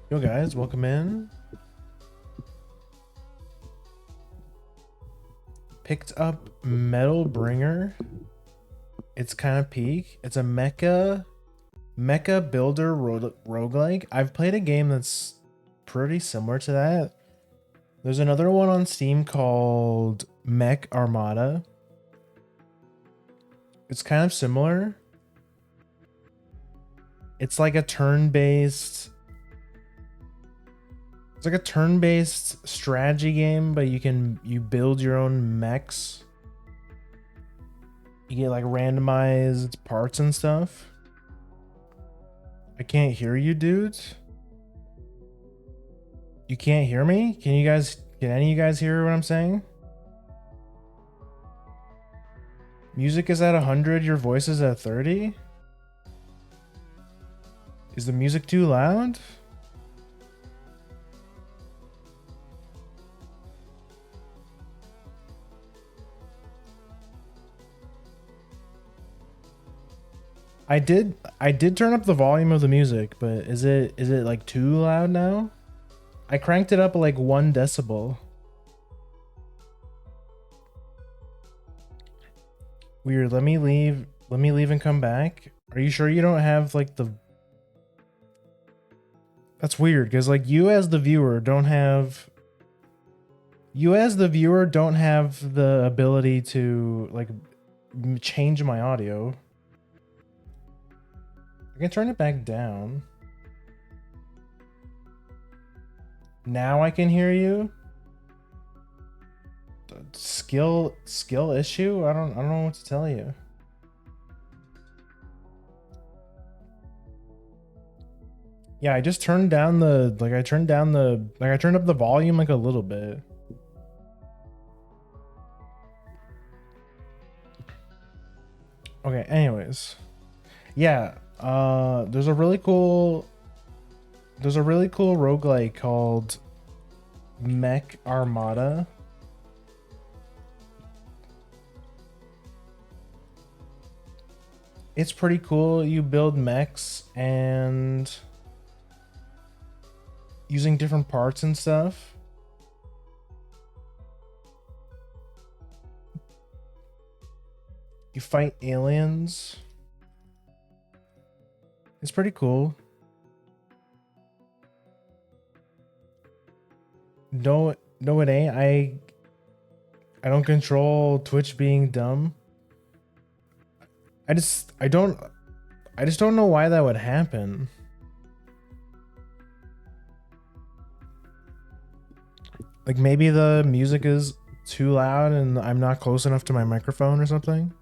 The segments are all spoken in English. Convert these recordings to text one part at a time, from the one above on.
Yo guys, welcome in. Picked up Metal Bringer. It's kind of peak. It's a mecha builder roguelike. I've played a game that's pretty similar to that. There's another one on Steam called Mech Armada. It's kind of similar. It's like a turn-based strategy game, but you build your own mechs. You get like randomized parts and stuff. I can't hear you, dudes. You can't hear me? Can any of you guys hear what I'm saying? Music is at 100, your voice is at 30? Is the music too loud? I did turn up the volume of the music, but is it like too loud now? I cranked it up like 1 decibel. Weird. Let me leave and come back. Are you sure you don't have like the... That's weird because like you as the viewer don't have the ability to like change my audio. I can turn it back down. Now I can hear you. Skill issue? I don't know what to tell you. Yeah, I just turned down the I turned up the volume like a little bit. Okay, anyways. Yeah, there's a really cool roguelike called Mech Armada. It's pretty cool. You build mechs and using different parts and stuff. You fight aliens. It's pretty cool. No, it ain't. I don't control Twitch being dumb. I just don't know why that would happen. Like maybe the music is too loud and I'm not close enough to my microphone or something.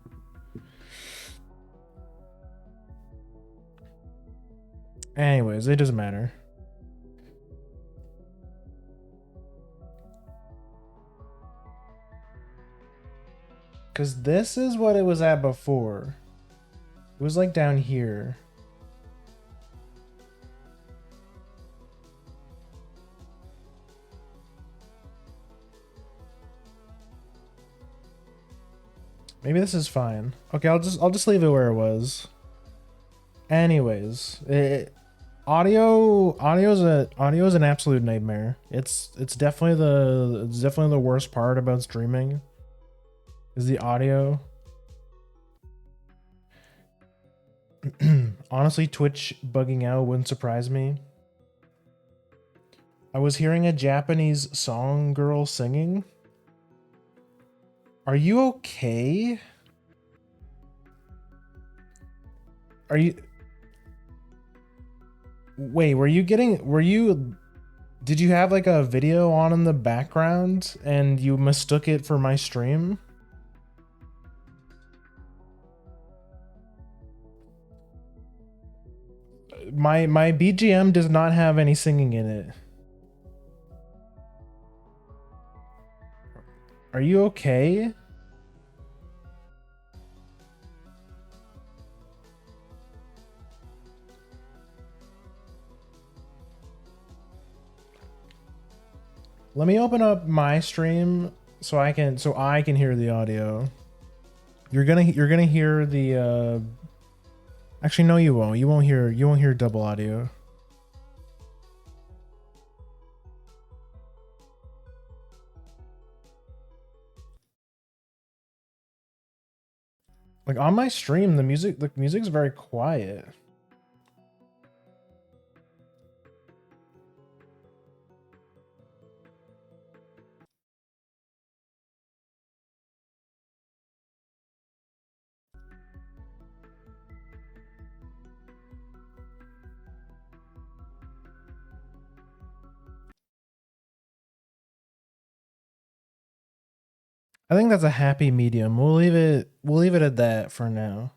Anyways, it doesn't matter. Cause this is what it was at before. It was like down here. Maybe this is fine. Okay, I'll just leave it where it was. Anyways, audio's an absolute nightmare. It's definitely the worst part about streaming is the audio. Honestly, Twitch bugging out wouldn't surprise me. I was hearing a Japanese song girl singing. Are you okay? Are you... Wait, did you have like a video on in the background and you mistook it for my stream? My BGM does not have any singing in it. Are you okay? Let me open up my stream so I can hear the audio. You're gonna hear the actually no, you won't. You won't hear double audio. Like on my stream, the music's very quiet. I think that's a happy medium. We'll leave it at that for now.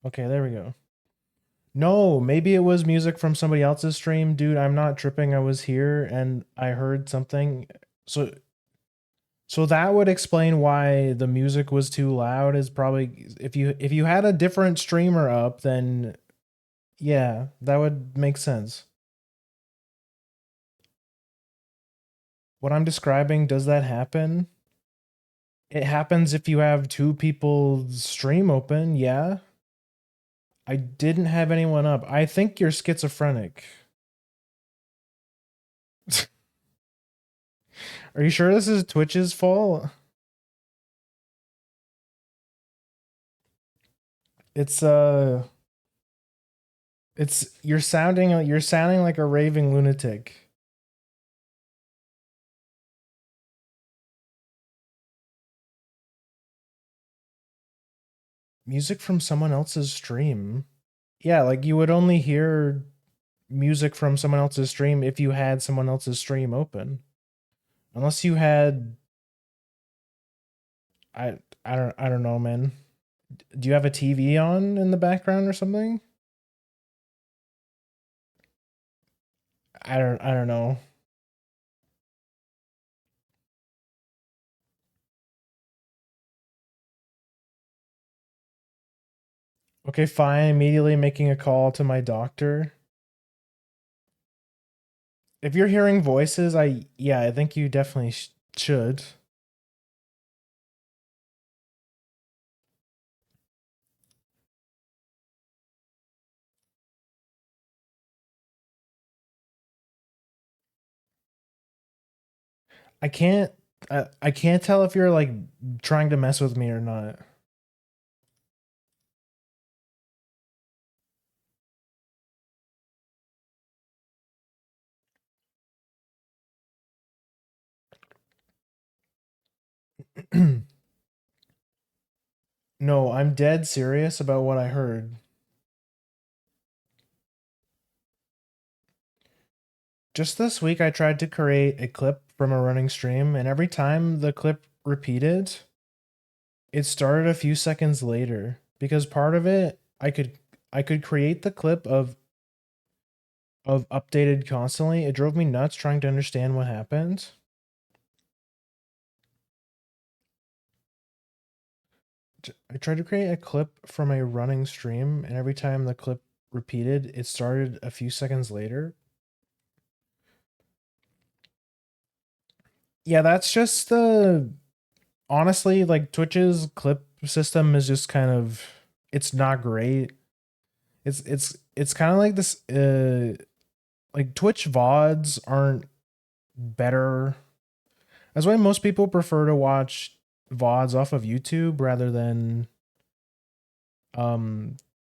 Okay, there we go. No, maybe it was music from somebody else's stream. Dude, I'm not tripping. I was here and I heard something. So that would explain why the music was too loud is probably if you had a different streamer up, then yeah, that would make sense. What I'm describing, does that happen? It happens if you have two people stream open, yeah. I didn't have anyone up. I think you're schizophrenic. Are you sure this is Twitch's fault? It's you're sounding like a raving lunatic. Music from someone else's stream. Yeah, like you would only hear music from someone else's stream if you had someone else's stream open. Unless you had I don't know, man. Do you have a TV on in the background or something? I don't know. Okay, fine. Immediately making a call to my doctor. If you're hearing voices, I think you definitely should. I can't I can't tell if you're like trying to mess with me or not. No, I'm dead serious about what I heard. Just this week I tried to create a clip from a running stream and every time the clip repeated, it started a few seconds later because part of it I could create the clip of updated constantly. It drove me nuts trying to understand what happened. I tried to create a clip from a running stream, and every time the clip repeated, it started a few seconds later. Yeah, that's just the honestly, like Twitch's clip system is just kind of it's not great. It's kind of like this like Twitch VODs aren't better. That's why most people prefer to watch VODs off of YouTube rather than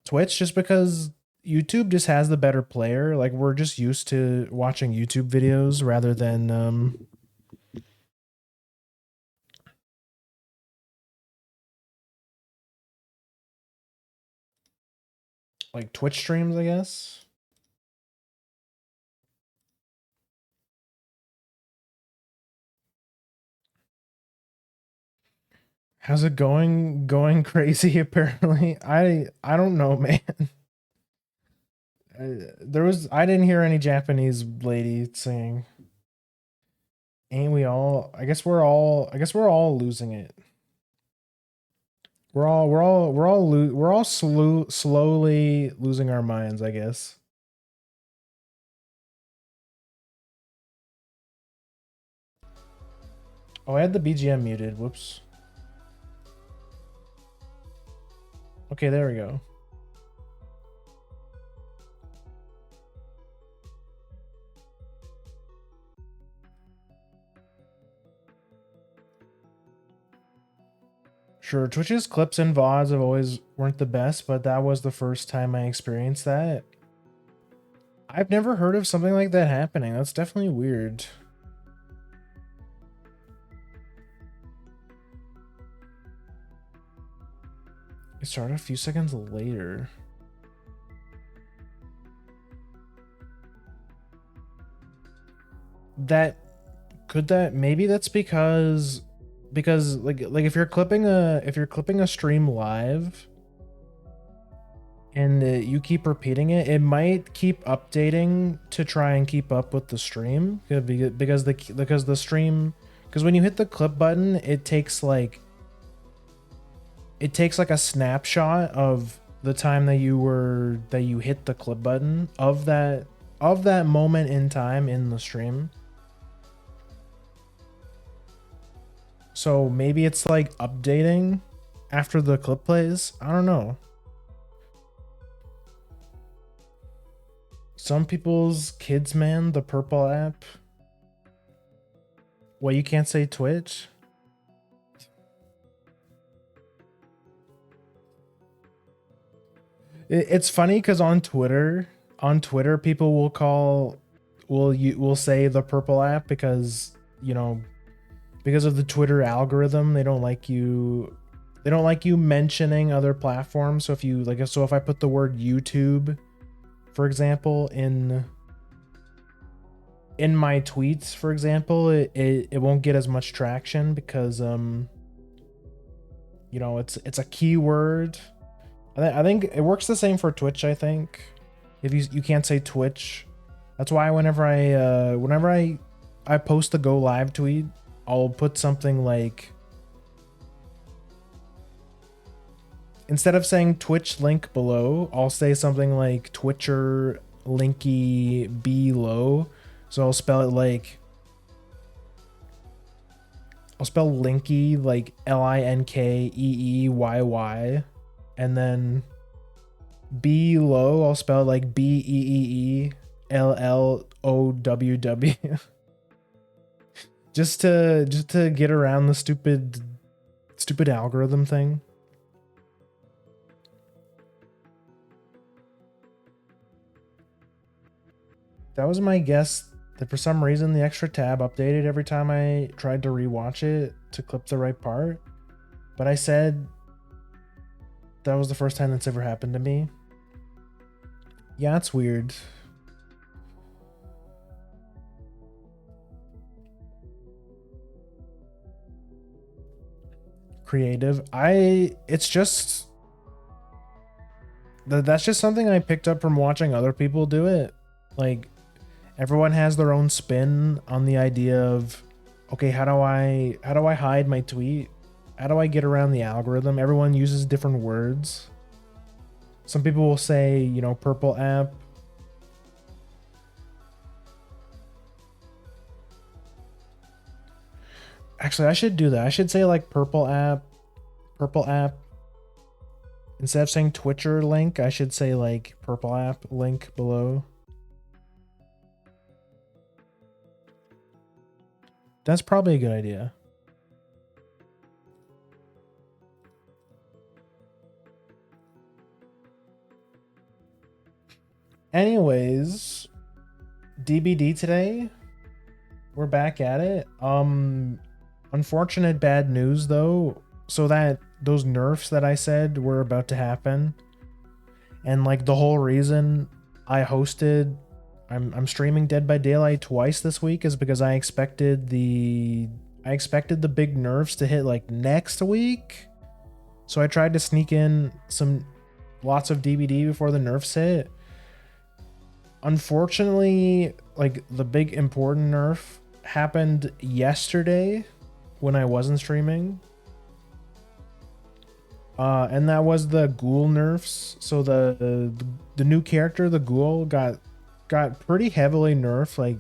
Twitch, just because YouTube just has the better player. Like we're just used to watching YouTube videos rather than like Twitch streams, I guess. How's it going? Going crazy apparently. I don't know, man. There was I didn't hear any Japanese lady singing. Ain't we all? I guess we're all losing it. We're all slowly losing our minds, I guess. Oh, I had the BGM muted. Whoops. Okay, there we go. Sure, Twitch's clips and VODs have always weren't the best, but that was the first time I experienced that. I've never heard of something like that happening. That's definitely weird. It started a few seconds later. Maybe that's because like if you're clipping a stream live and you keep repeating it, it might keep updating to try and keep up with the stream because the stream, because when you hit the clip button, it takes like a snapshot of the time that you hit the clip button of that moment in time in the stream. So maybe it's like updating after the clip plays. I don't know. Some people's kids, man, the purple app. Well, you can't say Twitch? It's funny because on Twitter, people will say the purple app because, you know, because of the Twitter algorithm. They don't like you mentioning other platforms. So if I put the word YouTube, for example, in my tweets, for example, it won't get as much traction because you know, it's a keyword. I think it works the same for Twitch. I think if you can't say Twitch, that's why whenever I post the go live tweet, I'll put something like, instead of saying Twitch link below, I'll say something like Twitcher linky below. So I'll spell linky like LINKEEYY, and then below I'll spell it like BEEELLOWW. just to get around the stupid algorithm thing. That was my guess, that for some reason the extra tab updated every time I tried to rewatch it to clip the right part. But I said that was the first time that's ever happened to me. Yeah, it's weird. Creative. It's just that's just something I picked up from watching other people do it. Like, everyone has their own spin on the idea of, okay, how do I hide my tweet? How do I get around the algorithm? Everyone uses different words. Some people will say, you know, purple app. Actually, I should do that. I should say like purple app. Instead of saying Twitcher link, I should say like purple app link below. That's probably a good idea. Anyways, DBD today. We're back at it. Unfortunate bad news though. So that those nerfs that I said were about to happen, and like the whole reason I'm streaming Dead by Daylight twice this week is because I expected the big nerfs to hit like next week. So I tried to sneak in lots of DBD before the nerfs hit. Unfortunately, like the big important nerf happened yesterday when I wasn't streaming. And that was the Ghoul nerfs. So the new character, the Ghoul, got pretty heavily nerfed. Like,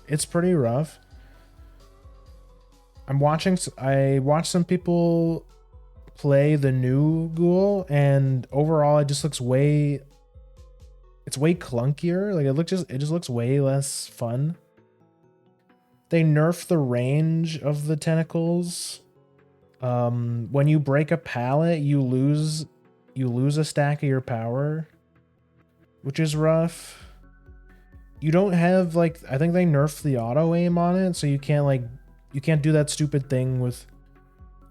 it's pretty rough. I watched some people play the new Ghoul, and overall it just looks way clunkier. Like, it just looks way less fun. They nerfed the range of the tentacles. When you break a pallet, you lose a stack of your power, which is rough. You don't have like, I think they nerfed the auto aim on it, so you can't do that stupid thing with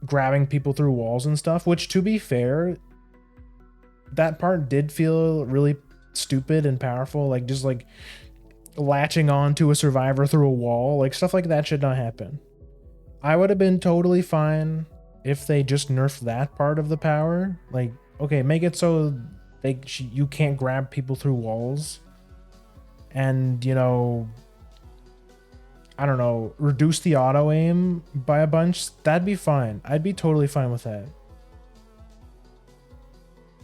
grabbing people through walls and stuff, which, to be fair, that part did feel really stupid and powerful, like just like latching on to a survivor through a wall, like stuff like that should not happen. I would have been totally fine if they just nerfed that part of the power. Like, okay, make it so you can't grab people through walls, and you know, I don't know, reduce the auto aim by a bunch. That'd be fine. I'd be totally fine with that.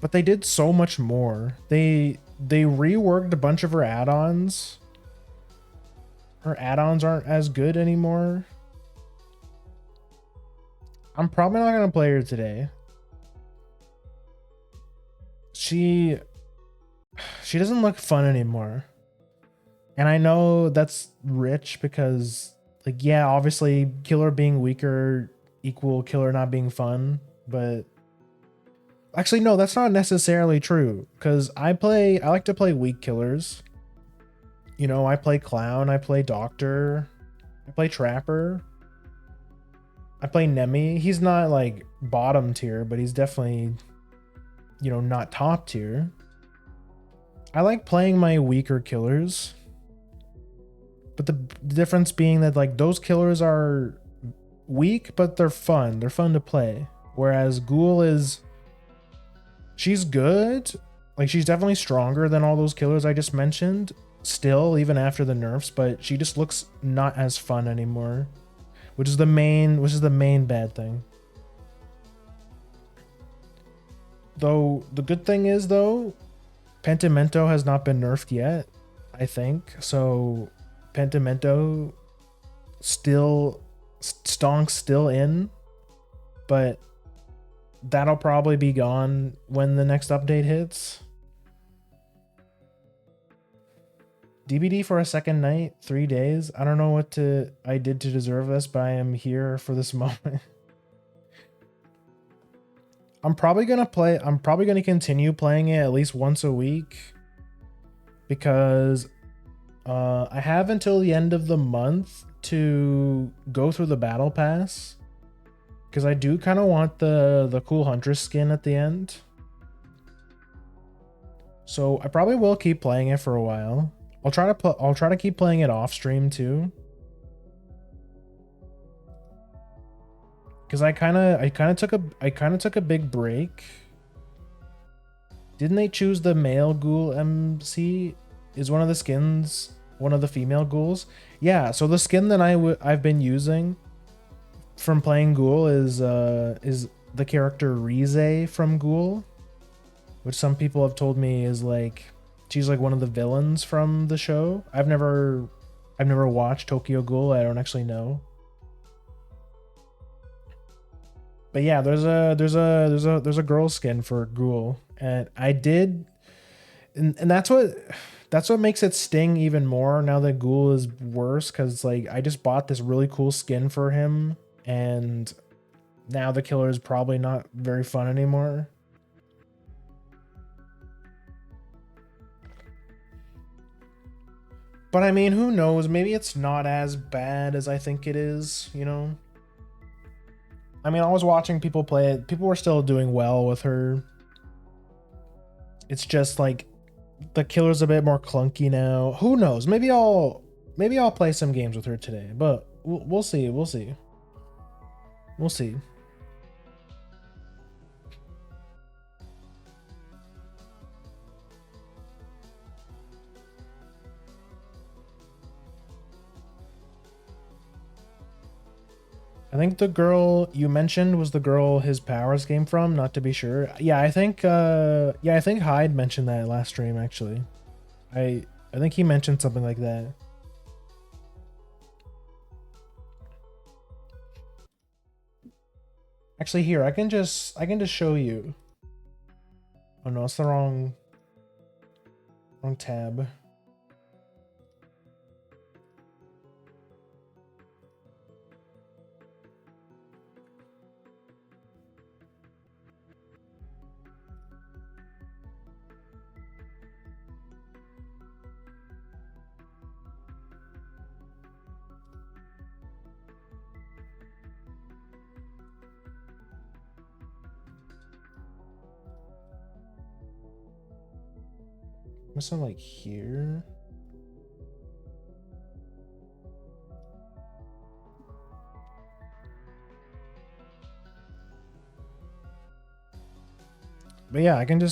But they did so much more. They reworked a bunch of her add-ons. Her add-ons aren't as good anymore. I'm probably not gonna play her today. She doesn't look fun anymore. And I know that's rich because, like, yeah, obviously killer being weaker equal killer not being fun, but actually no, that's not necessarily true, because I like to play weak killers. You know, I play clown, I play doctor, I play trapper, I play Nemi. He's not like bottom tier, but he's definitely, you know, not top tier. I like playing my weaker killers. But the difference being that like those killers are weak, but they're fun. They're fun to play. Whereas Ghoul she's good. Like, she's definitely stronger than all those killers I just mentioned still, even after the nerfs, but she just looks not as fun anymore, which is the main bad thing. Though the good thing is, though, Pentimento has not been nerfed yet, I think. So Pentimento Stonk's still in, but that'll probably be gone when the next update hits. DBD for a second night, 3 days. I don't know what I did to deserve this, but I am here for this moment. I'm probably gonna continue playing it at least once a week, because I have until the end of the month to go through the battle pass, because I do kind of want the cool huntress skin at the end. So I probably will keep playing it for a while. I'll try to keep playing it off stream too, because I kind of took a big break. Didn't they choose the male ghoul MC? Is one of the skins one of the female ghouls? Yeah, so the skin that I've been using from playing Ghoul is the character Rize from Ghoul, which some people have told me is like, she's like one of the villains from the show. I've never watched Tokyo Ghoul. I don't actually know. But yeah, there's a girl skin for Ghoul, and I did, and that's what makes it sting even more now that Ghoul is worse, because like I just bought this really cool skin for him, and now the killer is probably not very fun anymore. But I mean, who knows? Maybe it's not as bad as I think it is, you know? I mean, I was watching people play it. People were still doing well with her. It's just like the killer's a bit more clunky now. Who knows? Maybe I'll play some games with her today, but we'll see. We'll see. We'll see. I think the girl you mentioned was the girl his powers came from, not to be sure. Yeah, I think Hyde mentioned that last stream actually. I think he mentioned something like that. Actually, here, I can just show you. Oh no, it's the wrong tab. Must have like here. But yeah, I'm gonna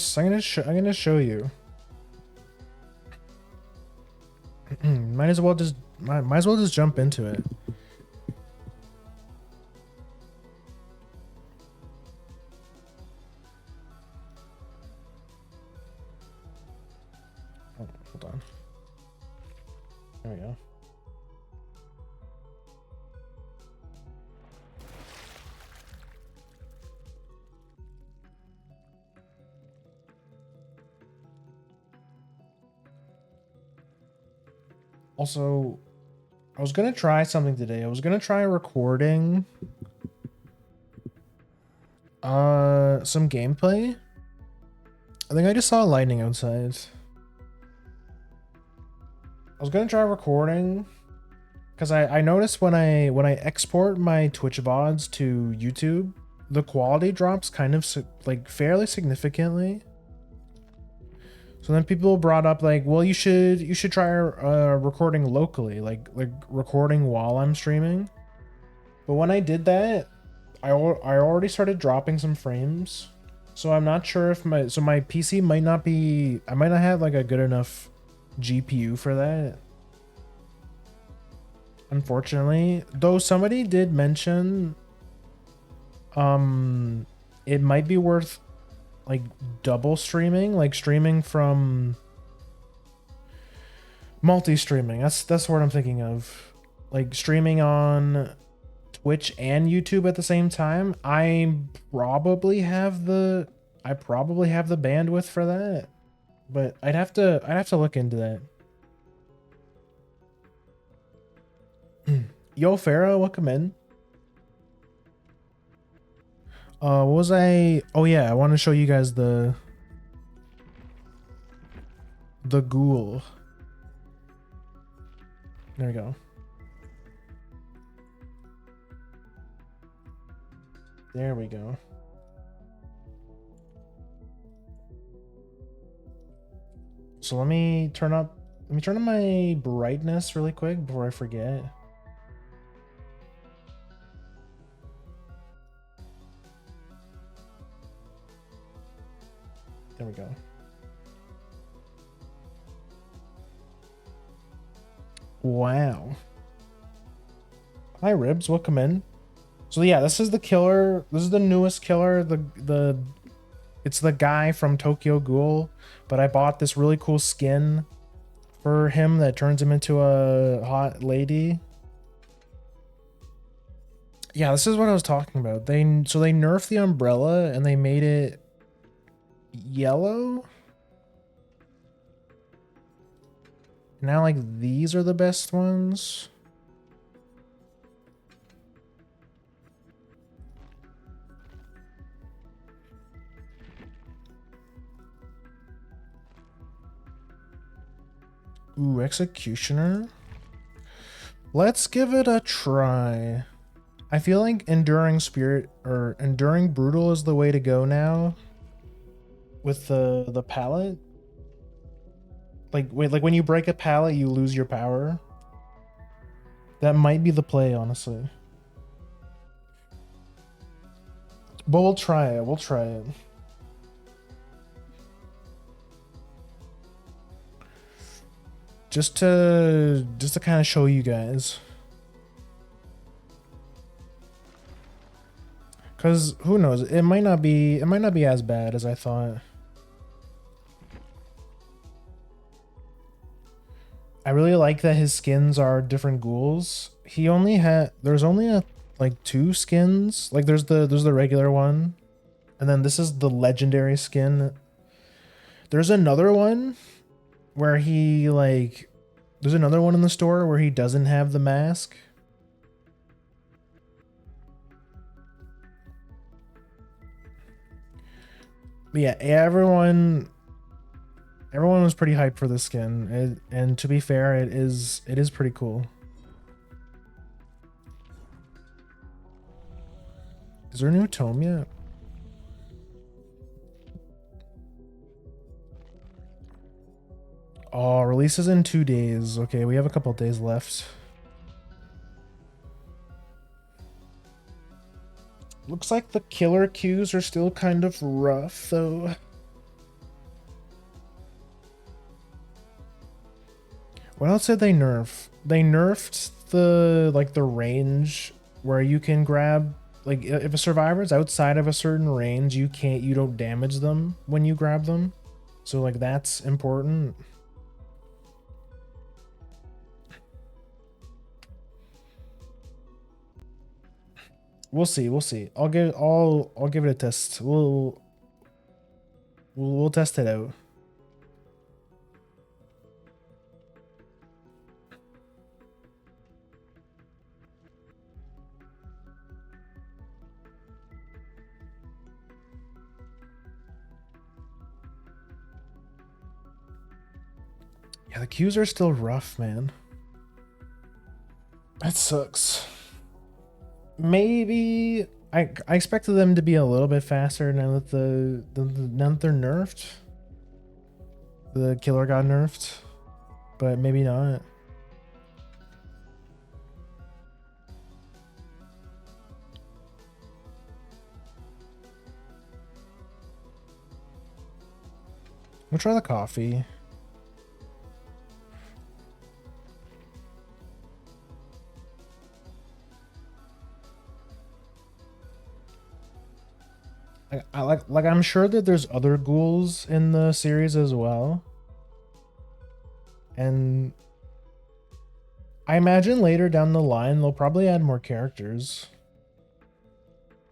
show you. might as well just jump into it. Oh, hold on. There we go. Also, I was gonna try something today. I was gonna try recording some gameplay. I think I just saw lightning outside. I was gonna try recording because I noticed when I export my Twitch VODs to YouTube, the quality drops kind of like fairly significantly. So then people brought up like, well, you should try recording locally, like recording while I'm streaming. But when I did that, I already started dropping some frames. So I'm not sure if my PC might not be, I might not have like a good enough GPU for that. Unfortunately, though somebody did mention it might be worth like double streaming, like streaming from multi-streaming. That's what I'm thinking of. Like streaming on Twitch and YouTube at the same time. I probably have the bandwidth for that. But I'd have to look into that. Yo Farah, welcome in. What was I? Oh yeah, I want to show you guys the Ghoul. There we go. There we go. So let me turn up my brightness really quick before I forget. There we go. Wow. Hi Ribs, welcome in. So yeah, this is the killer. This is the newest killer. It's the guy from Tokyo Ghoul, but I bought this really cool skin for him that turns him into a hot lady. Yeah, this is what I was talking about. They nerfed the umbrella and they made it yellow. Now like these are the best ones. Ooh, Executioner. Let's give it a try. I feel like Enduring Spirit or Enduring Brutal is the way to go now. With the palette. Like wait, like when you break a palette, you lose your power. That might be the play, honestly. But we'll try it. We'll try it. Just to kind of show you guys. Cause who knows? It might not be as bad as I thought. I really like that his skins are different ghouls. There's only like 2 skins. Like there's the regular one. And then this is the legendary skin. There's another one where there's another one in the store where he doesn't have the mask. But yeah, everyone was pretty hyped for this skin, and to be fair, it is pretty cool. Is there a new tome yet? Oh, releases in 2 days. Okay, we have a couple days left. Looks like the killer queues are still kind of rough, though. What else did they nerf? They nerfed the range where you can grab, like, if a survivor's outside of a certain range, you don't damage them when you grab them. So like that's important. We'll see, we'll see. I'll give it a test. We'll test it out. Yeah, the queues are still rough, man. That sucks. Maybe I expected them to be a little bit faster now that now that they're nerfed. The killer got nerfed, but maybe not. We'll try the coffee. Like I'm sure that there's other ghouls in the series as well. And I imagine later down the line they'll probably add more characters.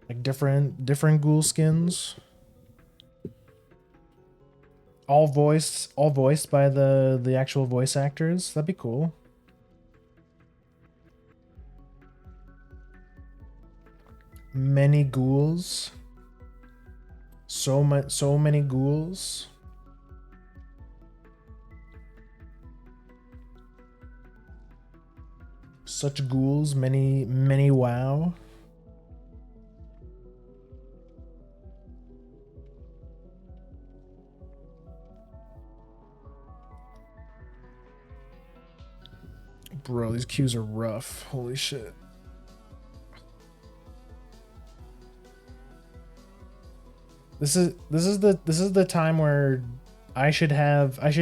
Like different ghoul skins. All voiced by the actual voice actors. That'd be cool. Many ghouls. So many ghouls. Such ghouls, many wow. Bro, these queues are rough. Holy shit. This is the time where I should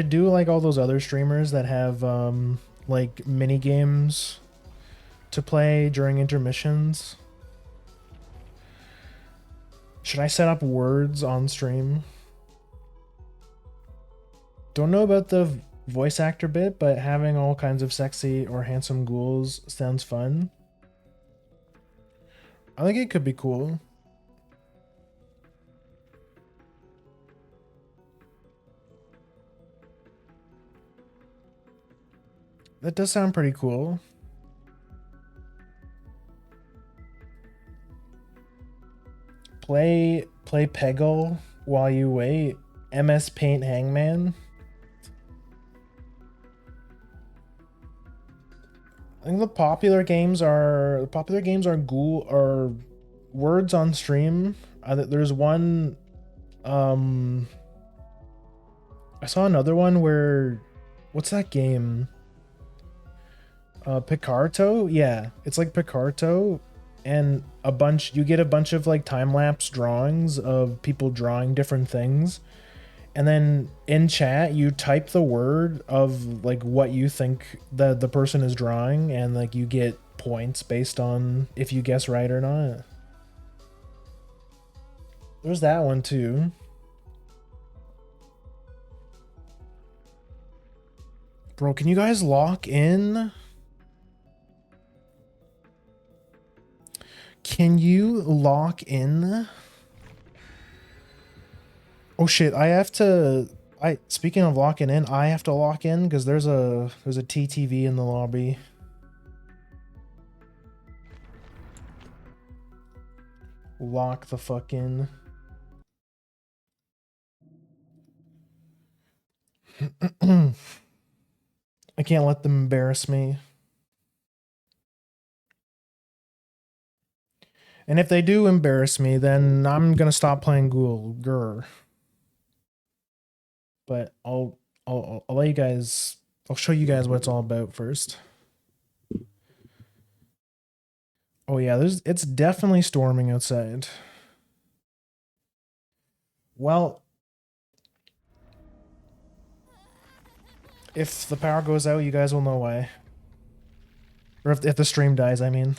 do like all those other streamers that have like mini games to play during intermissions. Should I set up words on stream? Don't know about the voice actor bit, but having all kinds of sexy or handsome ghouls sounds fun. I think it could be cool. That does sound pretty cool. Play Peggle while you wait. MS Paint Hangman. I think the popular games are Ghoul or words on stream. There's one. I saw another one where, what's that game? Picarto? Yeah, it's like Picarto, and you get a bunch of like time-lapse drawings of people drawing different things, and then in chat you type the word of like what you think the person is drawing, and like you get points based on if you guess right or not. There's that one too. Bro, can you guys lock in? Can you lock in? Oh shit, speaking of locking in, I have to lock in because there's a TTV in the lobby. Lock the fuck in. I can't let them embarrass me. And if they do embarrass me, then I'm gonna stop playing Ghoul. Grr. But I'll let you guys. I'll show you guys what it's all about first. Oh yeah, it's definitely storming outside. Well, if the power goes out, you guys will know why. Or if the stream dies, I mean.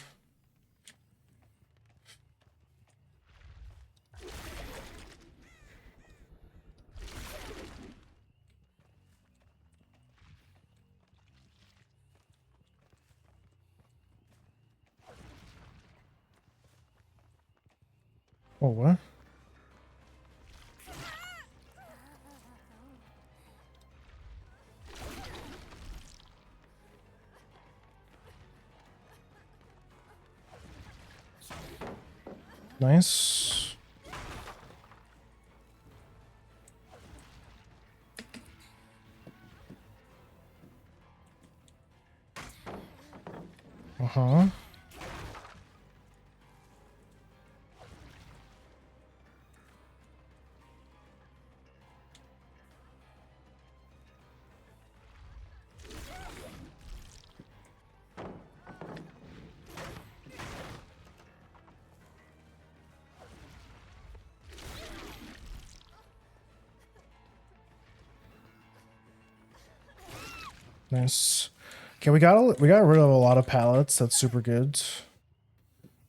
Oh, what? Nice. Uh-huh. Nice. Okay, we got rid of a lot of pallets. That's super good.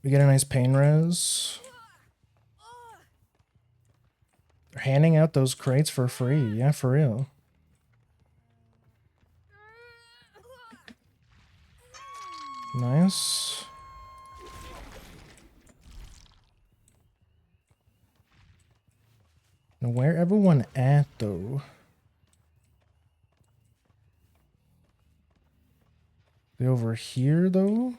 We get a nice pain res. They're handing out those crates for free. Yeah, for real. Nice. Now where everyone at though? They over here though?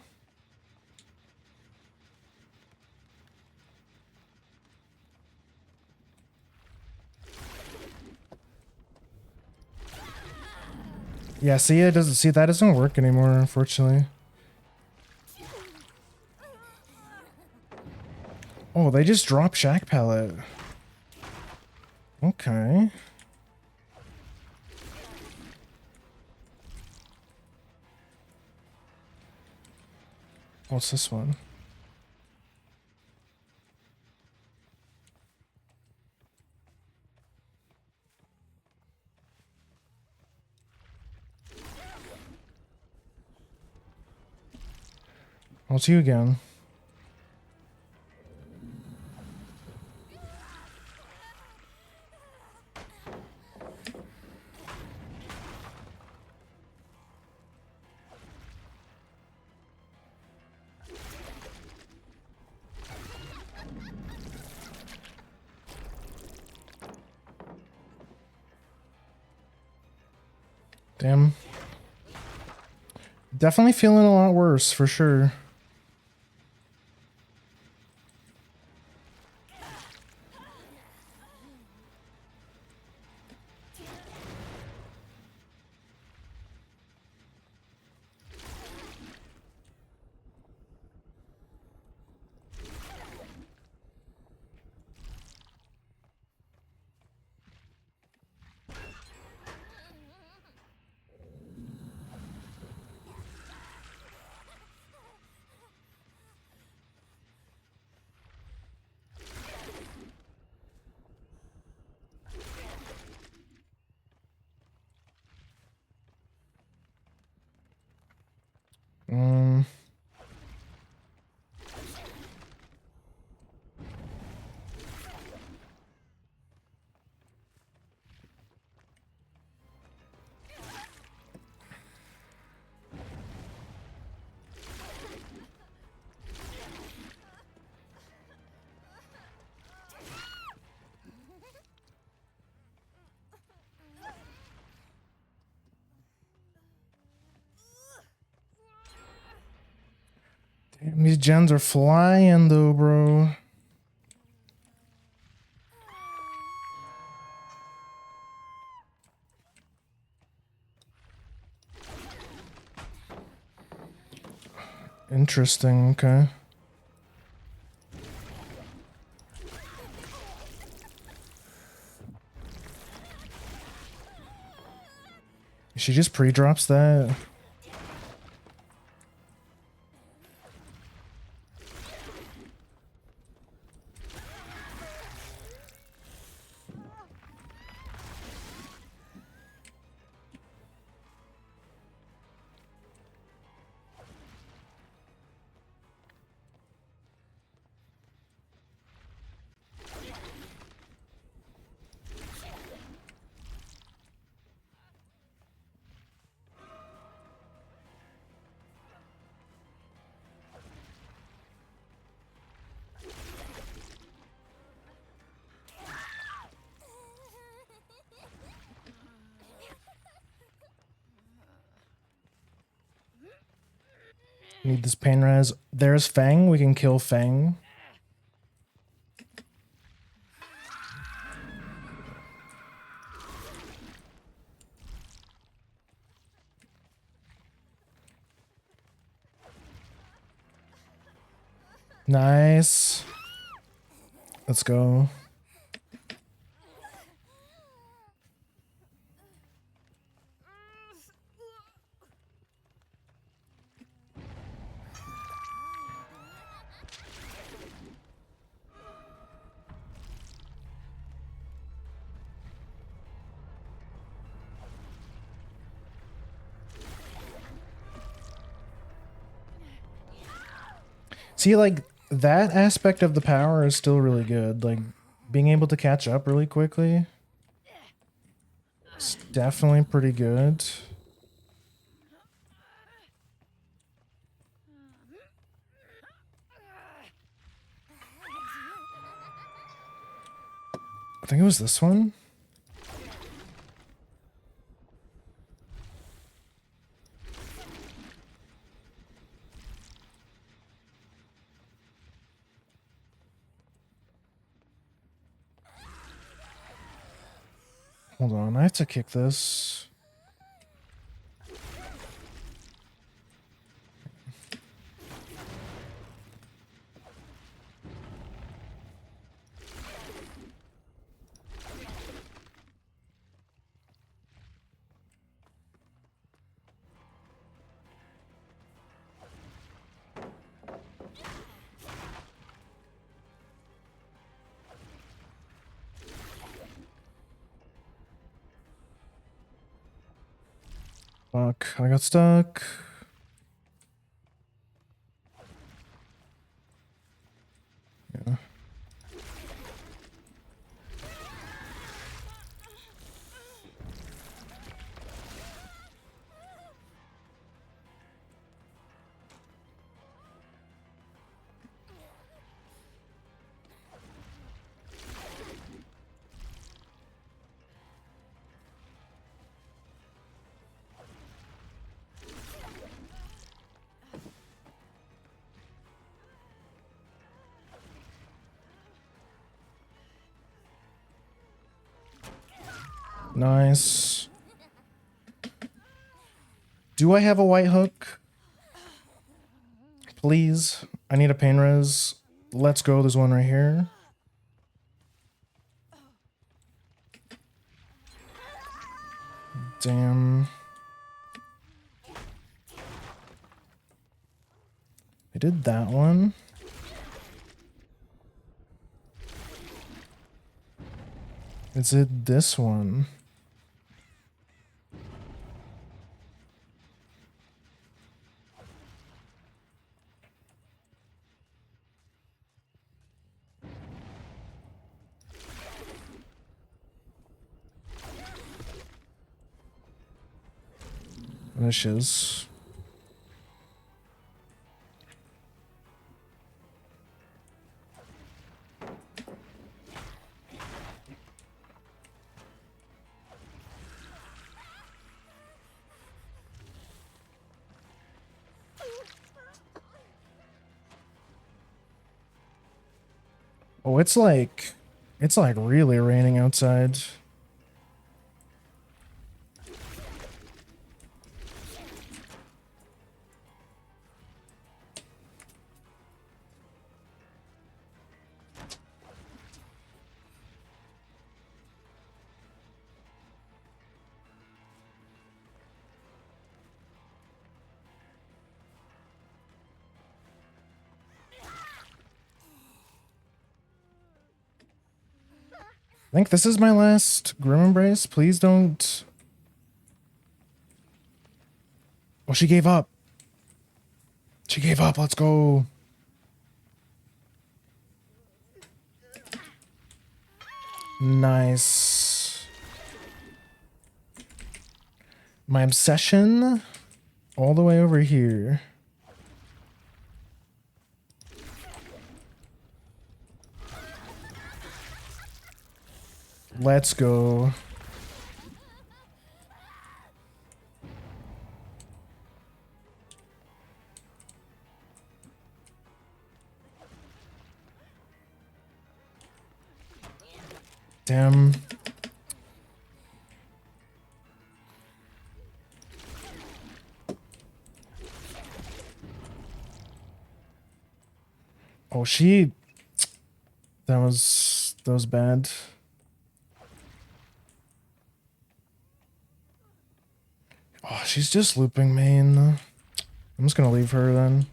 Yeah, see, it doesn't see that doesn't work anymore, unfortunately. Oh, they just dropped Shack Pallet. Okay. What's this one? Oh, it's you again. Damn. Definitely feeling a lot worse, for sure. Um... Damn, these gens are flying though, bro. Interesting, okay. She just pre-drops that. Need this pain res. There's Fang. We can kill Fang. Nice. Let's go. See, like, that aspect of the power is still really good. Like, being able to catch up really quickly. It's definitely pretty good. I think it was this one. Hold on, I have to kick this. Fuck, I got stuck. Yeah. Nice. Do I have a white hook? Please. I need a pain res. Let's go. There's one right here. Damn. I did that one. Is it this one? Finishes. Oh, it's like really raining outside. I think this is my last Grim Embrace. Please don't. Oh, she gave up. She gave up. Let's go. Nice. My obsession all the way over here. Let's go. Damn. Oh, that was bad. Oh, she's just looping main. I'm just gonna leave her then.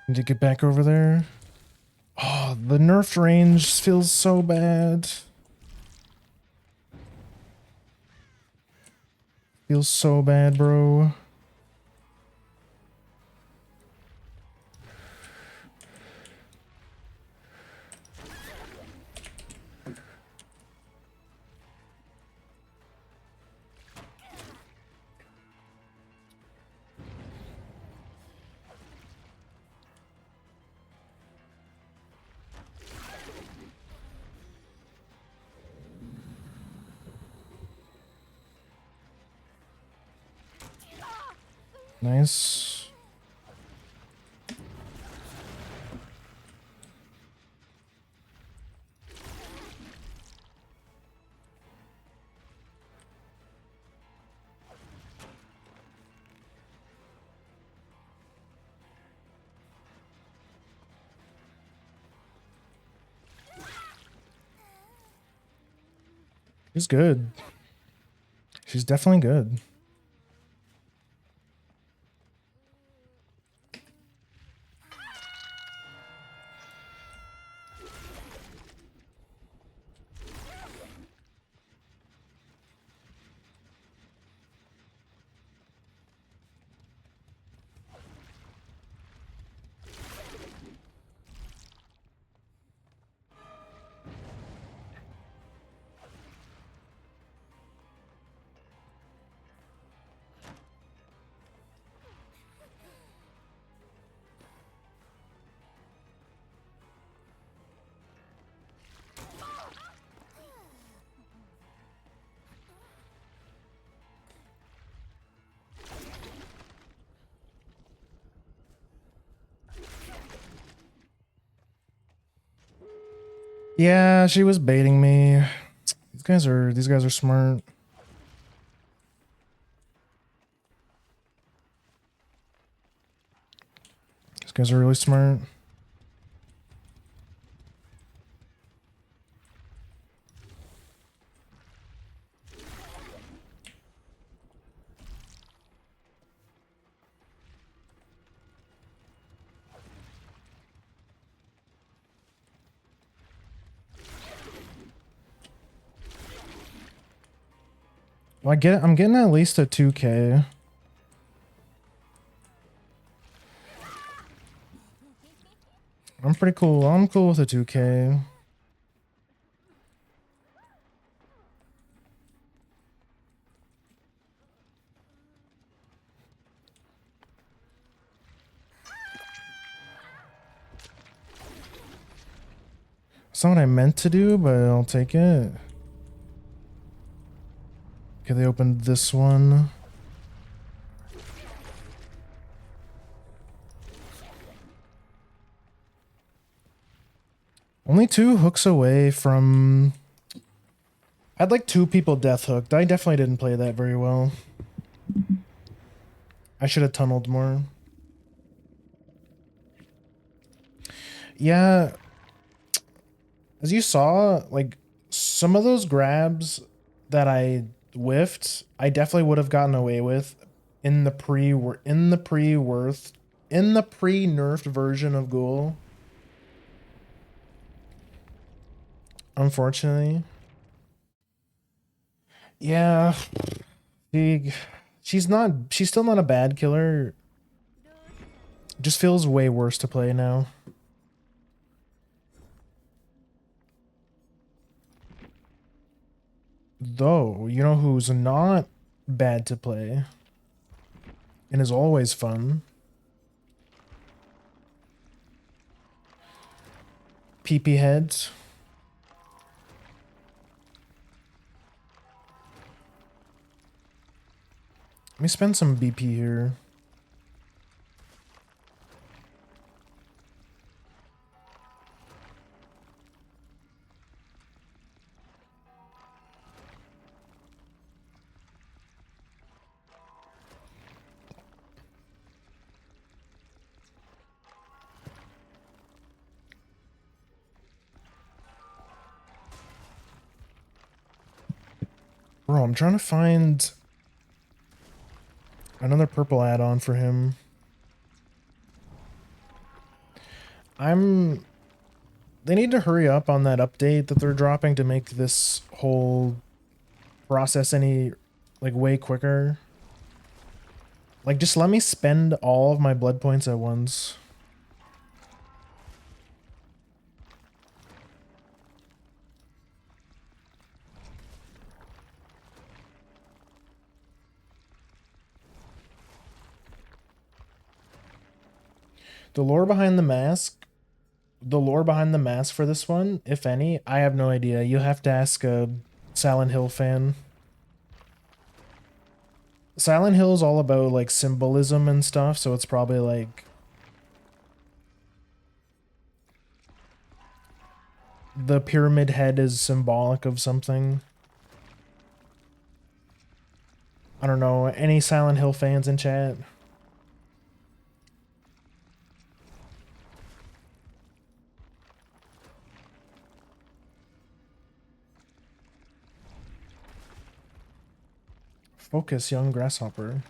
Need to get back over there. Oh, the nerfed range feels so bad. Feels so bad, bro. Nice. She's good. She's definitely good. Yeah, she was baiting me. These guys are smart. These guys are really smart. Well, I'm getting at least a 2K. I'm pretty cool. I'm cool with a 2K. It's not what I meant to do, but I'll take it. Okay, they opened this one. Only 2 hooks away from... I'd like 2 people death hooked. I definitely didn't play that very well. I should have tunneled more. Yeah. As you saw, like, some of those grabs that I whiffed, I definitely would have gotten away with in the pre-nerfed version of Ghoul. Unfortunately. Yeah. She's still not a bad killer. Just feels way worse to play now. Though, you know who's not bad to play and is always fun? PP heads. Let me spend some BP here. Bro, I'm trying to find another purple add-on for him. They need to hurry up on that update that they're dropping to make this whole process way quicker. Like, just let me spend all of my blood points at once. The lore behind the mask for this one, if any, I have no idea. You'll have to ask a Silent Hill fan. Silent Hill is all about like symbolism and stuff, so it's probably like the pyramid head is symbolic of something. I don't know. Any Silent Hill fans in chat? Focus, young grasshopper.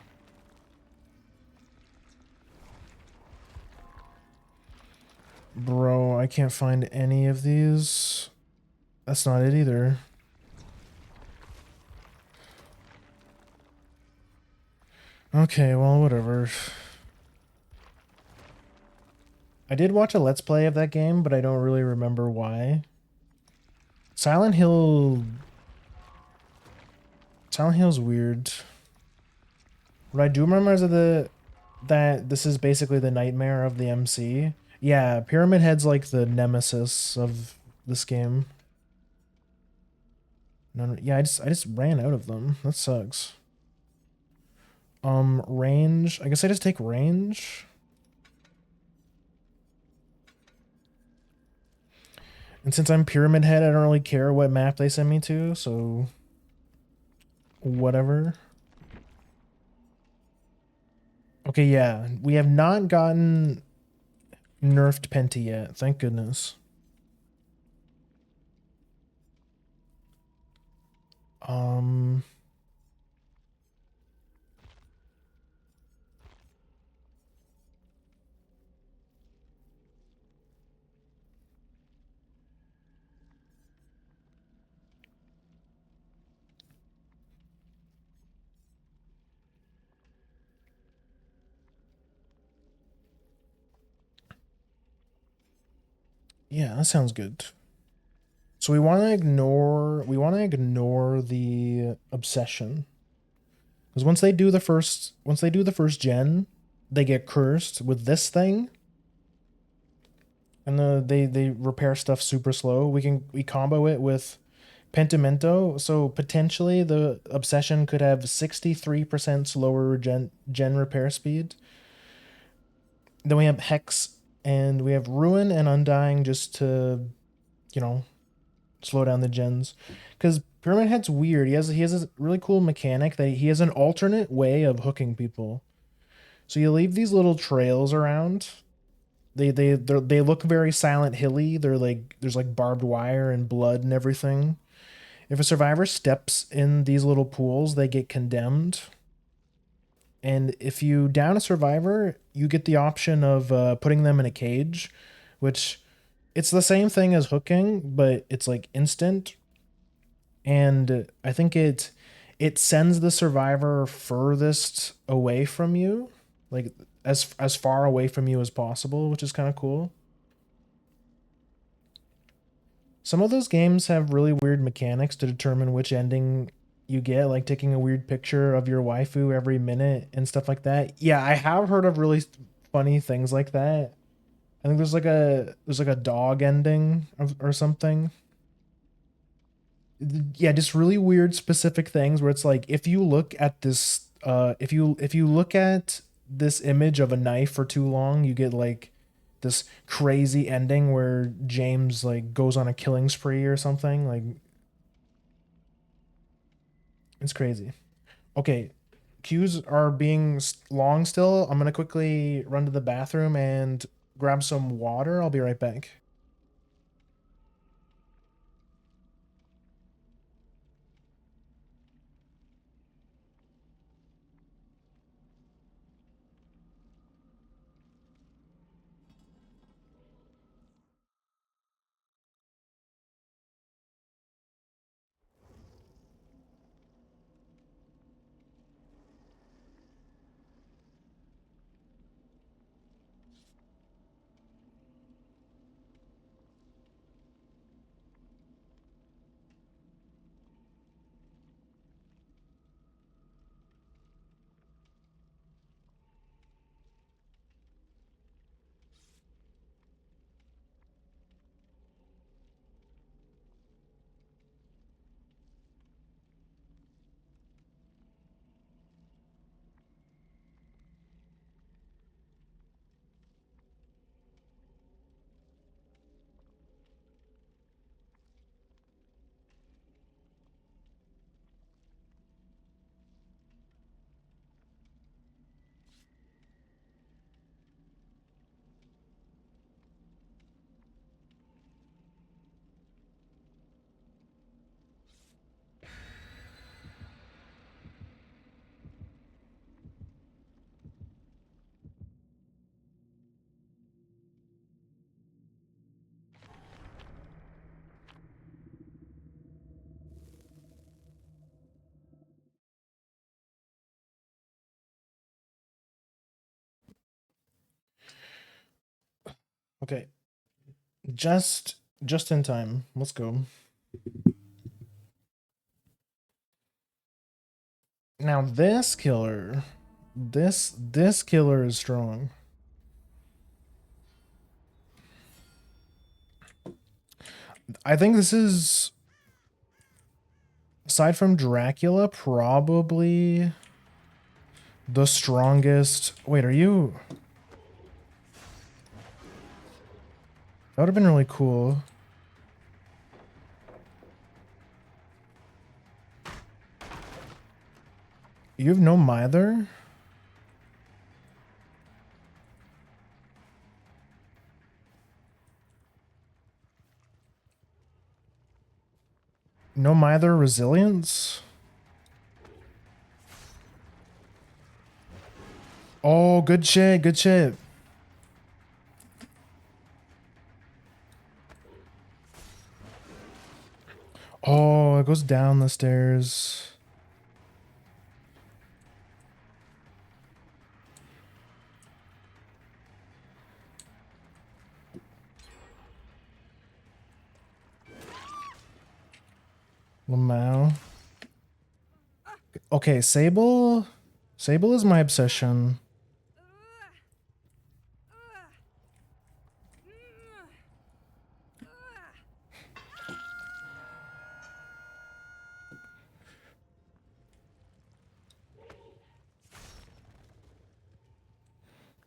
Bro, I can't find any of these. That's not it either. Okay, well, whatever. I did watch a Let's Play of that game, but I don't really remember why. Silent Hill's weird. What I do remember is that this is basically the nightmare of the MC. Yeah, Pyramid Head's like the nemesis of this game. No, yeah, I just ran out of them. That sucks. Range. I guess I just take range. And since I'm Pyramid Head, I don't really care what map they send me to, so whatever. Okay, yeah. We have not gotten nerfed Penti yet, thank goodness. Yeah, that sounds good. So we want to ignore the obsession. Because once they do the first gen, they get cursed with this thing. And they repair stuff super slow. We combo it with Pentimento. So potentially the obsession could have 63% slower gen repair speed. Then we have Hex, and we have Ruin and Undying just to, you know, slow down the gens. Because Pyramid Head's weird. He has a really cool mechanic that he has an alternate way of hooking people. So you leave these little trails around. They look very Silent Hilly. They're like there's like barbed wire and blood and everything. If a survivor steps in these little pools, they get condemned. And if you down a survivor, you get the option of putting them in a cage, which it's the same thing as hooking, but it's like instant. And I think it sends the survivor furthest away from you, like as far away from you as possible, which is kind of cool. Some of those games have really weird mechanics to determine which ending you get, like taking a weird picture of your waifu every minute and stuff like that. Yeah, I have heard of really funny things like that. I think there's like a dog ending or something. Yeah, just really weird specific things where it's like if you look at this if you look at this image of a knife for too long, you get like this crazy ending where James like goes on a killing spree or something. Like it's crazy. Okay, queues are being long still. I'm gonna quickly run to the bathroom and grab some water. I'll be right back. Okay, just just in time. Let's go. Now this killer is strong. I think this is aside from Dracula probably the strongest. Wait, are you? That would have been really cool. You have no Mither? No Mither resilience? Oh, good shit, good shit. Oh, it goes down the stairs. Lamau. Okay, Sable. Sable is my obsession.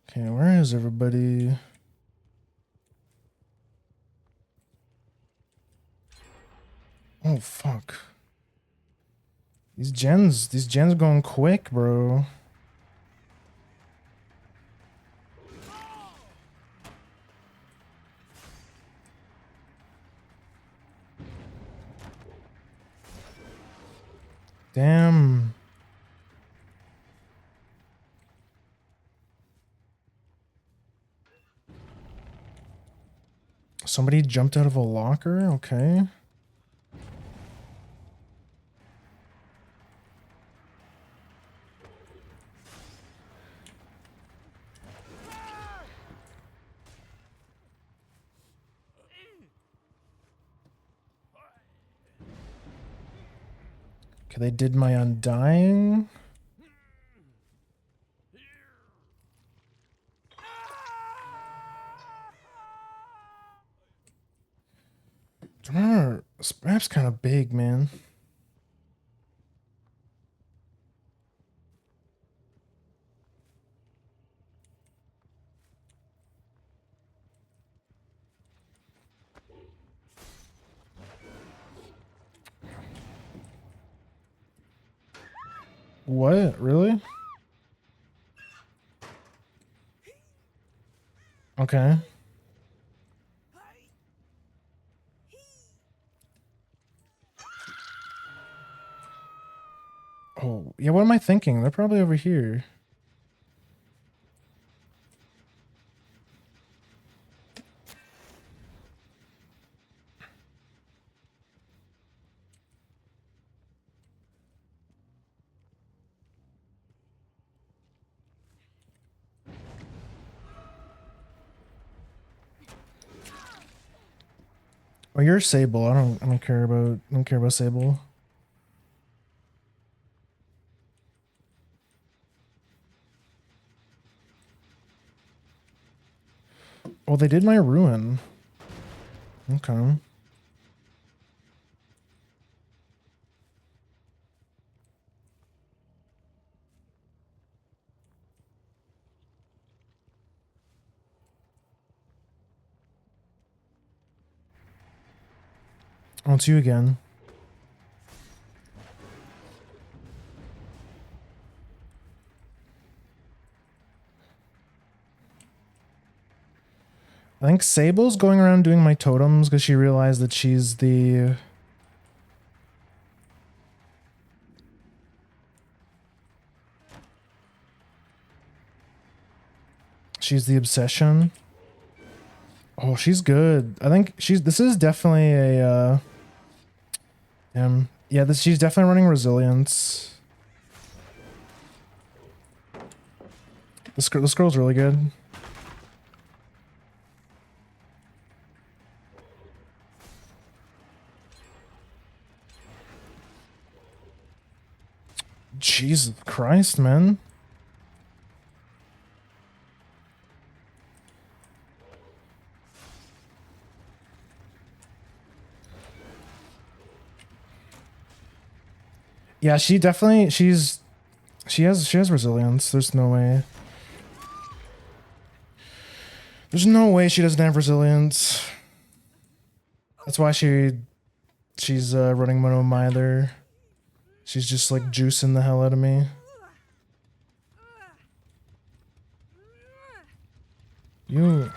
Okay, where is everybody? Oh fuck. These gens going quick, bro. Damn. Somebody jumped out of a locker? Okay. Okay, they did my undying. Remember, this map's kind of big, man. What? Really? Okay. Oh, yeah, what am I thinking? They're probably over here. Oh, you're Sable. I don't care about Sable. Oh, they did my ruin. Okay. Oh, it's you again. I think Sable's going around doing my totems because she realized that she's the... She's the obsession. Oh, she's good. I think this is definitely a, yeah, she's definitely running resilience. This girl's really good. Jesus Christ, man. Yeah, she definitely she has resilience. There's no way. There's no way she doesn't have resilience. That's why she's running Mono Mither. She's just like juicing the hell out of me. You.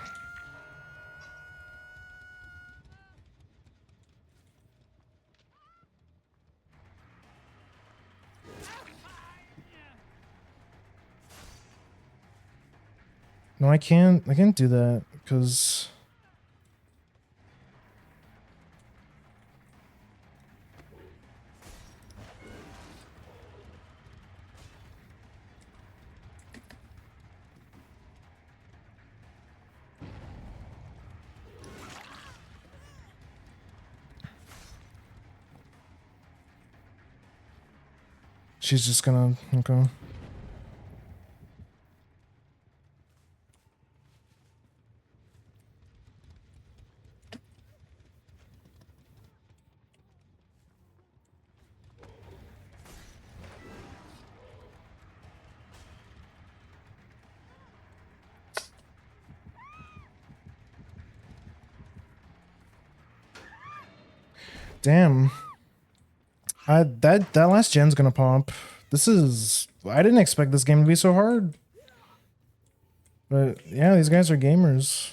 No, I can't do that because she's just gonna okay. Damn. That last gen's gonna pop. I didn't expect this game to be so hard. But yeah, these guys are gamers.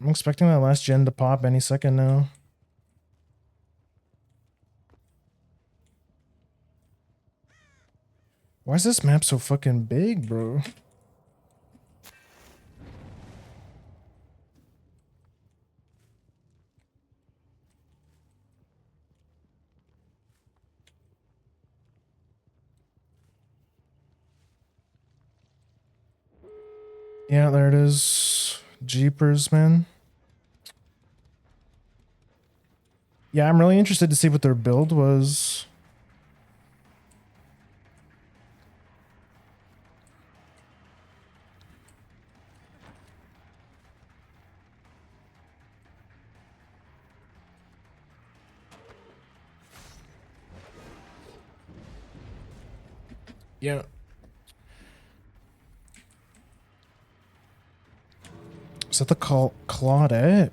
I'm expecting that last gen to pop any second now. Why is this map so fucking big, bro? Yeah, there it is. Jeepers, man. Yeah, I'm really interested to see what their build was. Yeah. Is that the Claudette?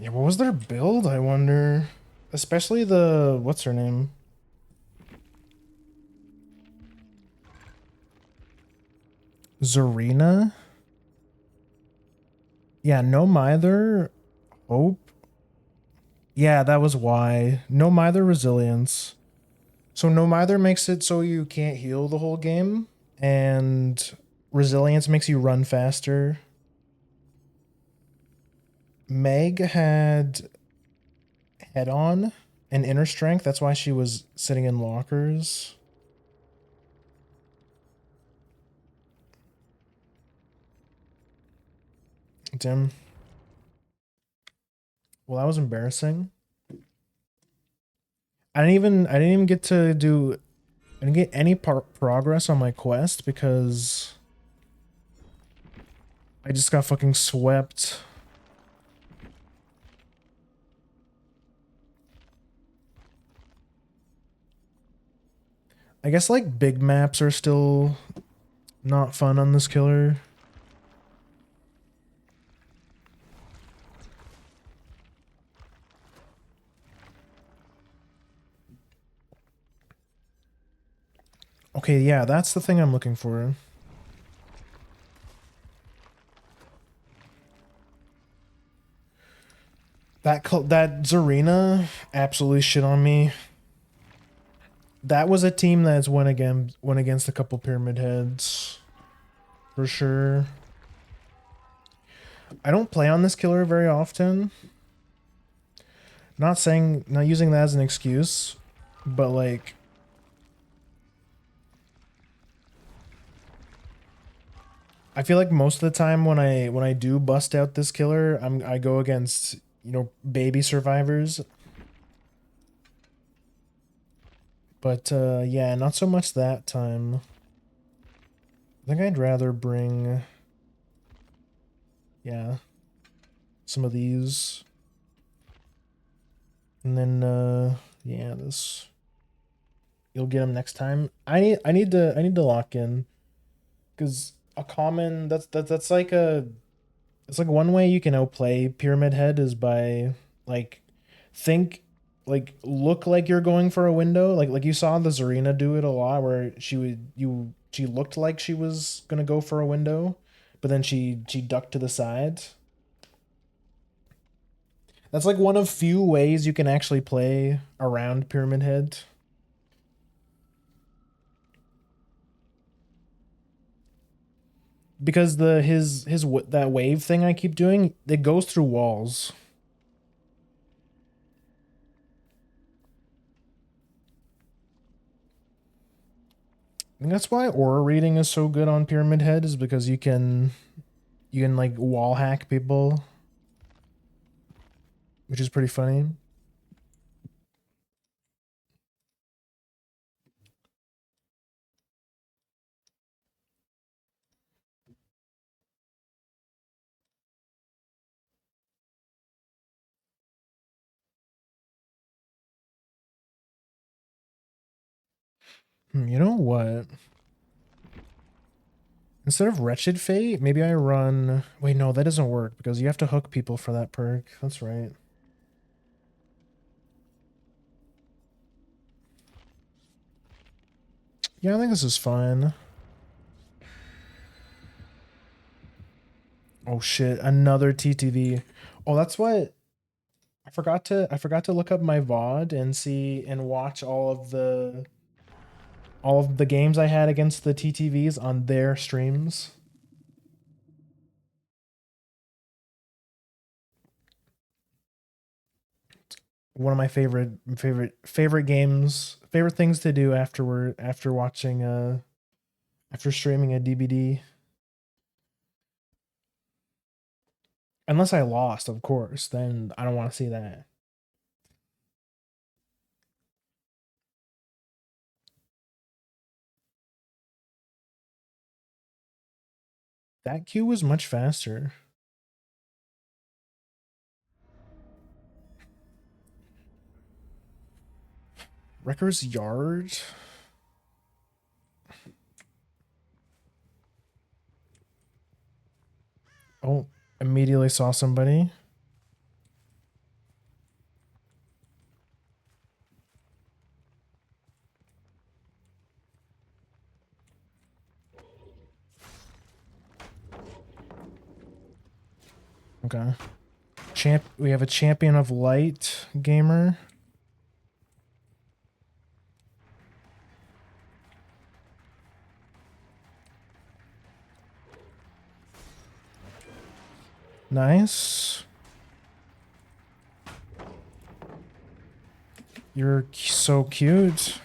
Yeah, what was their build, I wonder? Especially the... what's her name? Zarina? Yeah, no Mither. Hope. Yeah, that was why. No Mither Resilience. So no Mither makes it so you can't heal the whole game, and Resilience makes you run faster. Meg had Head On and Inner Strength. That's why she was sitting in lockers. Dim. Well, that was embarrassing. I didn't even get to do I didn't get any progress on my quest because I just got fucking swept. I guess like big maps are still not fun on this killer. Okay, yeah, that's the thing I'm looking for. That Zarina absolutely shit on me. That was a team that's went against a couple pyramid heads for sure. I don't play on this killer very often. Not using that as an excuse, but like I feel like most of the time when I do bust out this killer, I go against, baby survivors. But yeah, not so much that time. I think I'd rather bring, yeah, some of these. And then yeah, this you'll get them next time. I need to lock in cuz a common that's like a it's like one way you can outplay Pyramid Head is by like think look like you're going for a window. Like you saw the Zarina do it a lot where she looked like she was gonna go for a window, but then she ducked to the side. That's like one of few ways you can actually play around Pyramid Head. Because that wave thing I keep doing, it goes through walls. I think that's why aura reading is so good on Pyramid Head, is because you can like wall hack people, which is pretty funny. You know what? Instead of Wretched Fate, maybe I run... Wait, no, that doesn't work because you have to hook people for that perk. That's right. Yeah, I think this is fine. Oh shit, another TTV. Oh, that's what... I forgot to look up my VOD and see and watch all of the games I had against the TTVs on their streams. One of my favorite games, favorite things to do after watching after streaming a DVD. Unless I lost, of course, then I don't want to see that. That queue was much faster. Wrecker's Yard. Oh, immediately saw somebody. Okay. We have a champion of light gamer. Nice. You're so cute.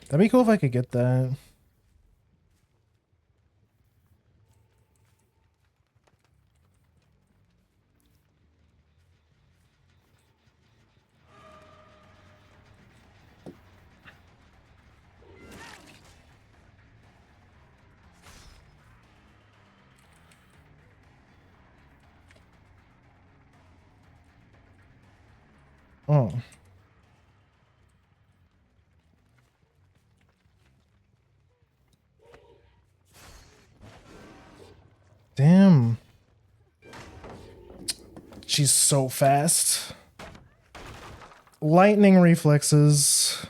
That'd be cool if I could get that. Oh. Damn. She's so fast. Lightning reflexes.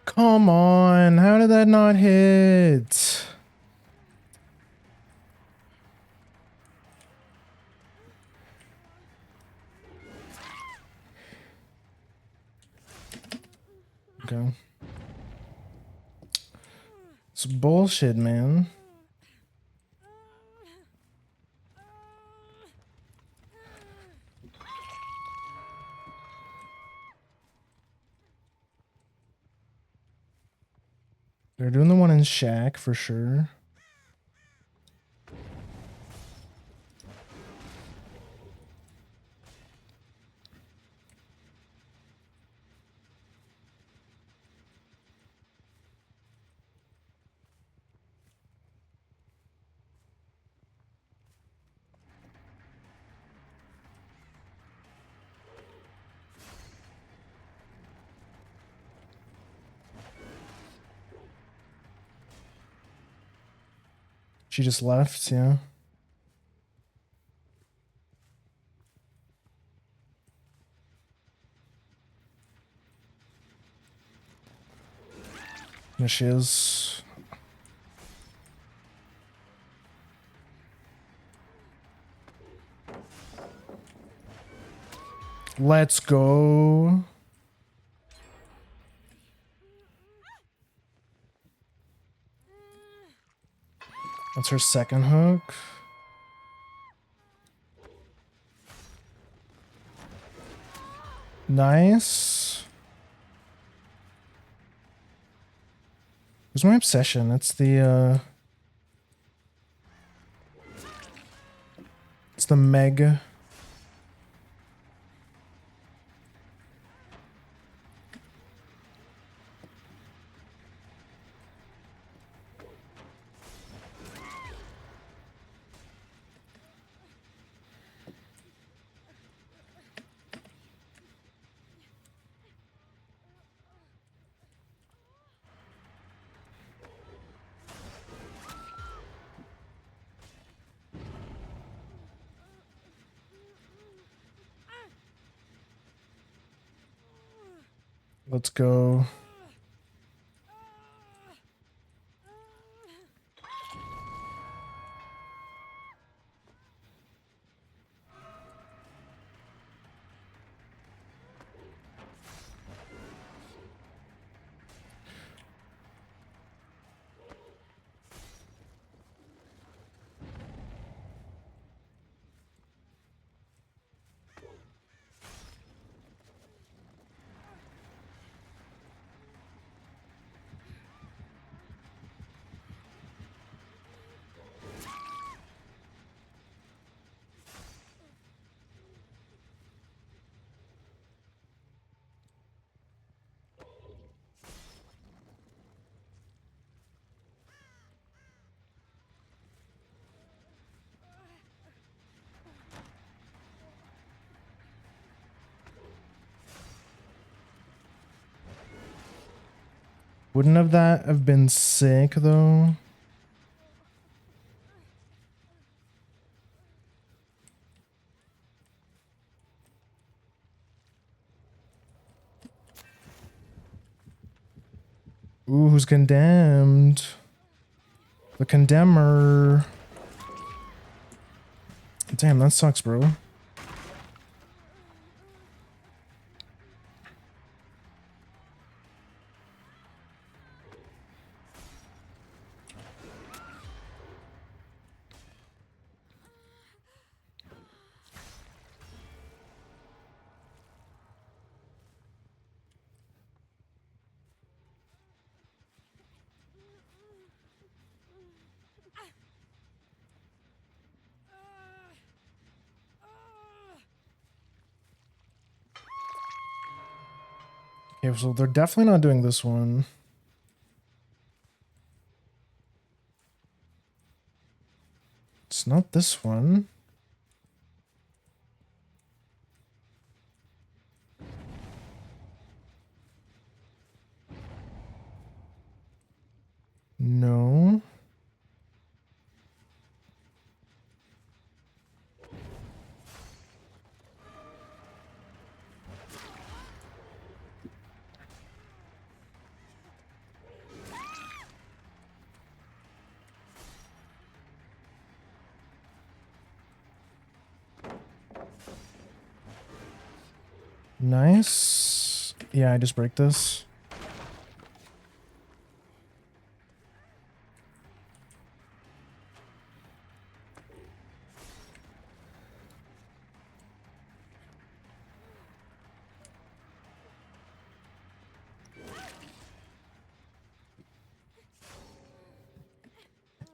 Come on, how did that not hit? Okay. It's bullshit, man. They're doing the one in Shack for sure. She just left, yeah. There she is. Let's go. That's her second hook. Nice. Where's my obsession? It's the What's the Meg? Let's go. Wouldn't have that have been sick though? Ooh, who's condemned? The condemner. Damn, that sucks, bro. Okay, so they're definitely not doing this one. It's not this one. No. Nice. Yeah, I just break this.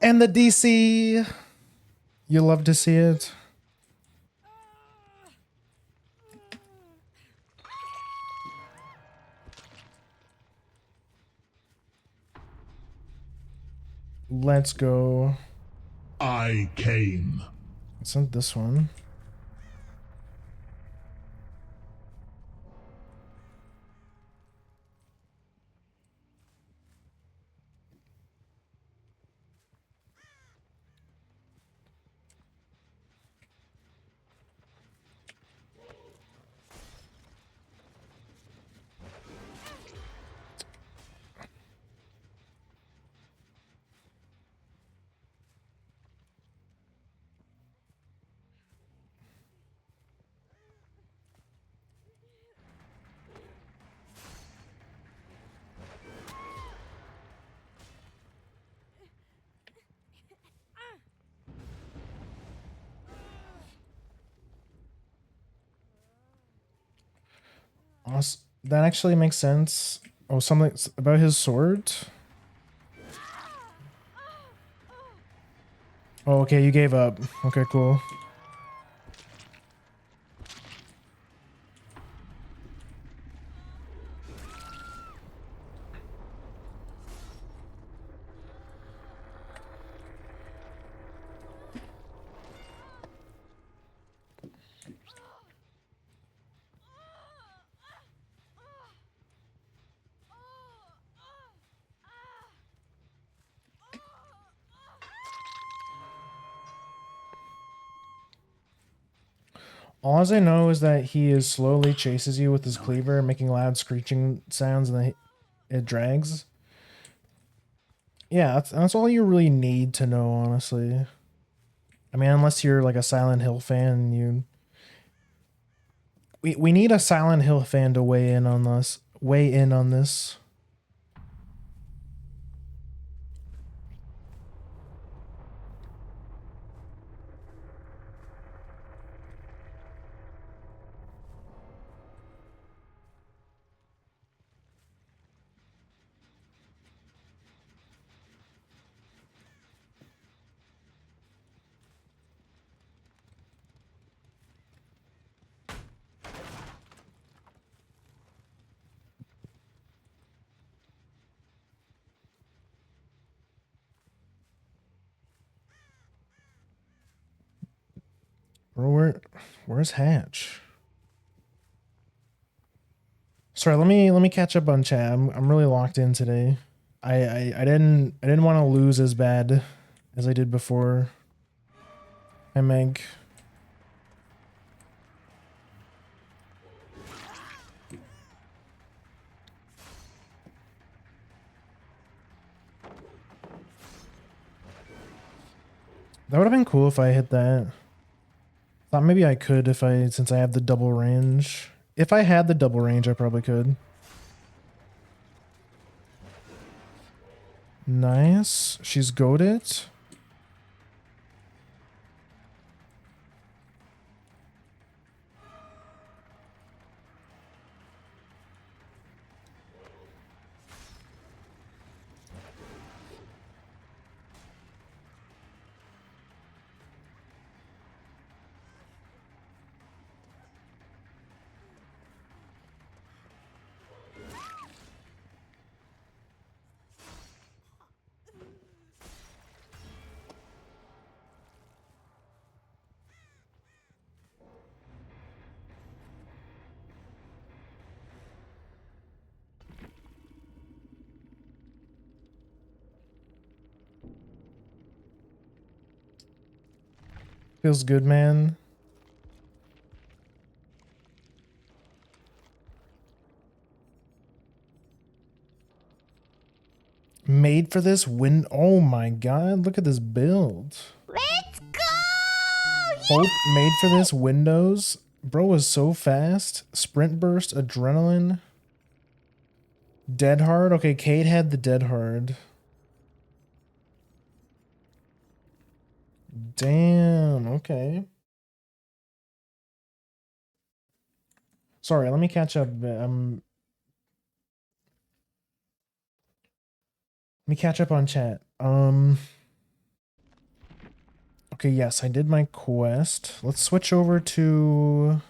And the DC. You love to see it. Let's go. I came. It's not this one. Awesome. That actually makes sense. Oh, something about his sword? Oh, okay, you gave up. Okay, cool. All I know is that he is slowly chases you with his cleaver, making loud screeching sounds, and then it drags. Yeah, that's all you really need to know, honestly. I mean, unless you're like a Silent Hill fan, we need a Silent Hill fan to weigh in on this. Weigh in on this. Bro, where's Hatch? Sorry, let me catch up on chat. I'm really locked in today. I didn't want to lose as bad as I did before. Hi Meg. That would have been cool if I hit that. Thought maybe I could since I have the double range. If I had the double range, I probably could. Nice. She's goaded. Feels good, man. Made for this win. Oh my god, look at this build. Let's go! Hope made for this Windows. Bro was so fast. Sprint burst, adrenaline. Dead hard. Okay, Cade had the dead hard. Damn, okay. Sorry, let me catch up. Let me catch up on chat. Okay, yes, I did my quest. Let's switch over to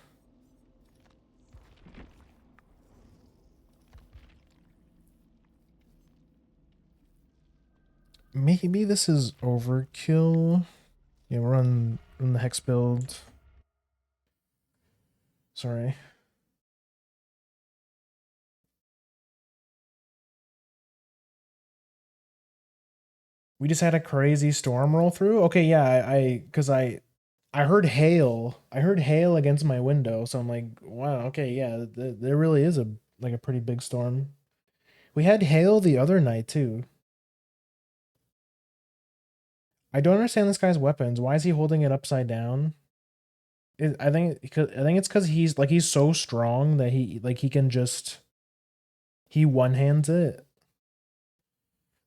maybe this is overkill. Yeah, we're on the hex build. Sorry. We just had a crazy storm roll through. Okay, yeah, I heard hail. I heard hail against my window, so I'm like, wow, okay, yeah, there really is a pretty big storm. We had hail the other night too. I don't understand this guy's weapons. Why is he holding it upside down? I think it's because he's so strong that he can just he one hands it.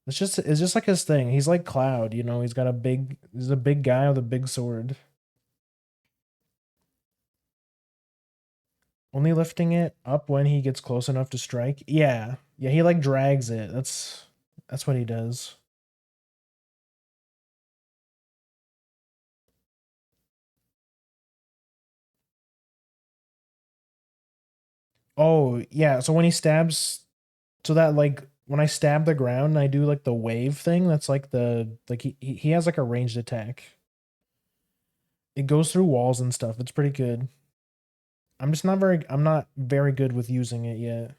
It's just like his thing. He's like Cloud, you know. He's a big guy with a big sword. Only lifting it up when he gets close enough to strike. Yeah, yeah. He like drags it. That's what he does. Oh yeah. So when he stabs, so that like when I stab the ground and I do like the wave thing, that's like he has like a ranged attack. It goes through walls and stuff. It's pretty good. I'm not very good with using it yet.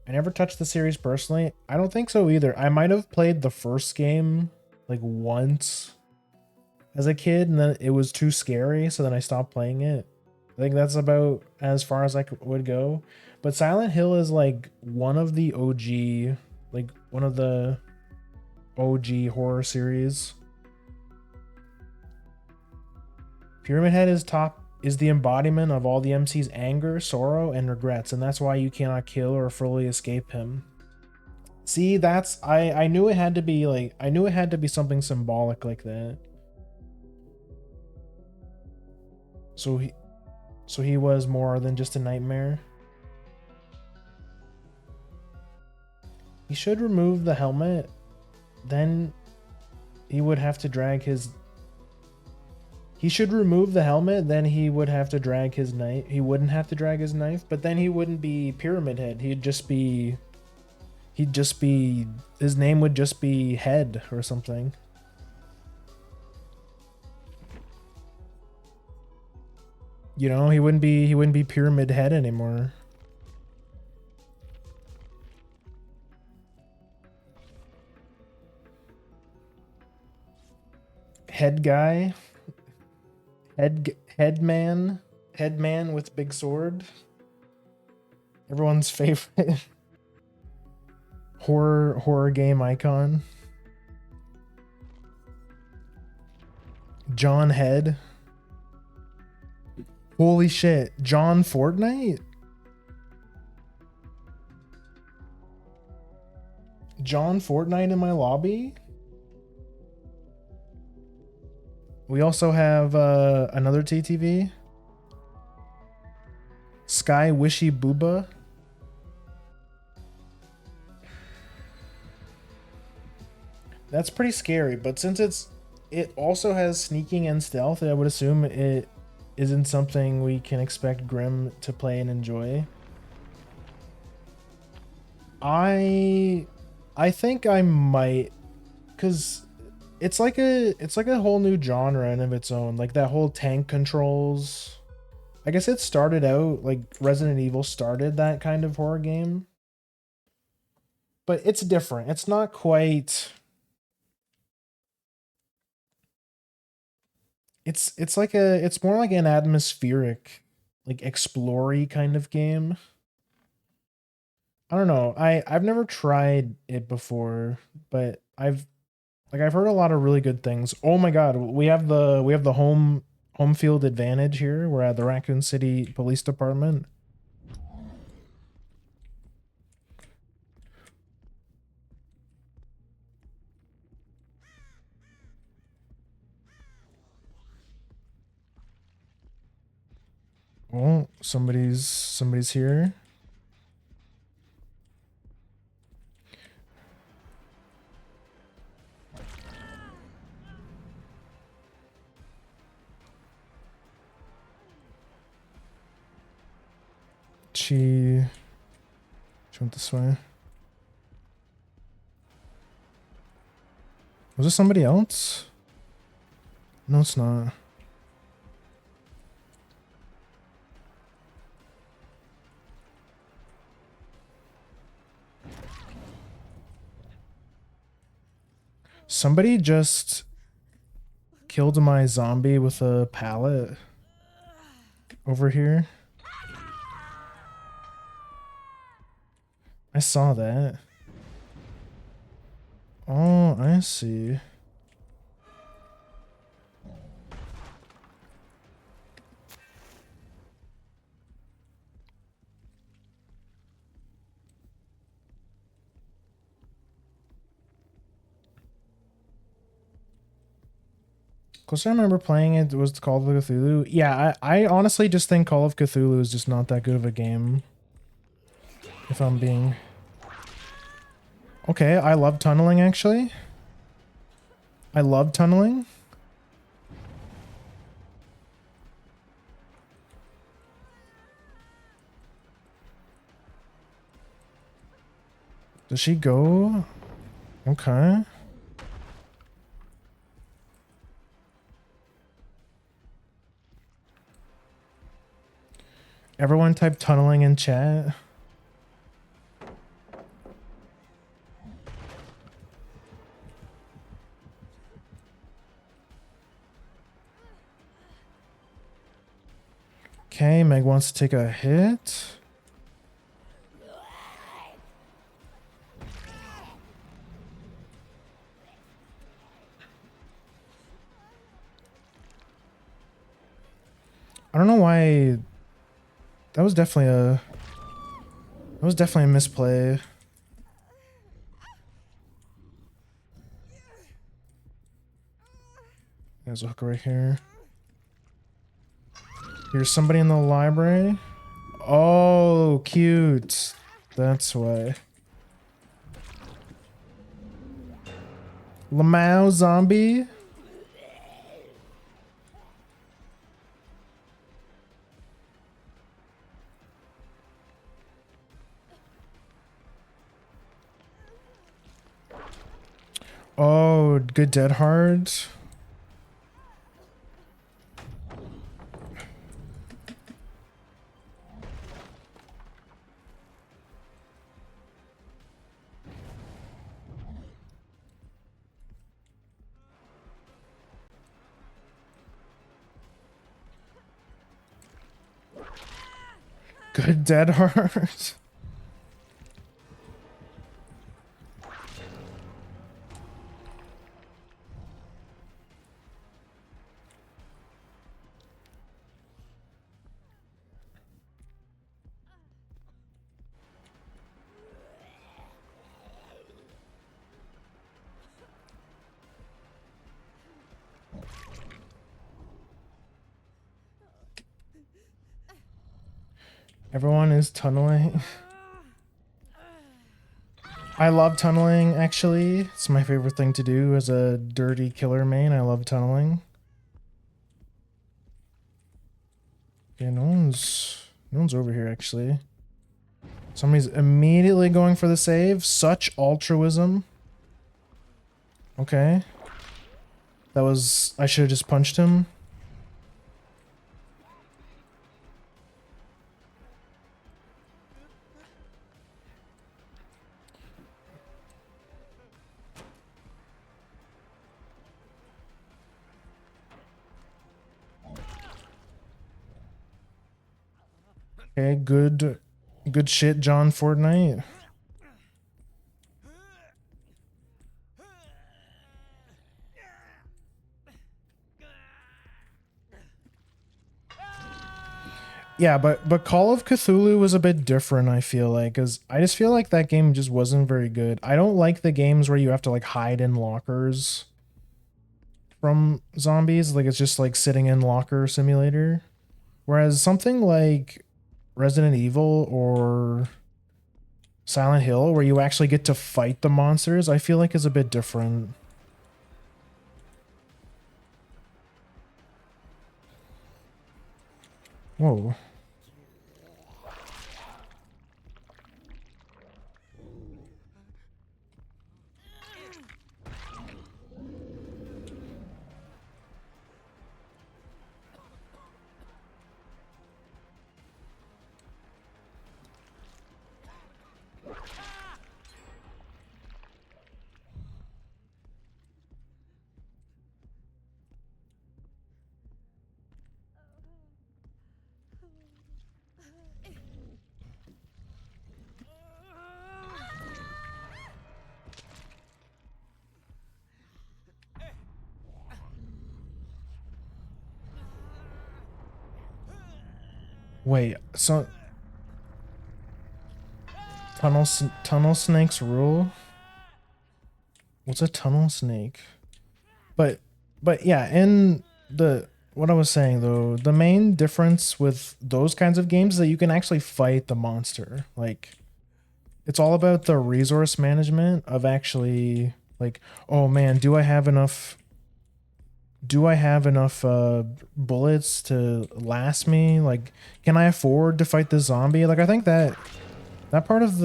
I never touched the series personally. I don't think so either. I might have played the first game like once as a kid, and then it was too scary, so then I stopped playing it. I think that's about as far as would go. But Silent Hill is like one of the OG, like one of the OG horror series. Pyramid Head is the embodiment of all the MC's anger, sorrow, and regrets, and that's why you cannot kill or fully escape him. See, that's I knew it had to be like I knew it had to be something symbolic like that. So he was more than just a nightmare. He should remove the helmet. Then he would have to drag his... He should remove the helmet, then he would have to drag his knife. He wouldn't have to drag his knife, but then he wouldn't be Pyramid Head. He'd just be... His name would just be Head or something. You know, he wouldn't be Pyramid Head anymore. Head guy. Headman with big sword. Everyone's favorite horror game icon. John Head. Holy shit, John Fortnite? John Fortnite in my lobby? We also have another TTV. Sky Wishy Booba. That's pretty scary, but since it also has sneaking and stealth, I would assume it isn't something we can expect Grim to play and enjoy. I think I might, cause it's like a whole new genre in of its own. Like that whole tank controls. I guess it started out like Resident Evil started that kind of horror game. But it's different. It's not quite. It's more like an atmospheric, like explory kind of game. I don't know. I've never tried it before, but I've heard a lot of really good things. Oh my god, we have the home field advantage here. We're at the Raccoon City Police Department. Oh, somebody's here. She went this way. Was this somebody else? No, it's not. Somebody just killed my zombie with a pallet over here. I saw that. Oh, I see. Cause I remember playing it was Call of Cthulhu. Yeah, I honestly just think Call of Cthulhu is just not that good of a game. If I'm being... Okay, I love tunneling actually. I love tunneling. Does she go? Okay. Everyone type tunneling in chat. Okay, Meg wants to take a hit. I don't know why. That was definitely a misplay. There's a hooker right here. Here's somebody in the library. Oh, cute. That's why. Lamau zombie. Oh, good dead hard. Good dead hard. Everyone is tunneling. I love tunneling, actually. It's my favorite thing to do as a dirty killer main. I love tunneling. Yeah, no one's over here, actually. Somebody's immediately going for the save. Such altruism. Okay. That was... I should have just punched him. Okay, good shit, John Fortnite. Yeah, but Call of Cthulhu was a bit different, I feel like, because I just feel like that game just wasn't very good. I don't like the games where you have to like hide in lockers from zombies. Like it's just like sitting in locker simulator. Whereas something like Resident Evil or Silent Hill, where you actually get to fight the monsters, I feel like is a bit different. Whoa. Wait, so tunnel snakes rule? What's a tunnel snake? But yeah, in the what I was saying though, the main difference with those kinds of games is that you can actually fight the monster. Like it's all about the resource management of actually like, oh man, do I have enough bullets to last me? Like, can I afford to fight this zombie? Like I think that part of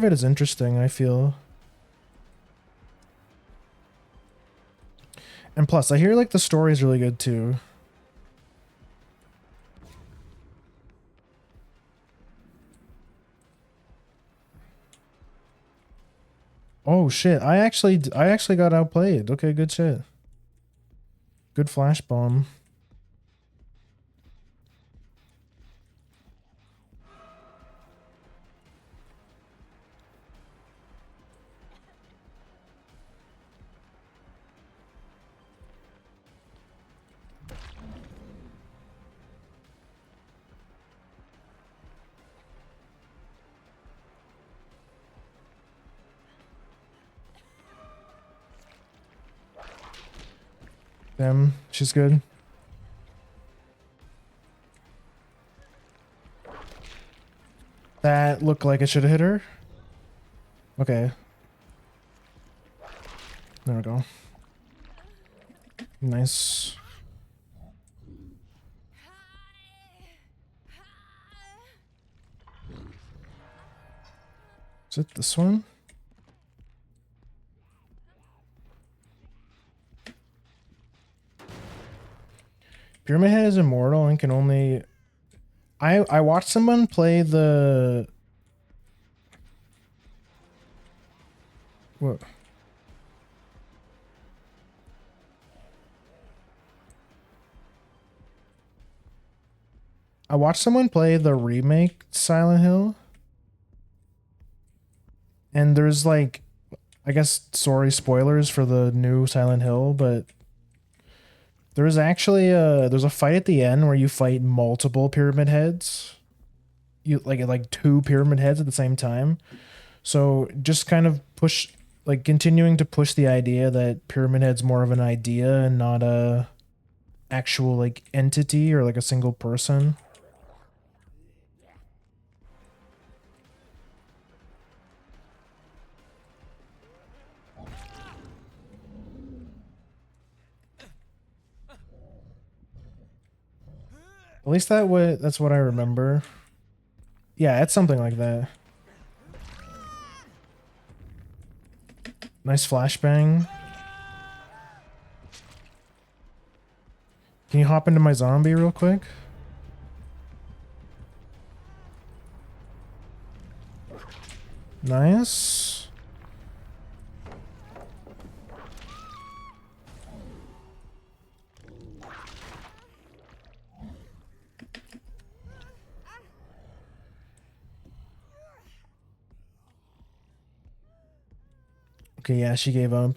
it is interesting, I feel. And plus, I hear like the story is really good too. Oh shit! I actually got outplayed. Okay, good shit. Good flash bomb. Damn, she's good. That looked like it should have hit her. Okay. There we go. Nice. Is it this one? Pyramid Head is immortal and can only... I watched someone play the... What? I watched someone play the remake Silent Hill. And there's like... I guess, sorry, spoilers for the new Silent Hill, but... There's actually there's a fight at the end where you fight multiple pyramid heads. You like two pyramid heads at the same time. So just kind of push, like continuing to push the idea that pyramid head's more of an idea and not a actual like entity or like a single person. At least that's what I remember. Yeah, it's something like that. Nice flashbang. Can you hop into my zombie real quick? Nice. Okay, yeah, she gave up.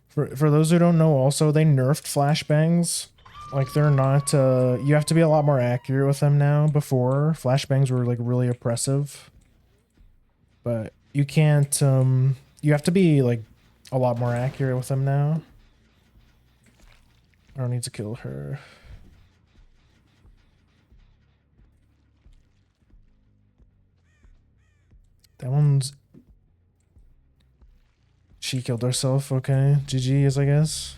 For those who don't know, also they nerfed flashbangs. Like they're not you have to be a lot more accurate with them now. Before, flashbangs were like really oppressive. But you can't you have to be like a lot more accurate with them now. I don't need to kill her. That one's... She killed herself, okay. GG's, I guess.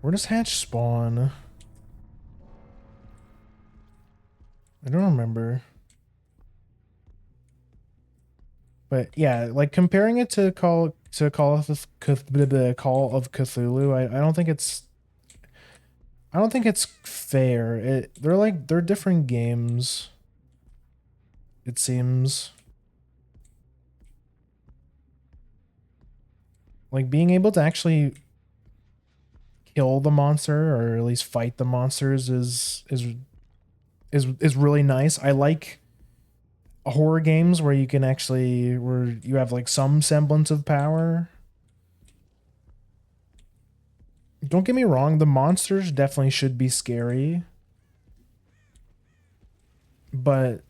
Where does Hatch spawn? I don't remember. But yeah, like comparing it to Call of Cthulhu, I don't think it's fair. They're different games. It seems. Like being able to actually kill the monster or at least fight the monsters is really nice. I like horror games where you can actually where you have like some semblance of power. Don't get me wrong, the monsters definitely should be scary. But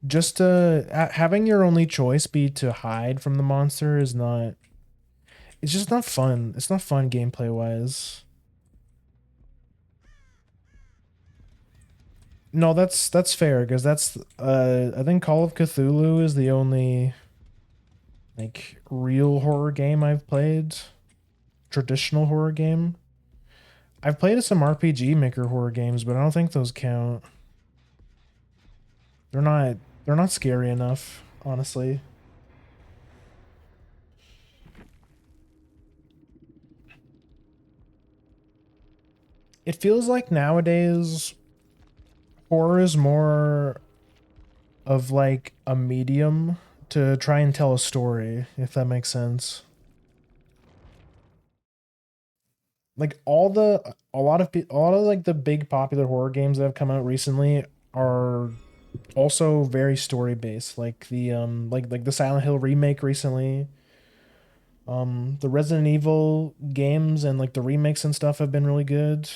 just having your only choice be to hide from the monster is not... It's just not fun. It's not fun gameplay wise. No, that's fair because that's I think Call of Cthulhu is the only like real horror game I've played. Traditional horror game. I've played some RPG Maker horror games, but I don't think those count. They're not scary enough, honestly. It feels like nowadays horror is more of like a medium to try and tell a story, if that makes sense. Like a lot of like the big popular horror games that have come out recently are also very story based, like the like the Silent Hill remake recently. The Resident Evil games and like the remakes and stuff have been really good.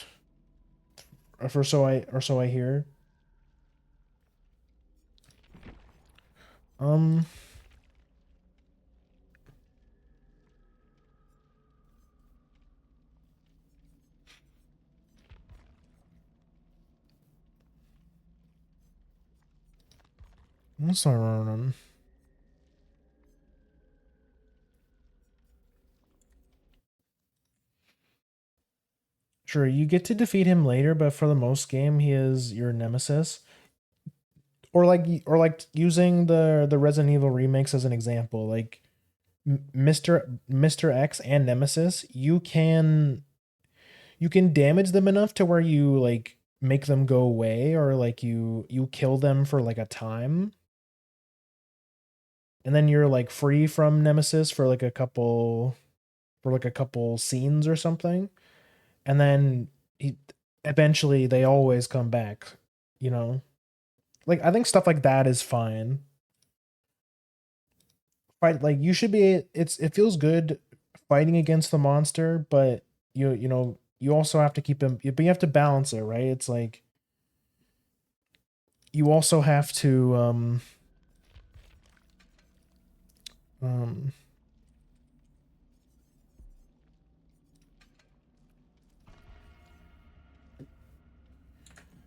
Or so I hear. Um Let's start running. Sure, you get to defeat him later, but for the most game, he is your nemesis. Or like using the Resident Evil remakes as an example, like Mr. X and Nemesis, you can damage them enough to where you like make them go away, or like you kill them for like a time, and then you're like free from Nemesis for like a couple scenes or something, and then he, eventually they always come back, you know. Like I think stuff like that is fine. Fight like you should be. It feels good fighting against the monster, but you also have to keep him. But you have to balance it, right? It's like you also have to um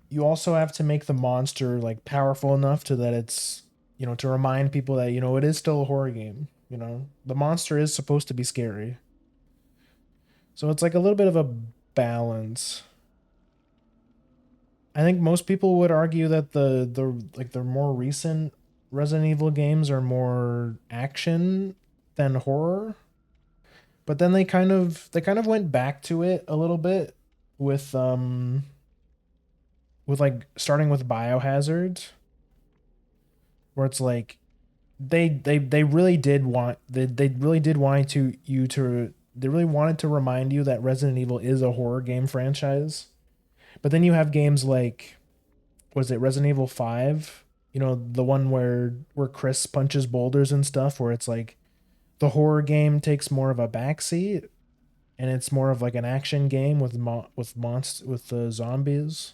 you also have to make the monster like powerful enough to that it's to remind people that it is still a horror game. The monster is supposed to be scary, so it's like a little bit of a balance. I think most people would argue that the more recent Resident Evil games are more action than horror, but then they kind of went back to it a little bit with like starting with Biohazard, where it's like they really did they really did want to you to they really wanted to remind you that Resident Evil is a horror game franchise. But then you have games like, was it Resident Evil 5? The one where Chris punches boulders and stuff, where it's like the horror game takes more of a backseat and it's more of like an action game with the zombies.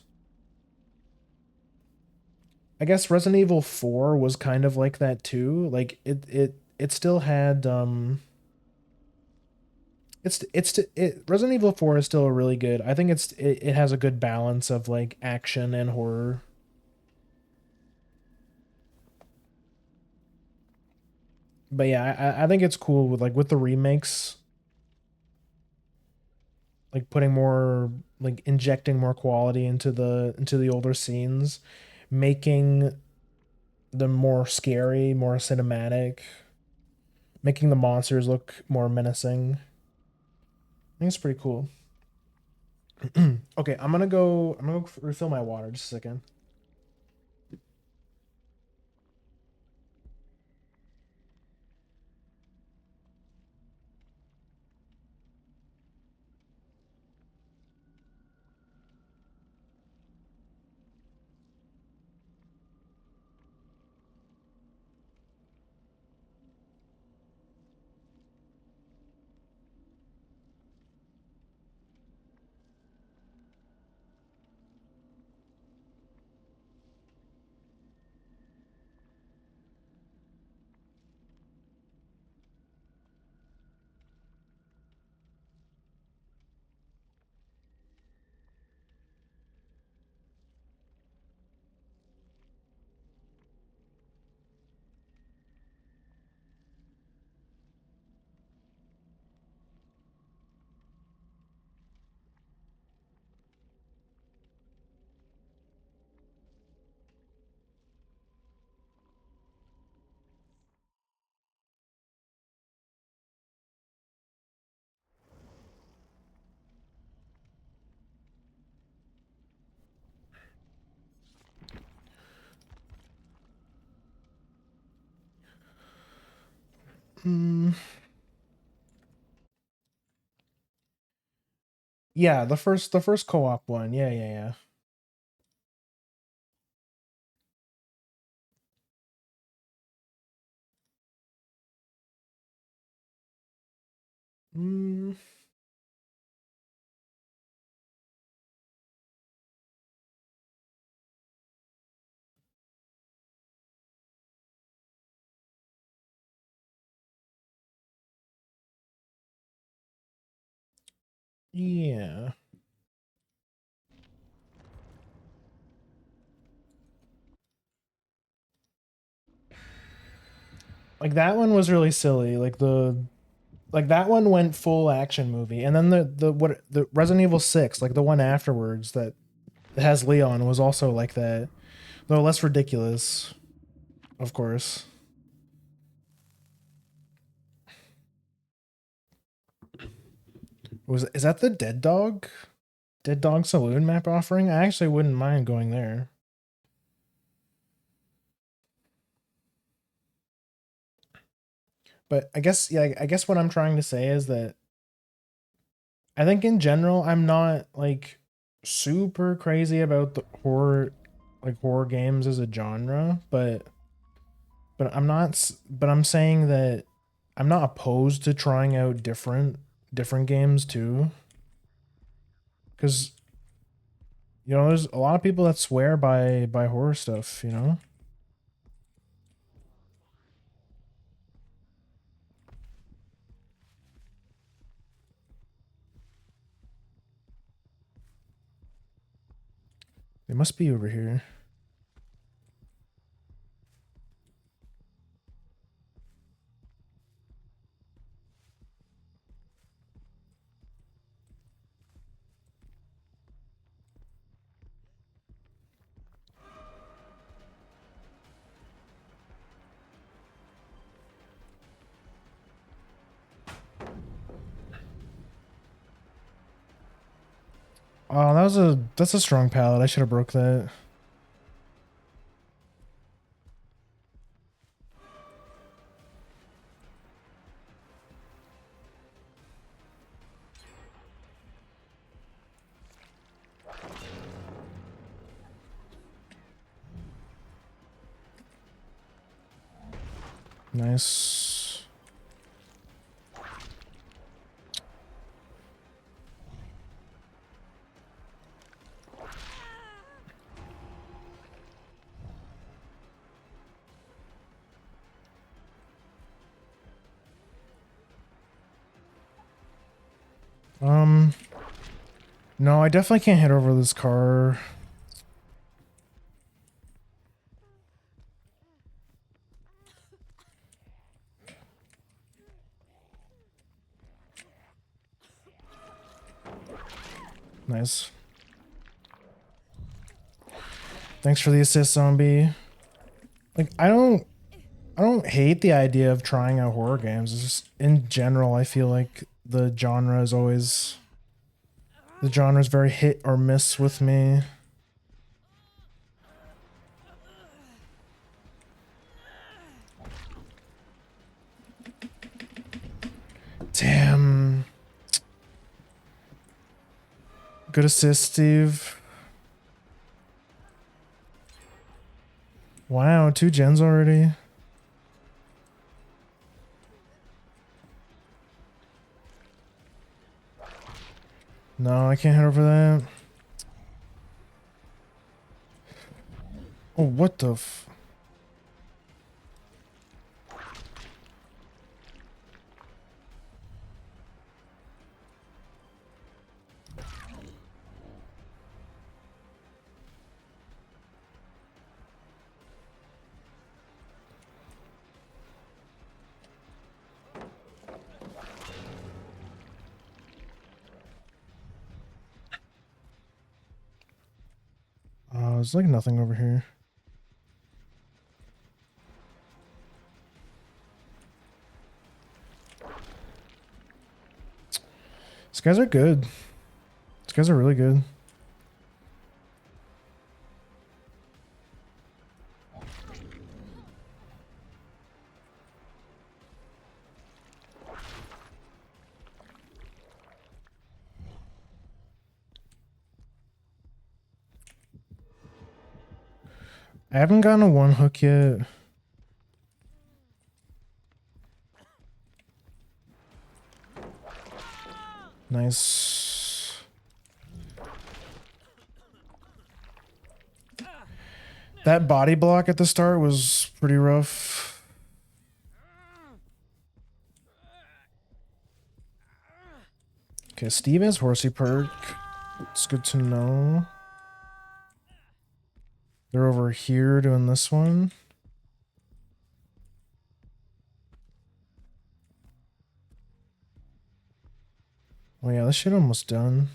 I guess Resident Evil 4 was kind of like that too. Like it still had Resident Evil 4 is still really good. I think it has a good balance of like action and horror. But yeah, I think it's cool with the remakes, like putting more, like injecting more quality into the older scenes, making them more scary, more cinematic, making the monsters look more menacing. I think it's pretty cool. Okay, I'm gonna go refill my water just a second. Mm, yeah, the first co-op one. Yeah, yeah, yeah. Mm, yeah. Like that one was really silly. Like that one went full action movie, and then the Resident Evil 6, like the one afterwards that has Leon, was also like that, though less ridiculous, of course. Is that the Dead Dog Saloon map offering? I actually wouldn't mind going there. But I guess, yeah, I guess what I'm trying to say is that I think in general I'm not like super crazy about the horror games as a genre, but but I'm saying that I'm not opposed to trying out different games too. Cuz there's a lot of people that swear by horror stuff, you know? They must be over here. Oh, that's a strong pallet. I should have broke that. Nice. No, I definitely can't head over this car. Nice. Thanks for the assist, zombie. Like I don't hate the idea of trying out horror games. It's just in general I feel like the genre is very hit or miss with me. Damn. Good assist, Steve. Wow, 2 gens already. No, I can't head over that. Oh, what the f... Oh, there's like nothing over here. These guys are good. These guys are really good. I haven't gotten a 1 hook yet. Nice. That body block at the start was pretty rough. Okay, Steve has horsey perk. It's good to know. They're over here doing this one. Oh yeah, this shit almost done.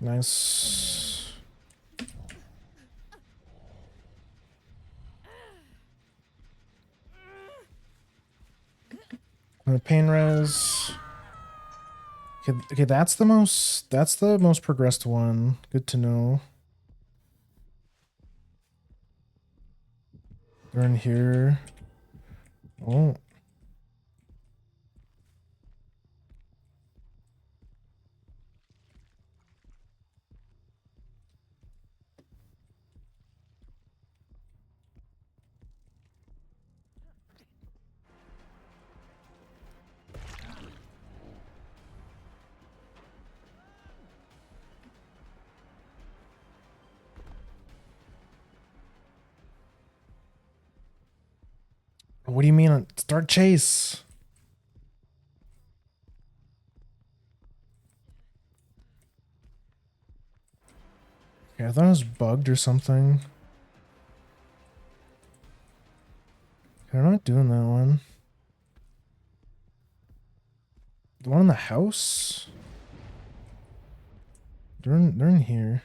Nice. Pain res. Okay, that's the most progressed one. Good to know. They're in here. Oh. What do you mean? Start chase. Okay, I thought it was bugged or something. They're not doing that one. The one in the house? They're in here.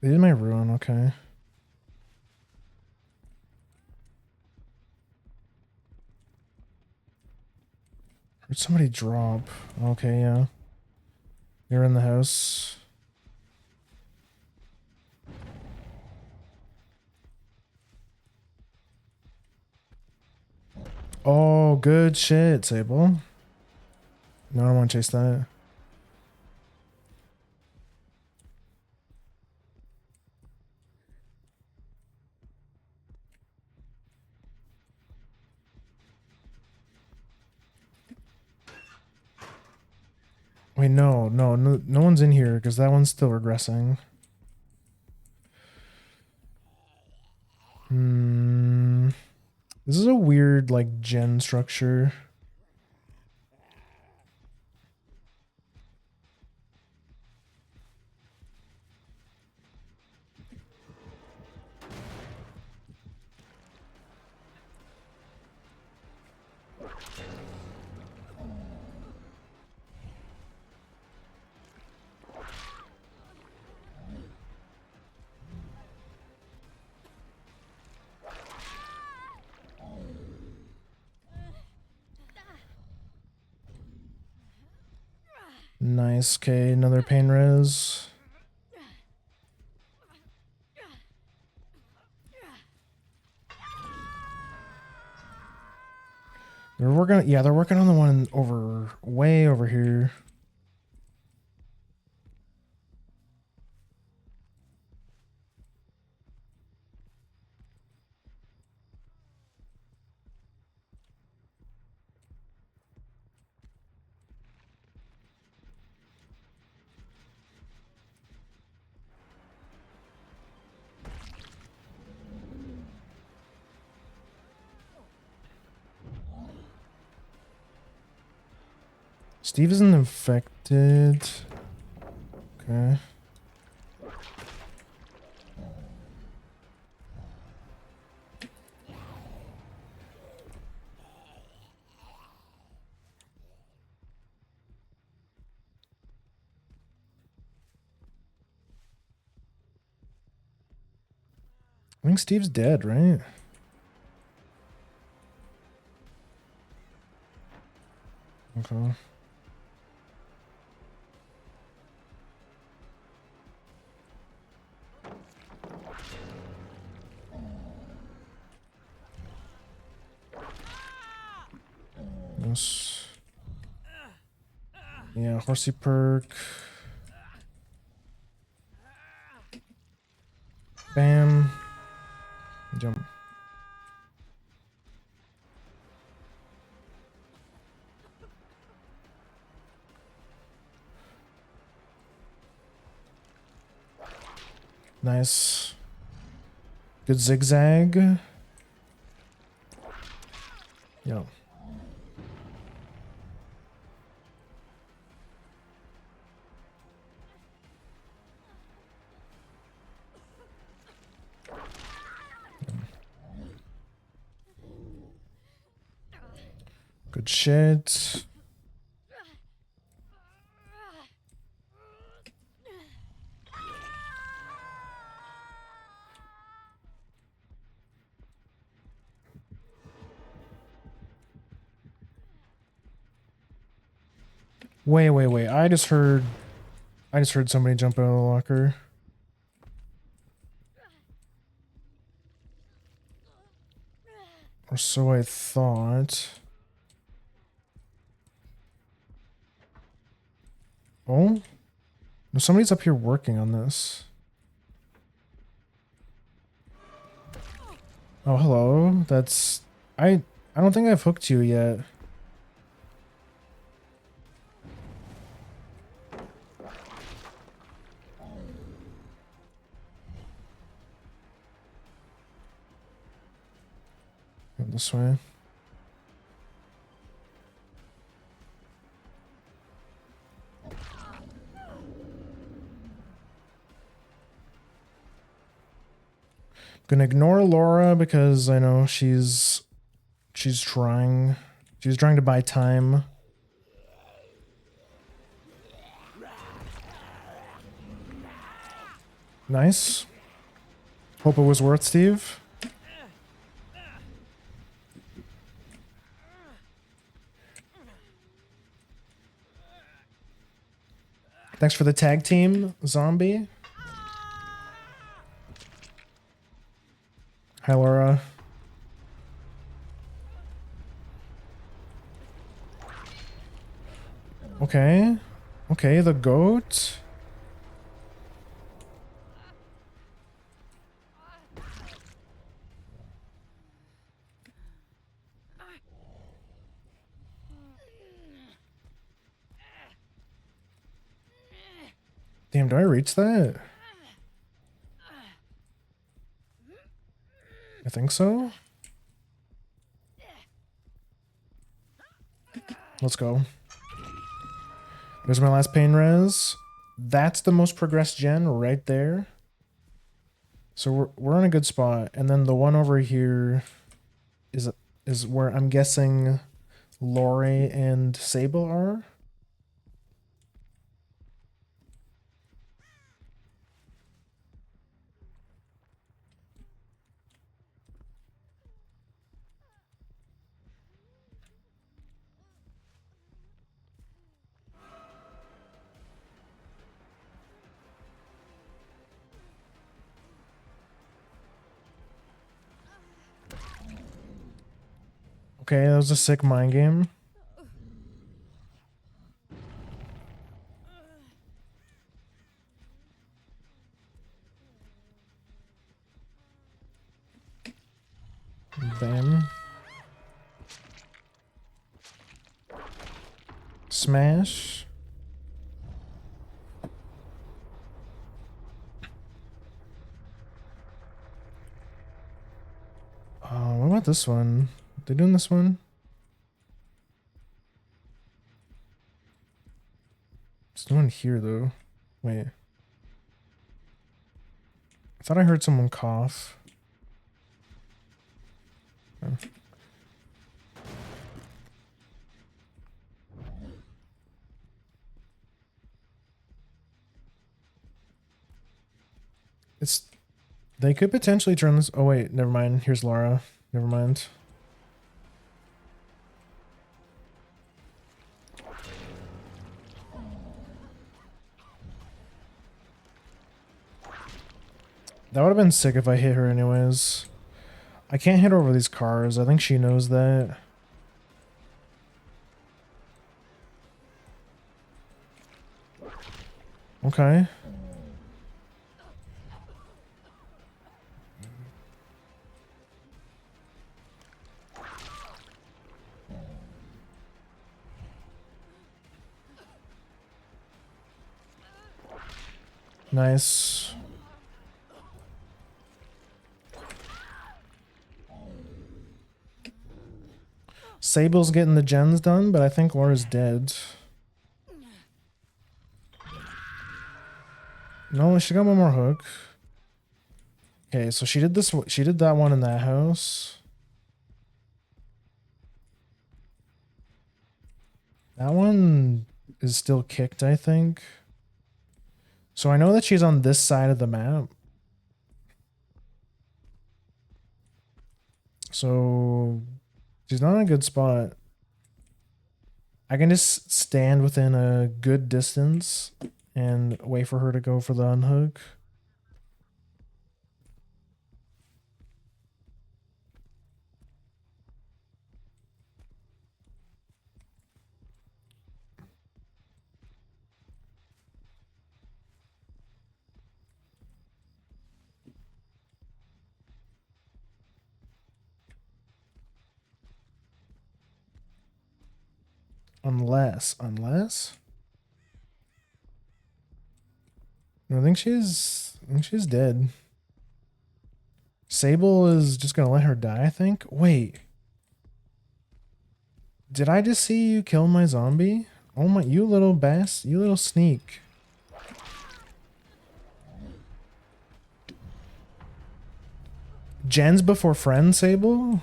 They did my ruin, okay. Heard somebody drop. Okay, yeah. You're in the house. Oh, good shit, Sable. No, I don't want to chase that. Wait, no one's in here because that one's still regressing. This is a weird, like, gen structure. Nice, okay, another pain res. They're working on the one way over here. Steve isn't infected. Okay. I think Steve's dead, right? Okay. Nice. Yeah, horsey perk. Bam. Jump. Nice. Good zigzag. Yo. Good shit. Wait. I just heard somebody jump out of the locker. Or so I thought. Oh? No, somebody's up here working on this. Oh, hello. That's... I don't think I've hooked you yet. Go this way. Gonna ignore Laura because I know she's trying to buy time. Nice. Hope it was worth, Steve. Thanks for the tag team, zombie. Hi, Laura. Okay. Okay, the goat. Damn, do I reach that? I think so. Let's go. There's my last pain res. That's the most progressed gen right there. So we're in a good spot. And then the one over here is where I'm guessing Lori and Sable are. Okay, that was a sick mind game. Bam. Smash. What about this one? They doing this one? It's no one here though. Wait. I thought I heard someone cough. Oh. They could potentially turn this. Oh wait, never mind. Here's Lara. Never mind. That would have been sick if I hit her anyways. I can't hit over these cars. I think she knows that. Okay. Nice. Sable's getting the gens done, but I think Laura's dead. No, she got one more hook. Okay, so she did this. She did that one in that house. That one is still kicked, I think. So I know that she's on this side of the map. So she's not in a good spot. I can just stand within a good distance and wait for her to go for the unhook. Unless. I think she's dead. Sable is just gonna let her die, I think. Wait. Did I just see you kill my zombie? Oh my, you little bass, you little sneak. Gens before friends, Sable?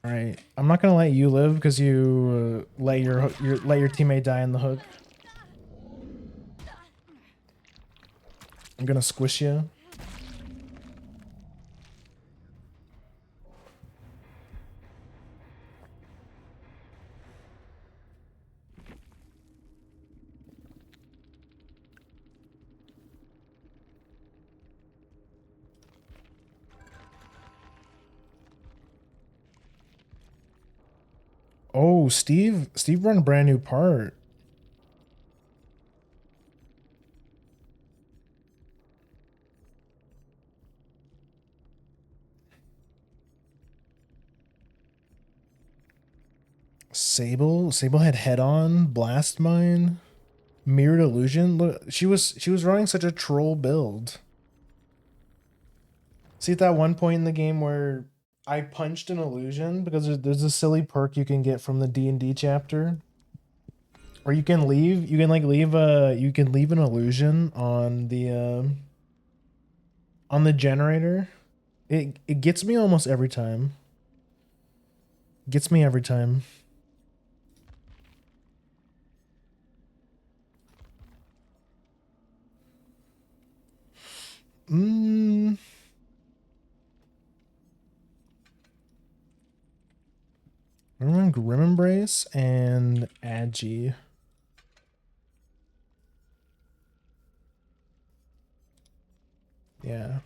All right, I'm not gonna let you live because you let your teammate die in the hook. I'm gonna squish you. Oh, Steve run a brand new part. Sable had head on, blast mine, mirrored illusion. Look, she was running such a troll build. See at that one point in the game where I punched an illusion because there's a silly perk you can get from the D&D chapter. Or you can leave you can leave an illusion on the generator. It gets me almost every time. Gets me every time. Mm. I'm on Grim Embrace and Agi. Yeah.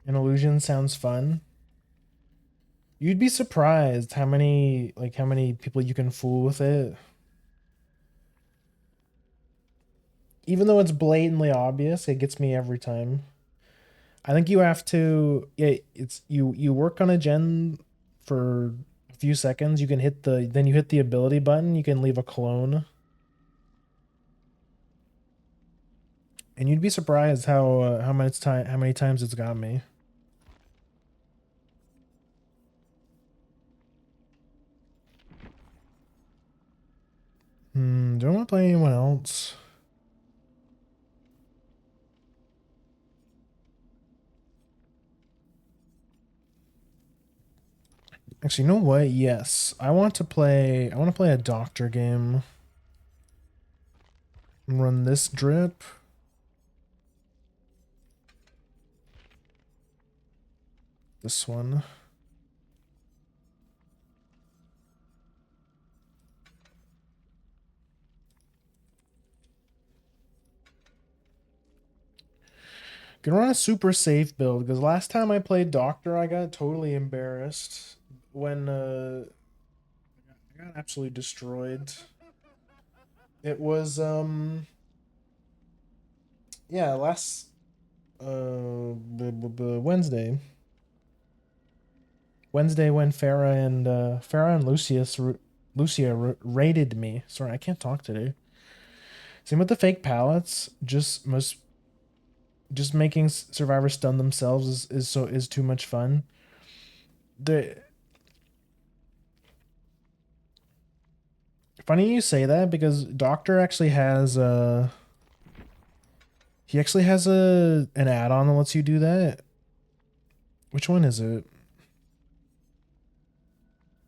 An illusion sounds fun. You'd be surprised how many people you can fool with it. Even though it's blatantly obvious, it gets me every time. I think you have to it's you work on a gen for a few seconds, you can hit the ability button, you can leave a clone. And you'd be surprised how many times it's got me. Do I want to play anyone else? Actually, you know what? Yes. I want to play a doctor game. Run this drip. This one. Gonna run a super safe build because last time I played Doctor, I got totally embarrassed when I got absolutely destroyed. It was yeah, last Wednesday. Wednesday when Farah and raided me. Sorry, I can't talk today. Same with the fake pallets. Just making survivors stun themselves is too much fun. The Funny you say that because Doctor actually has he actually has an add-on that lets you do that. Which one is it?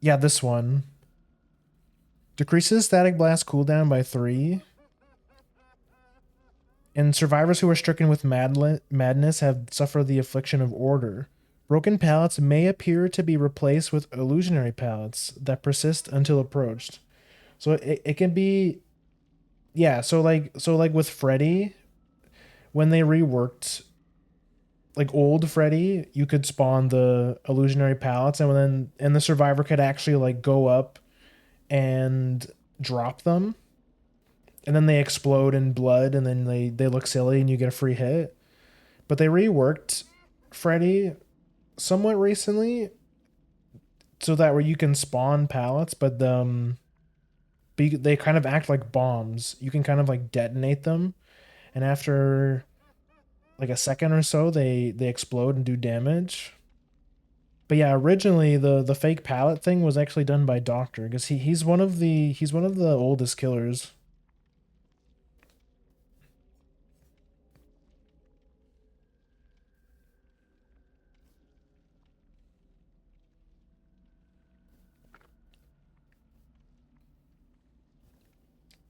Yeah, this one. Decreases static blast cooldown by 3. And survivors who are stricken with madness have suffered the affliction of order. Broken pallets may appear to be replaced with illusionary pallets that persist until approached. So it can be, yeah, so like with Freddy, when they reworked like old Freddy, you could spawn the illusionary pallets and the survivor could actually like go up and drop them, and then they explode in blood and then they look silly and you get a free hit. But they reworked Freddy somewhat recently so that where you can spawn pallets, but they kind of act like bombs. You can kind of like detonate them, and after like a second or so, they explode and do damage. But yeah, originally the fake pallet thing was actually done by Doctor because he's one of the oldest killers.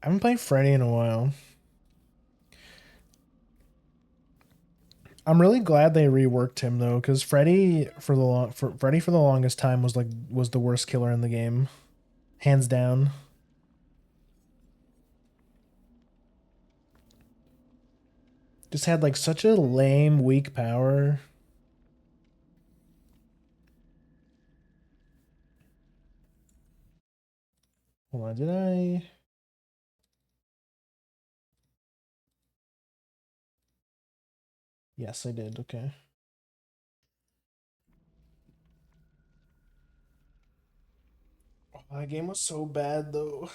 I haven't played Freddy in a while. I'm really glad they reworked him though, because Freddy for the longest time was the worst killer in the game, hands down. Just had like such a lame, weak power. Hold on, did I? Yes, I did. Okay. Oh, that game was so bad though.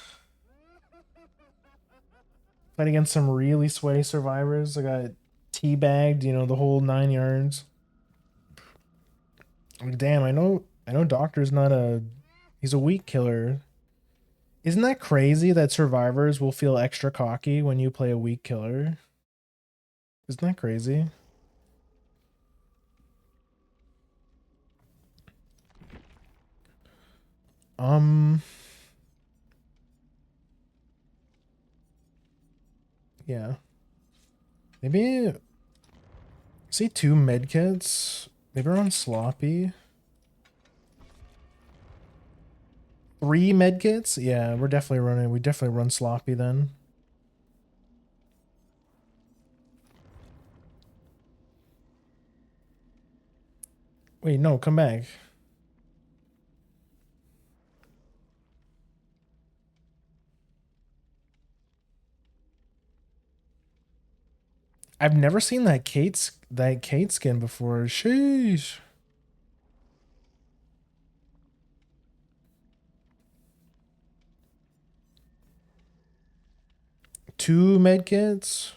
Played against some really sweaty survivors. I got teabagged, the whole 9 yards. Like, damn, I know Doctor's not a he's a weak killer. Isn't that crazy that survivors will feel extra cocky when you play a weak killer? Isn't that crazy? Um, yeah. Maybe see 2 medkits. Maybe we're on sloppy. 3 medkits? Yeah, we definitely run sloppy then. Wait, no, come back. I've never seen that Kate skin before. Sheesh. 2 medkits?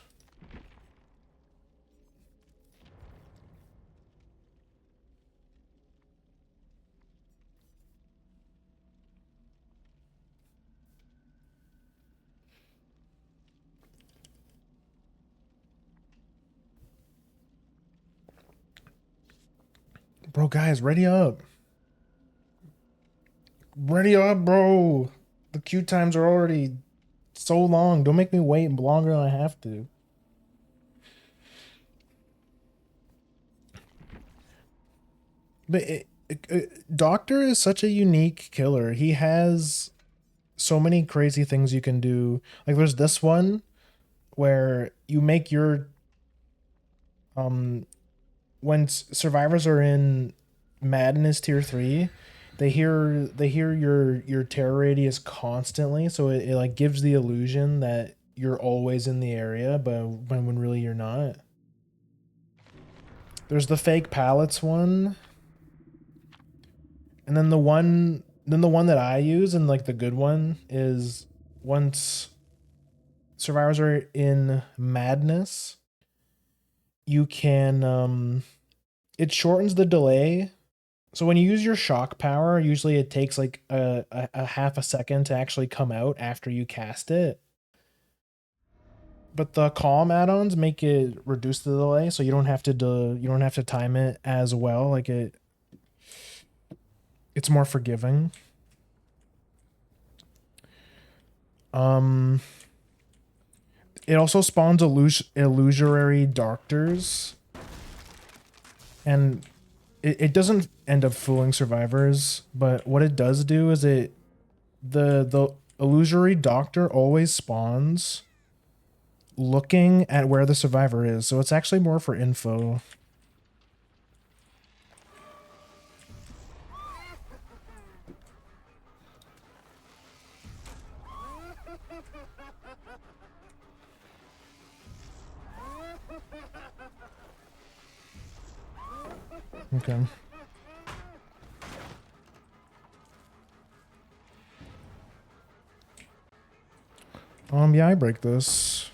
Bro, guys, ready up. Ready up, bro. The queue times are already so long. Don't make me wait longer than I have to. But Doctor is such a unique killer. He has so many crazy things you can do. Like there's this one where you make your When survivors are in madness tier 3, they hear your terror radius constantly, so it like gives the illusion that you're always in the area, but when really you're not. There's the fake pallets one, and then the one that I use, and like the good one, is once survivors are in madness, you can it shortens the delay. So when you use your shock power, usually it takes like a half a second to actually come out after you cast it. But the calm add-ons make it reduce the delay, so you don't have to time it as well. Like it's more forgiving. Um, it also spawns illusory doctors, and it doesn't end up fooling survivors. But what it does do is the illusory doctor always spawns looking at where the survivor is, so it's actually more for info. Okay. Yeah, I break this.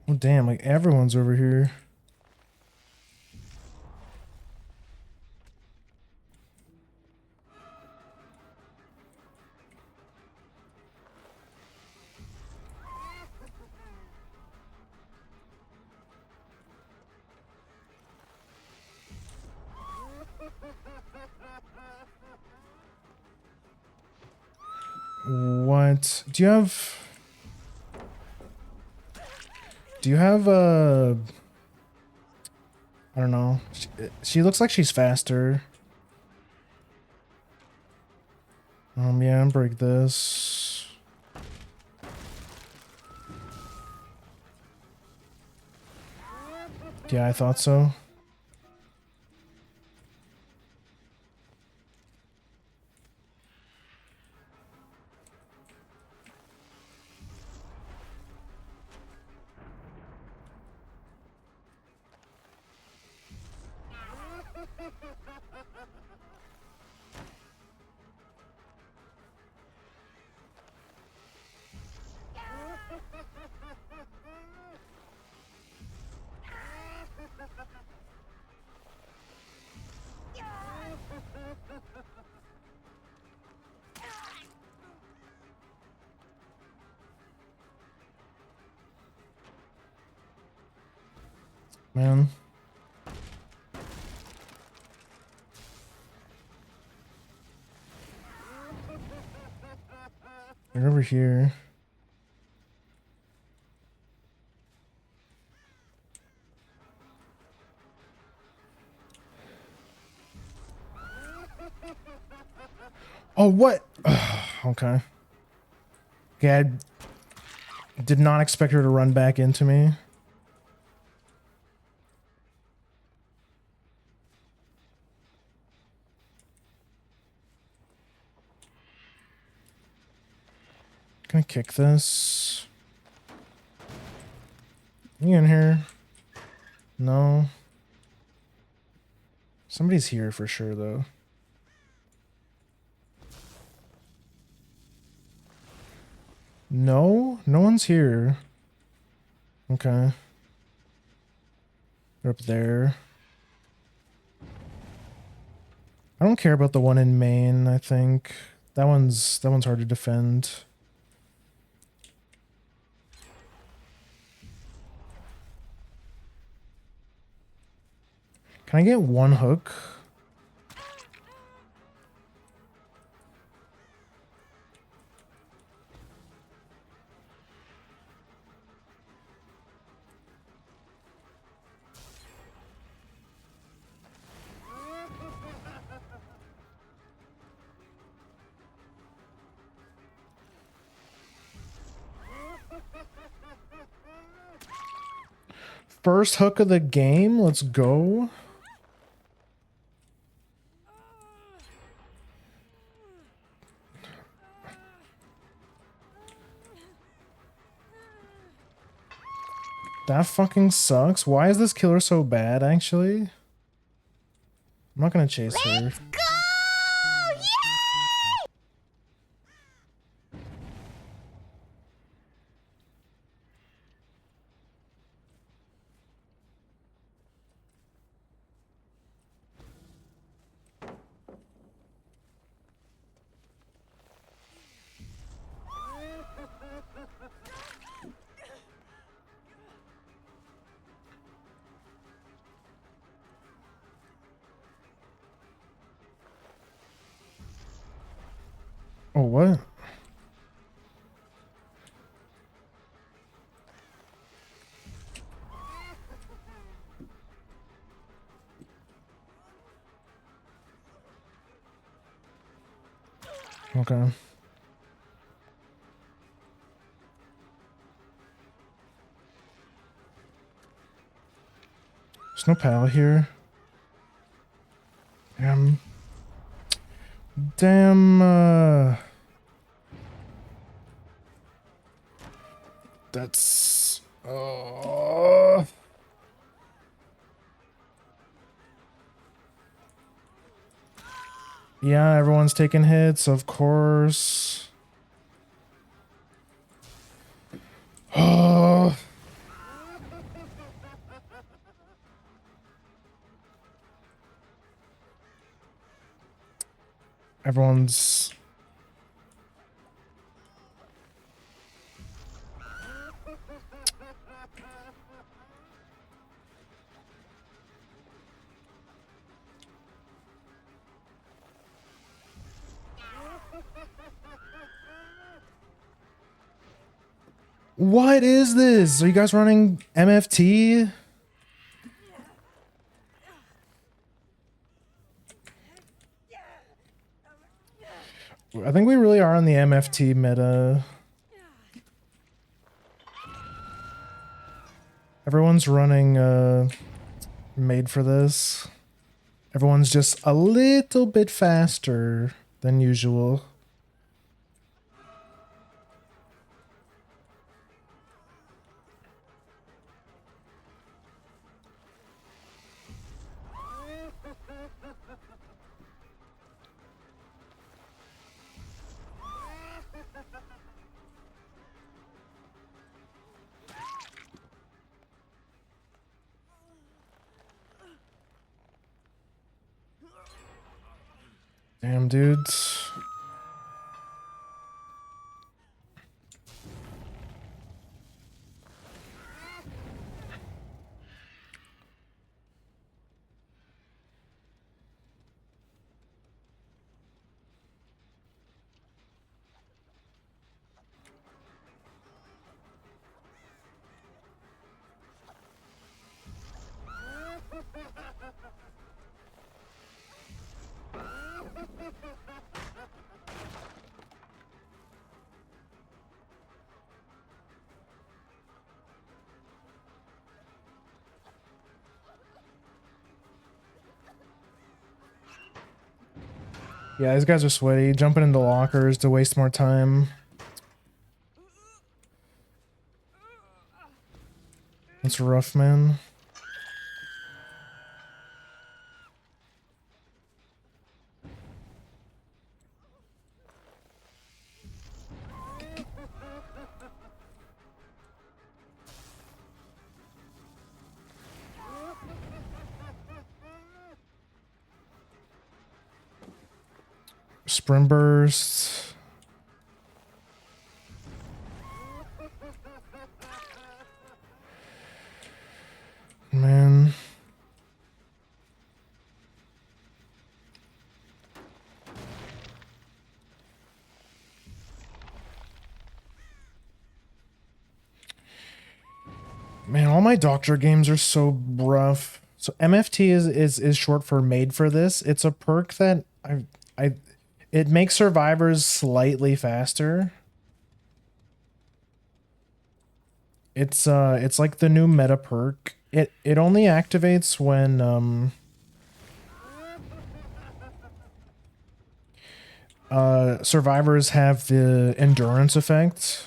Oh damn, like everyone's over here. What? Do you have I don't know. She looks like she's faster. Yeah, break this. Yeah, I thought so. Man. They're over here. Oh, what? Okay. Okay, I did not expect her to run back into me. Can I kick this? You in here? No. Somebody's here for sure, though. No? No one's here. Okay. They're up there. I don't care about the one in Maine, I think. That one's hard to defend. Can I get one hook? first hook of the game. Let's go. That fucking sucks. Why is this killer so bad, actually? I'm not gonna chase her. Let's go! Yay! Oh, what? Okay. There's no pal here. Damn, that's... Yeah, everyone's taking hits, of course. Oh. Everyone's... What is this? Are you guys running MFT? I think we really are on the MFT meta. Everyone's running made for this. Everyone's just a little bit faster than usual. Damn, dudes. Yeah, these guys are sweaty, jumping into lockers to waste more time. That's rough, man. Sprint burst. Man. Man, all my doctor games are so rough. So MFT is short for made for this. It's a perk that it makes survivors slightly faster. It's like the new meta perk. It only activates when survivors have the endurance effect.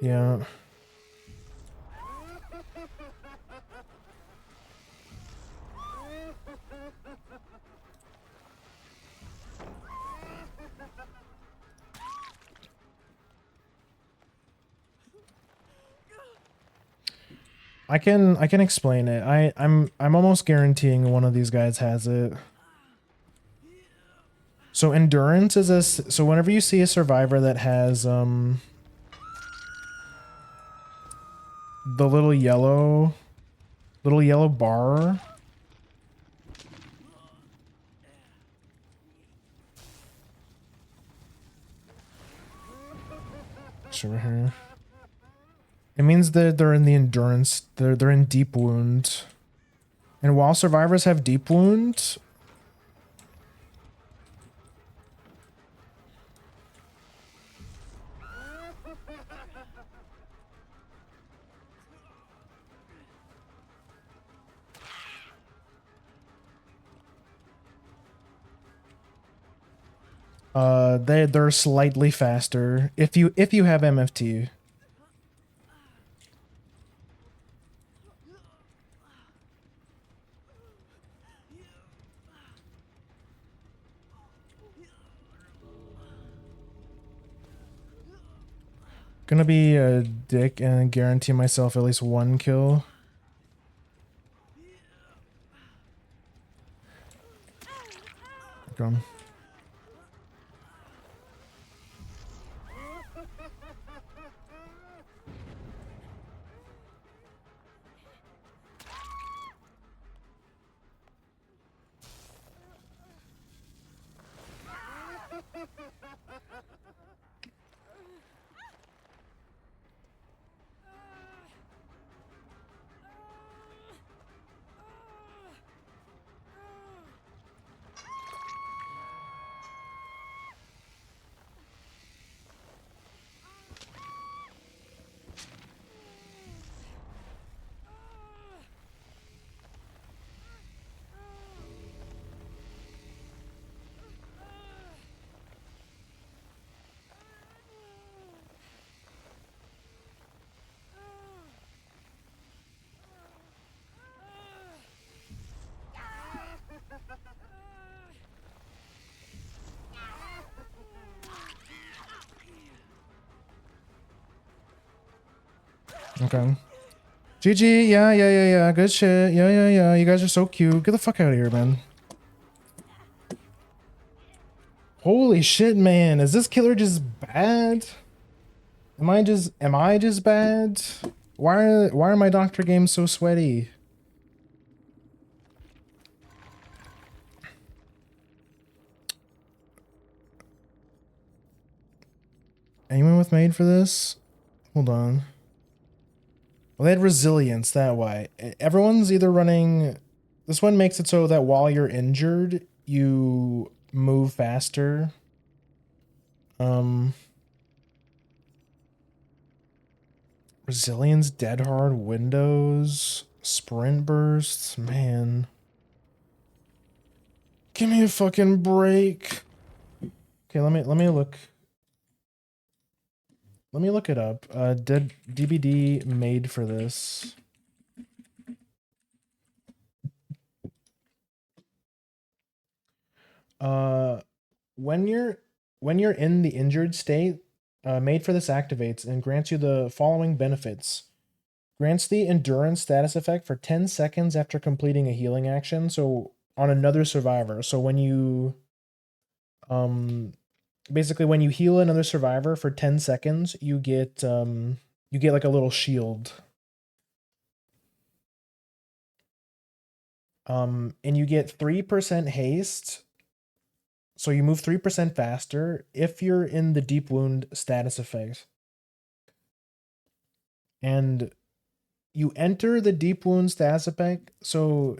Yeah. I can explain it. I'm almost guaranteeing one of these guys has it. So endurance is so whenever you see a survivor that has the little yellow bar. It's over here. It means that they're in the endurance. They're in deep wound. And while survivors have deep wound, they're slightly faster if you have MFT. Gonna be a dick and guarantee myself at least one kill. Gone. Okay. GG, yeah. Good shit. Yeah. You guys are so cute. Get the fuck out of here, man. Holy shit, man. Is this killer just bad? Am I just bad? Why are my doctor games so sweaty? Anyone with made for this? Hold on. Well, they had resilience that way. Everyone's either running. This one makes it so that while you're injured, you move faster. Resilience, dead hard, windows, sprint bursts, man. Give me a fucking break. Okay, let me look. Let me look it up. Did DBD made for this? When you're in the injured state, made for this activates and grants you the following benefits. Grants the endurance status effect for 10 seconds after completing a healing action. So on another survivor. So when you basically when you heal another survivor for 10 seconds, you get like a little shield. And you get 3% haste. So you move 3% faster if you're in the deep wound status effect. And you enter the deep wound status effect. So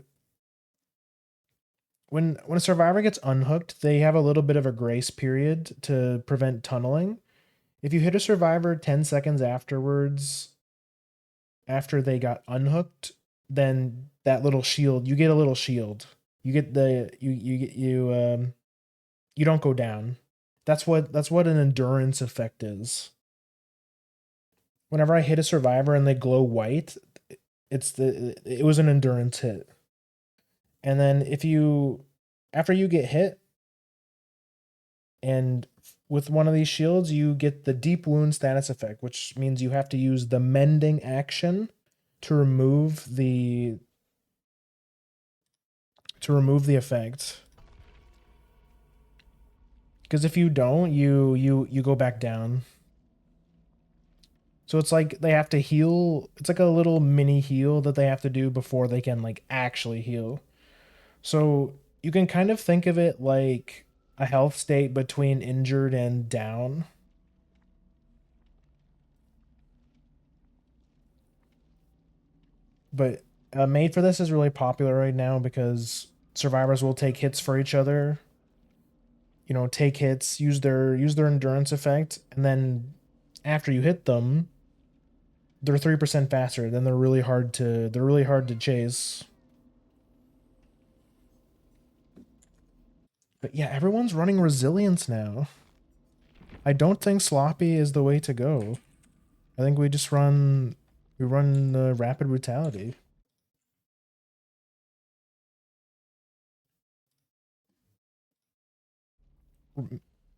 when a survivor gets unhooked, they have a little bit of a grace period to prevent tunneling. If you hit a survivor 10 seconds afterwards, after they got unhooked, then that little shield, you get a little shield. You get the you don't go down. That's what an endurance effect is. Whenever I hit a survivor and they glow white, it was an endurance hit. And then if you after you get hit and with one of these shields, you get the deep wound status effect, which means you have to use the mending action to remove the effect. Because if you don't, you go back down. So it's like they have to heal. It's like a little mini heal that they have to do before they can like actually heal. So you can kind of think of it like a health state between injured and down. But Made for This is really popular right now because survivors will take hits for each other. You know, take hits, use their endurance effect, and then after you hit them, they're 3% faster. Then they're really hard to chase. But yeah, everyone's running resilience now. I don't think sloppy is the way to go. I think we run rapid brutality.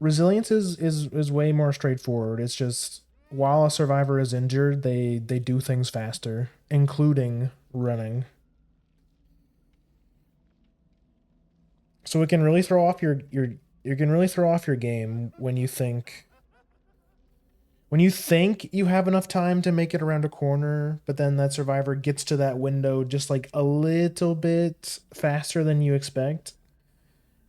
Resilience is way more straightforward. It's just while a survivor is injured, they do things faster, including running. So it can really throw off your you can really throw off your game when you think you have enough time to make it around a corner, but then that survivor gets to that window just like a little bit faster than you expect.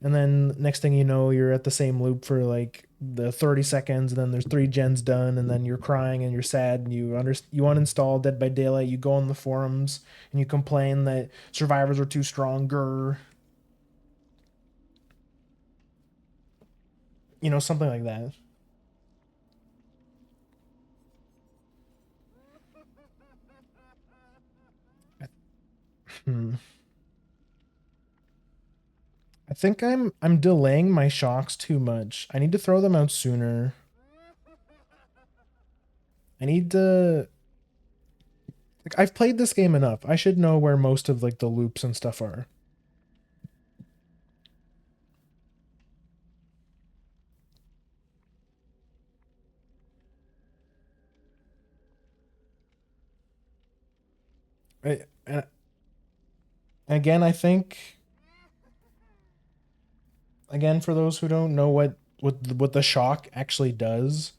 And then next thing you know, you're at the same loop for like the 30 seconds, and then there's 3 gens done, and then you're crying and you're sad, and you uninstall Dead by Daylight. You go on the forums and you complain that survivors are too strong. Grr. You know, something like that. Hmm. I think I'm delaying my shocks too much. I need to throw them out sooner. I need to like I've played this game enough. I should know where most of like the loops and stuff are. And again, I think again for those who don't know what the shock actually does,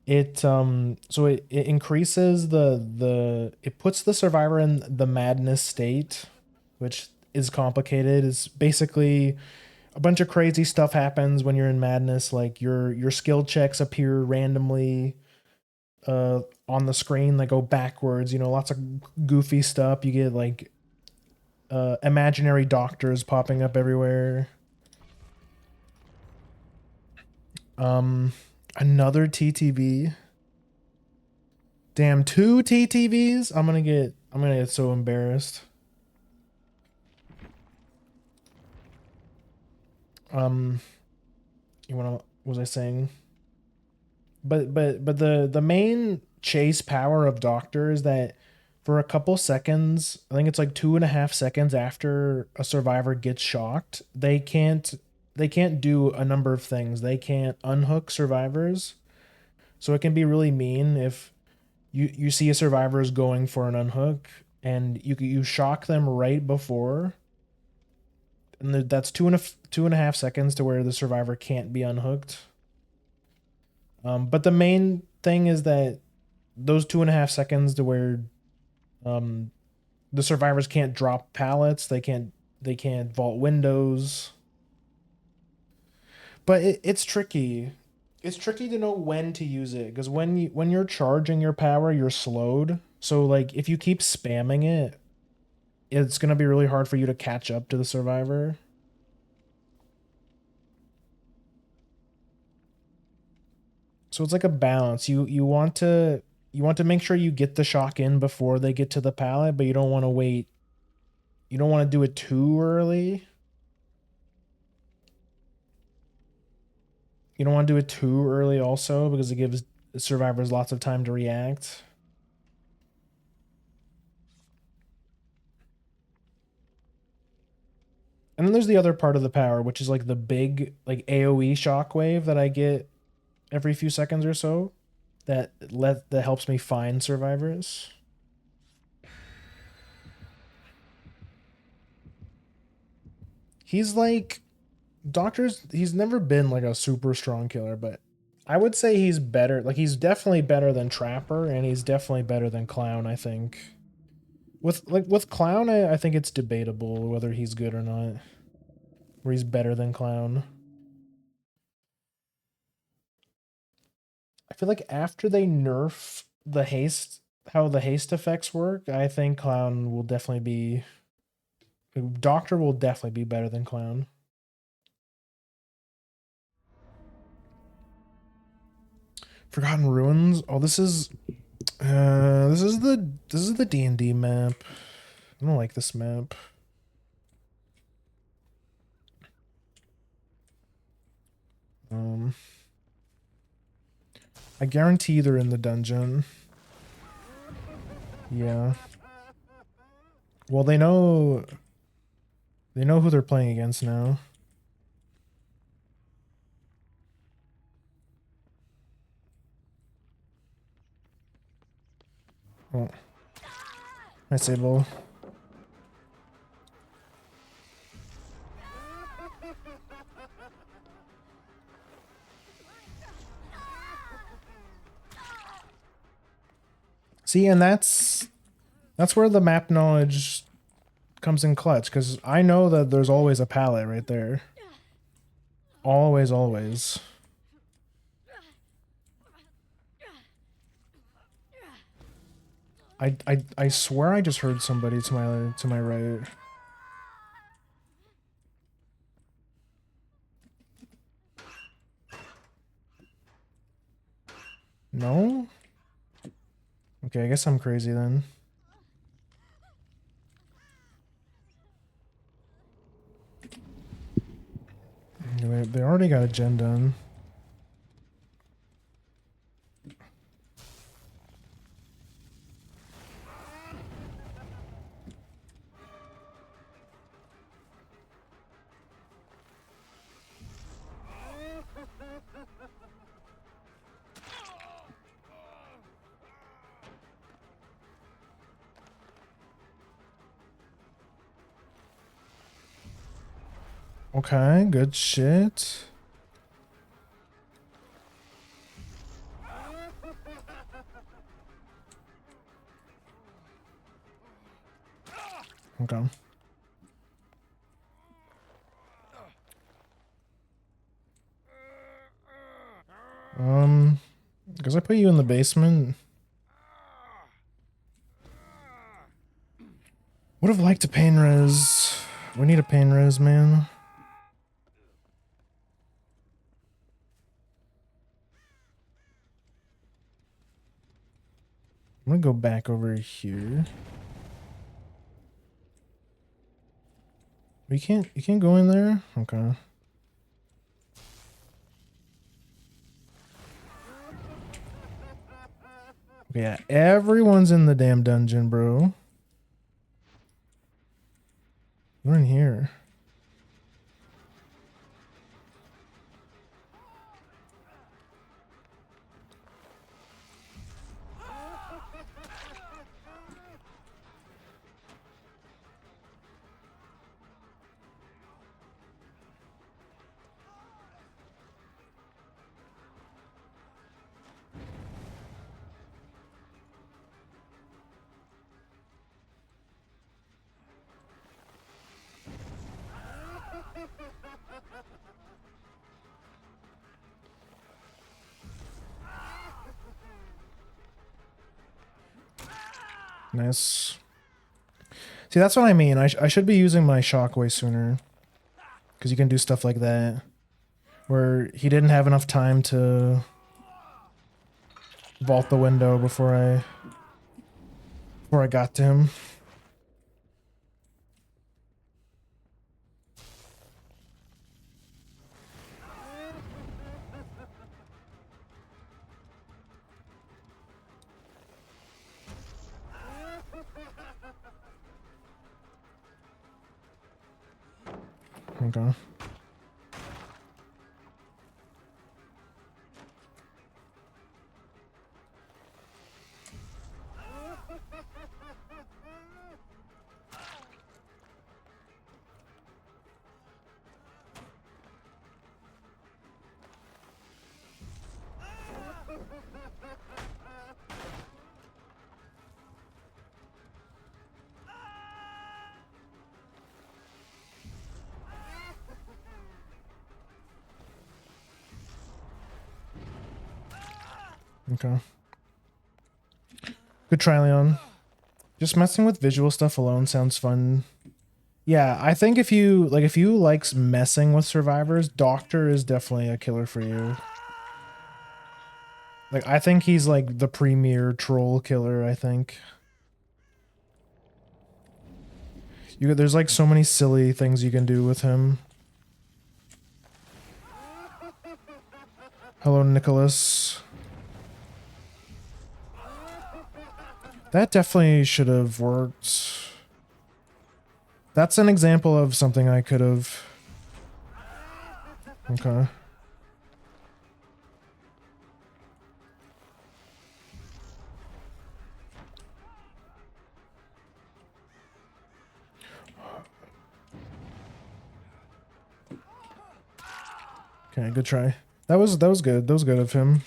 it increases it puts the survivor in the madness state, which is complicated. It's basically a bunch of crazy stuff happens when you're in madness, like your skill checks appear randomly on the screen, they go backwards, lots of goofy stuff. You get like imaginary doctors popping up everywhere. um Another TTV. Damn, 2 TTVs. I'm gonna get so embarrassed. um what was I saying? But the main chase power of Doctor is that for a couple seconds, I think it's like 2.5 seconds after a survivor gets shocked, they can't do a number of things. They can't unhook survivors. So it can be really mean if you see a survivor is going for an unhook and you shock them right before, and that's 2.5 seconds to where the survivor can't be unhooked. But the main thing is that those 2.5 seconds to where um, the survivors can't drop pallets, they can't vault windows. But it's tricky. It's tricky to know when to use it because when you're charging your power, you're slowed. So like if you keep spamming it, it's gonna be really hard for you to catch up to the survivor. So it's like a balance. You want to make sure you get the shock in before they get to the pallet, but you don't want to wait. You don't want to do it too early. You don't want to do it too early also because it gives survivors lots of time to react. And then there's the other part of the power, which is like the big like AoE shockwave that I get every few seconds or so that helps me find survivors. He's like he's never been like a super strong killer, but I would say he's better. Like he's definitely better than Trapper and he's definitely better than Clown, I think. With Clown, I think it's debatable whether he's good or not. Where he's better than Clown. I feel like after they nerf the haste, how the haste effects work, I think Clown will definitely be. Doctor will definitely be better than Clown. Forgotten Ruins. Oh, this is the D&D map. I don't like this map. I guarantee they're in the dungeon. Yeah. Well, they know who they're playing against now. Oh. Hi, Sable. See, and that's where the map knowledge comes in clutch, because I know that there's always a pallet right there. Always, always. I swear I just heard somebody to my right. No? Okay, I guess I'm crazy then. They already got a gen done. Okay, good shit. Okay. Because I put you in the basement. Would have liked a pain res. We need a pain res, man. I'm gonna go back over here. You can't go in there? Okay. Okay, yeah, everyone's in the damn dungeon, bro. We're in here. Nice. See, that's what I mean. I should be using my shockwave sooner. Because you can do stuff like that. Where he didn't have enough time to vault the window before I got to him. Okay. Okay. Good try, Leon. Just messing with visual stuff alone sounds fun. Yeah, I think if you like messing with survivors, Doctor is definitely a killer for you. Like, I think he's like the premier troll killer, I think. There's like so many silly things you can do with him. Hello, Nicholas. That definitely should have worked. That's an example of something I could have. Okay. Okay, good try. That was good. That was good of him.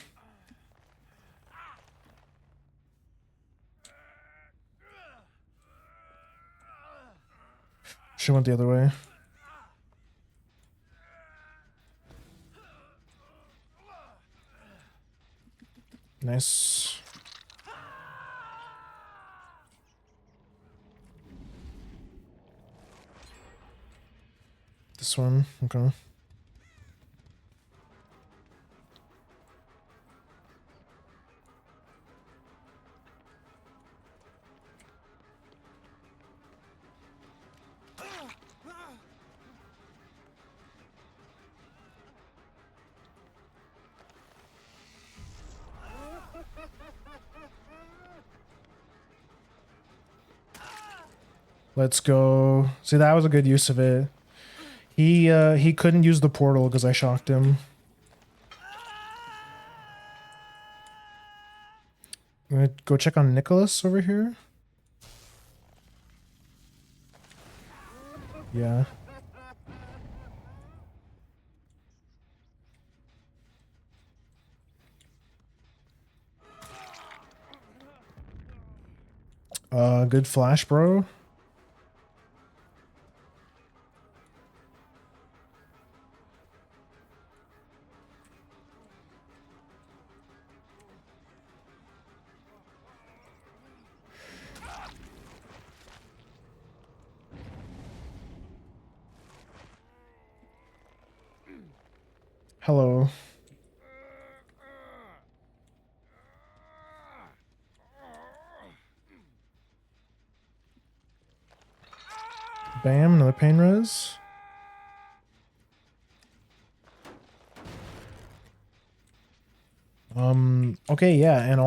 She went the other way. Nice. This one, okay. Let's go. See, that was a good use of it. He couldn't use the portal because I shocked him. I'm gonna go check on Nicholas over here. Yeah. Good flash, bro. Hello. Bam, another pain res. Okay, yeah, and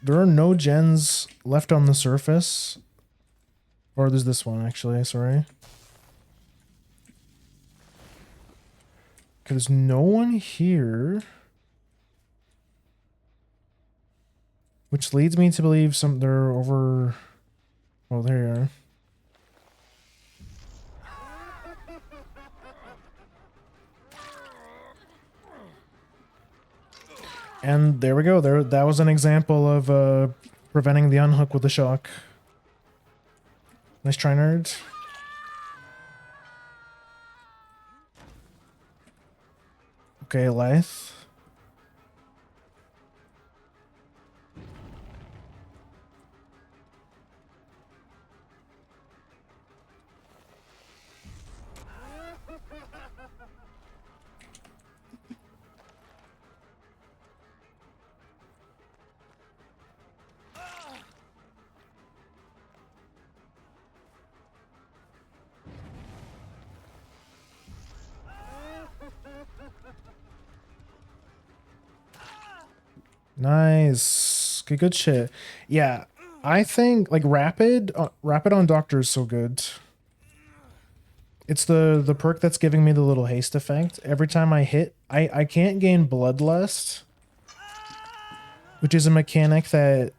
there are no gens left on the surface. Or there's this one, actually, sorry. Okay, there's no one here. Which leads me to believe they're over... Oh, there you are. And there we go. That was an example of preventing the unhook with the shock. Nice try, nerd. Okay, Lithe. Nice. Good shit. Yeah, I think like rapid on Doctor is so good. It's the perk that's giving me the little haste effect. Every time I hit, I can't gain Bloodlust, which is a mechanic that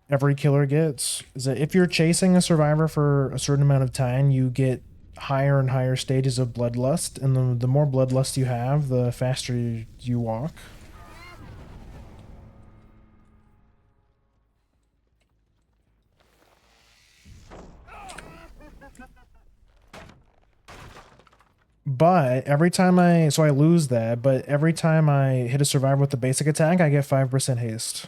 every killer gets. Is that if you're chasing a survivor for a certain amount of time, you get higher and higher stages of Bloodlust, and the more Bloodlust you have, the faster you walk. But every time so I lose that, but every time I hit a survivor with the basic attack, I get 5% haste.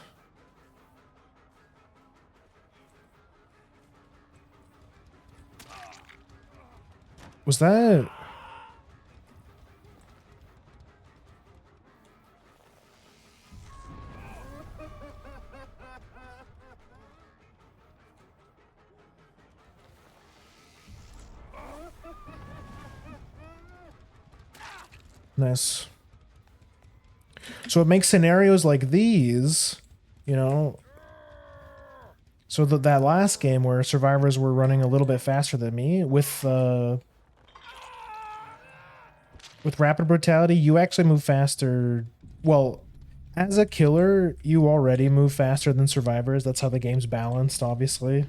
Was that... Nice. So it makes scenarios like these, you know... So that last game where survivors were running a little bit faster than me, with rapid brutality, you actually move faster. Well, as a killer, you already move faster than survivors. That's how the game's balanced, obviously.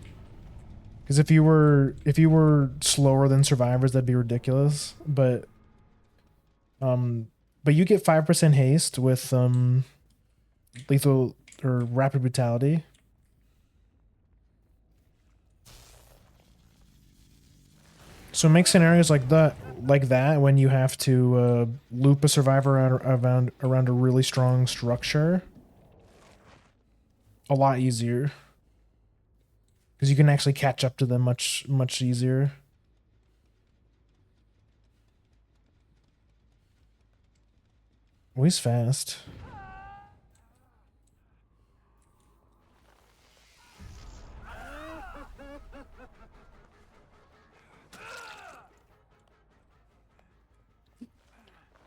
Because if you were slower than survivors, that'd be ridiculous. But you get 5% haste with lethal or rapid brutality. So make scenarios like that when you have to loop a survivor around a really strong structure a lot easier, because you can actually catch up to them much easier. Oh, he's fast.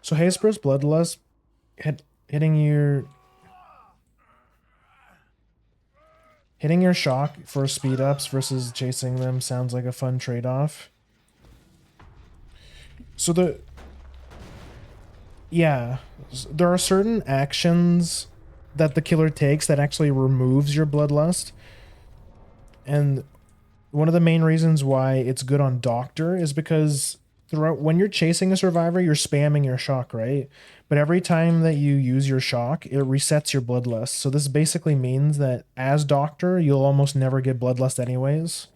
So Hasteburst Bloodlust hitting your shock for speed ups versus chasing them sounds like a fun trade-off. So there are certain actions that the killer takes that actually removes your bloodlust. And one of the main reasons why it's good on Doctor is because when you're chasing a survivor, you're spamming your shock, right? But every time that you use your shock, it resets your bloodlust. So this basically means that as Doctor, you'll almost never get bloodlust anyways.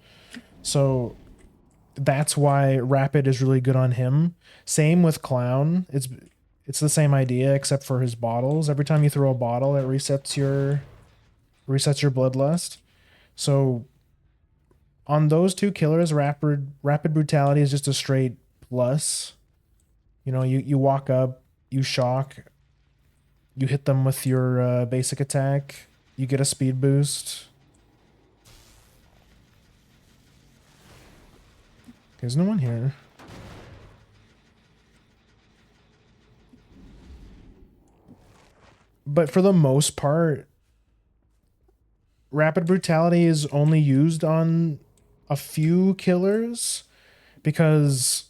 So that's why Rapid is really good on him. Same with Clown. It's the same idea except for his bottles. Every time you throw a bottle, it resets your bloodlust. So on those two killers, rapid brutality is just a straight plus. You know, you walk up, you shock, you hit them with your basic attack, you get a speed boost. There's no one here. But for the most part, rapid brutality is only used on a few killers because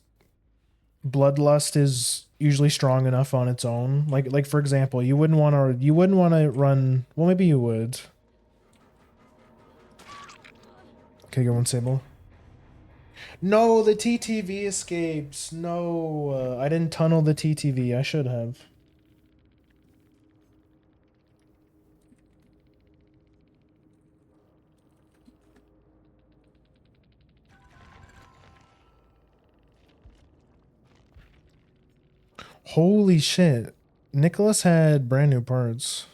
bloodlust is usually strong enough on its own. Like for example, you wouldn't want to run. Well, maybe you would. Okay, go on, Sable. No, the TTV escapes. No, I didn't tunnel the TTV. I should have. Holy shit. Nicholas had brand new parts.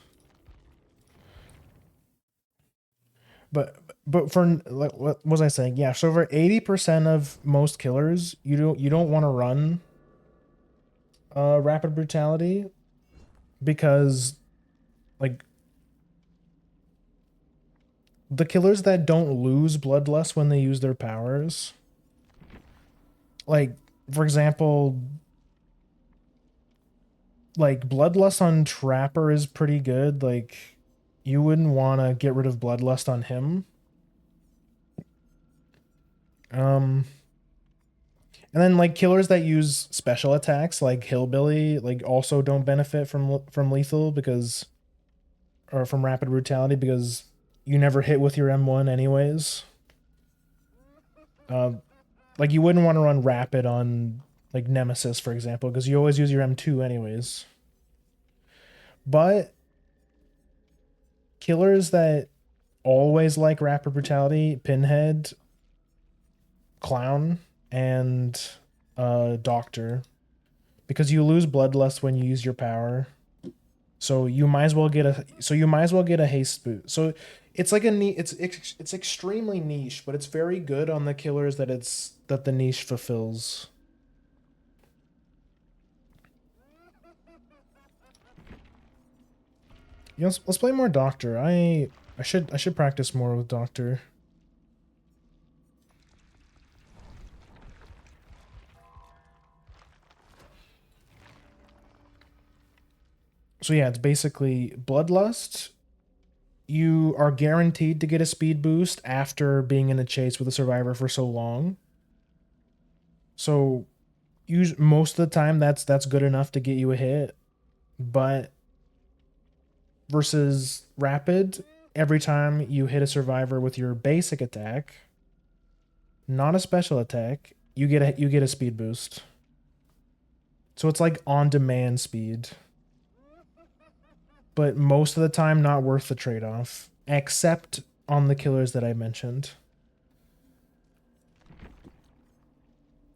But for like, what was I saying? Yeah, so for 80% of most killers, you don't want to run rapid brutality because like the killers that don't lose bloodlust when they use their powers, like for example, like bloodlust on Trapper is pretty good. Like you wouldn't want to get rid of Bloodlust on him. And then like killers that use special attacks like Hillbilly like also don't benefit from lethal because or from rapid brutality because you never hit with your M1 anyways. Like you wouldn't want to run rapid on like Nemesis for example because you always use your M2 anyways. But killers that always like rapid brutality, Pinhead, Clown, and Doctor, because you lose bloodlust when you use your power. So you might as well get a haste boost. So it's like it's extremely niche, but it's very good on the killers that the niche fulfills. You know, let's play more Doctor. I should practice more with Doctor. So yeah, it's basically Bloodlust. You are guaranteed to get a speed boost after being in a chase with a survivor for so long. So most of the time that's good enough to get you a hit. But versus rapid, every time you hit a survivor with your basic attack, not a special attack, you get a speed boost. So it's like on demand speed. But most of the time not worth the trade-off, except on the killers that I mentioned.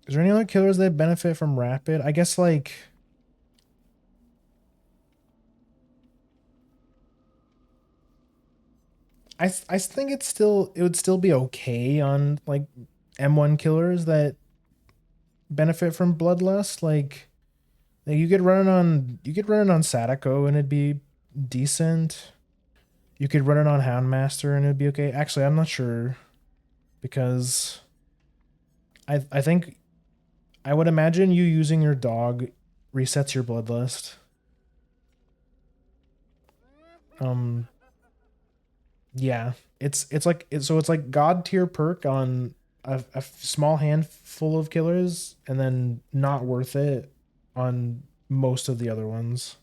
Is there any other killers that benefit from rapid? I guess like I think it would still be okay on like M1 killers that benefit from bloodlust. Like you could run on Sadako and it'd be decent. You could run it on Houndmaster and it'd be okay. Actually, I'm not sure because I think I would imagine you using your dog resets your bloodlust. Yeah, it's like god tier perk on a small handful of killers, and then not worth it on most of the other ones.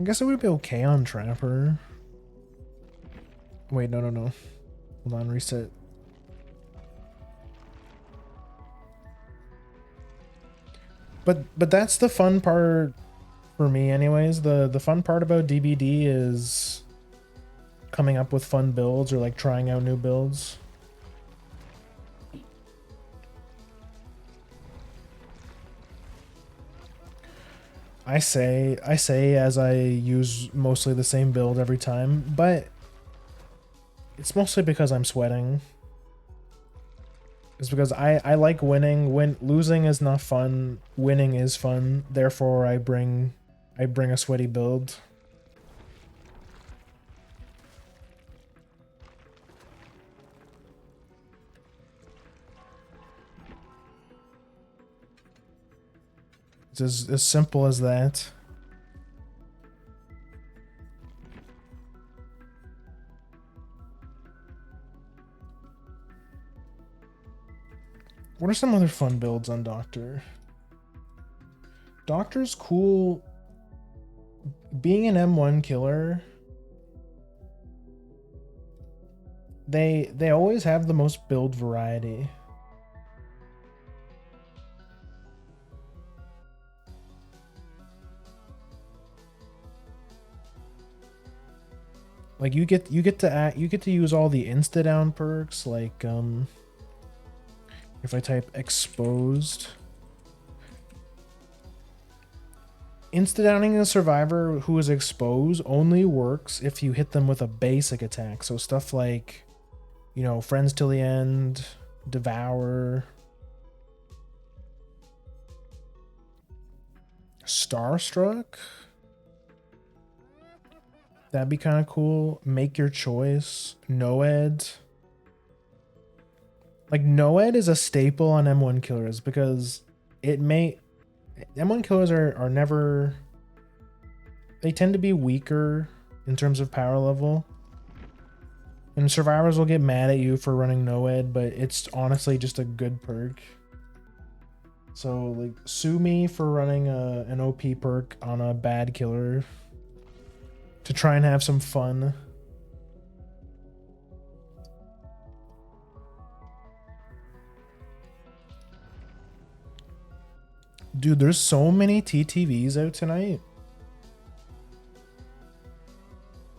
I guess it would be okay on Trapper. Wait, no. Hold on, reset. But that's the fun part for me anyways. The fun part about DBD is coming up with fun builds or like trying out new builds. I say as I use mostly the same build every time, but it's mostly because I'm sweating. It's because I like winning. Losing is not fun, winning is fun. Therefore I bring a sweaty build. It's as simple as that. What are some other fun builds on Doctor? Doctor's cool. Being an M1 killer, they always have the most build variety. Like you get to use all the insta down perks like if I type exposed, insta-downing a survivor who is exposed only works if you hit them with a basic attack. So stuff like, you know, Friends Till the End, Devour, Starstruck. That'd be kind of cool. Make your choice. Noed. Like, Noed is a staple on M1 killers because M1 killers are never... They tend to be weaker in terms of power level. And survivors will get mad at you for running Noed, but it's honestly just a good perk. So, like, sue me for running an OP perk on a bad killer to try and have some fun. Dude, there's so many TTVs out tonight.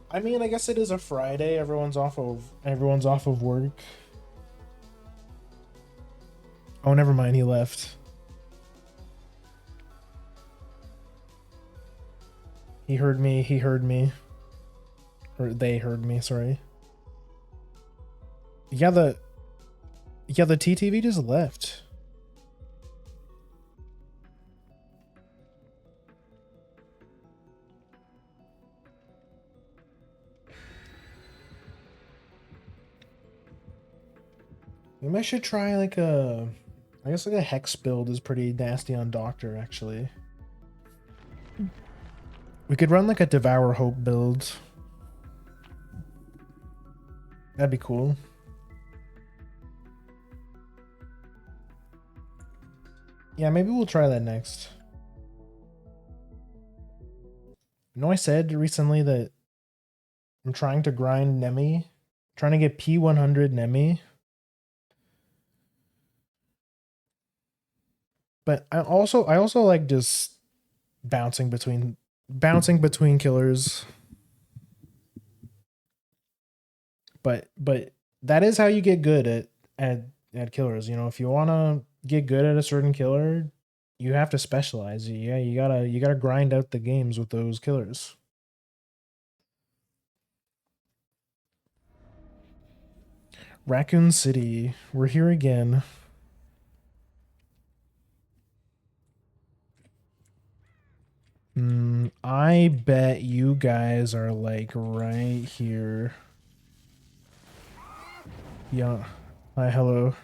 I mean, I guess it is a Friday. Everyone's off of work. Oh, never mind. He left. He heard me. He heard me. Or they heard me, sorry. Yeah, the TTV just left. Maybe I should try like I guess like a Hex build is pretty nasty on Doctor, actually. We could run like a Devour Hope build. That'd be cool. Yeah, maybe we'll try that next. You know, I said recently that I'm trying to grind Nemi. Trying to get P100 Nemi. But I also like just bouncing between killers. But that is how you get good at killers. You know, if you want to get good at a certain killer, you have to specialize. Yeah, you gotta grind out the games with those killers. Raccoon City, we're here again. I bet you guys are like right here. Yeah. Hi, hello.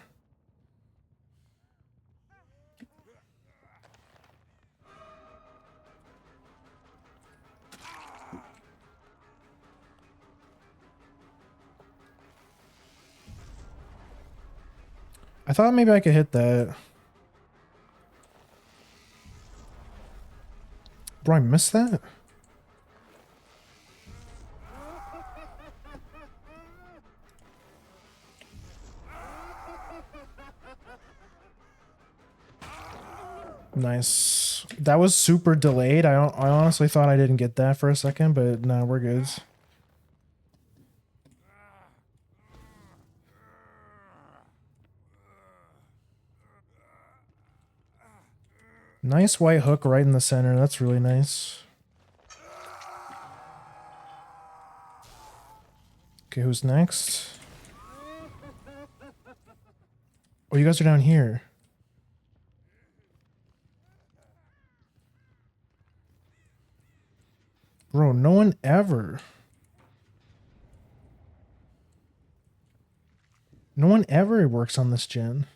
I thought maybe I could hit that. Bro, I missed that? Nice. That was super delayed. I honestly thought I didn't get that for a second, but no, we're good. Nice white hook right in the center. That's really nice. Okay, who's next? Oh, you guys are down here. Bro, no one ever works on this gen.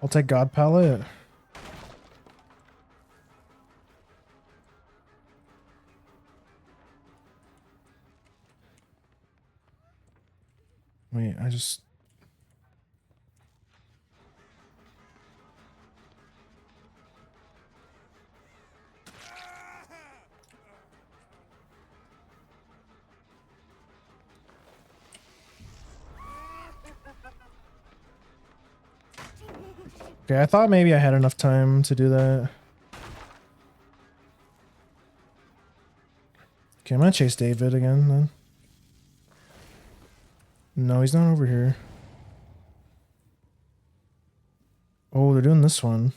I'll take God Palette. Wait, I just... Okay, I thought maybe I had enough time to do that. Okay, I'm gonna chase David again then. No, he's not over here. Oh, they're doing this one.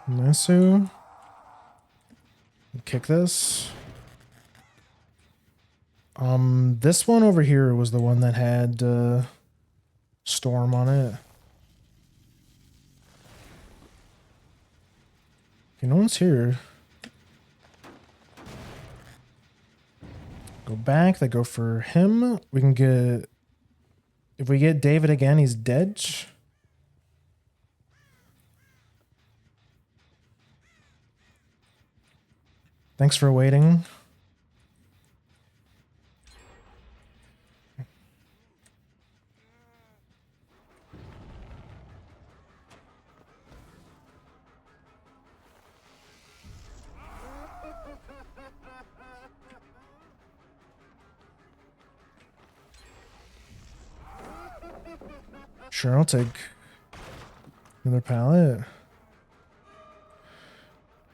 Nasu. Kick this. This one over here was the one that had Storm on it. Okay, no one's here. Go back. They go for him. We can get... If we get David again, he's dead. Thanks for waiting. Sure, I'll take another pallet.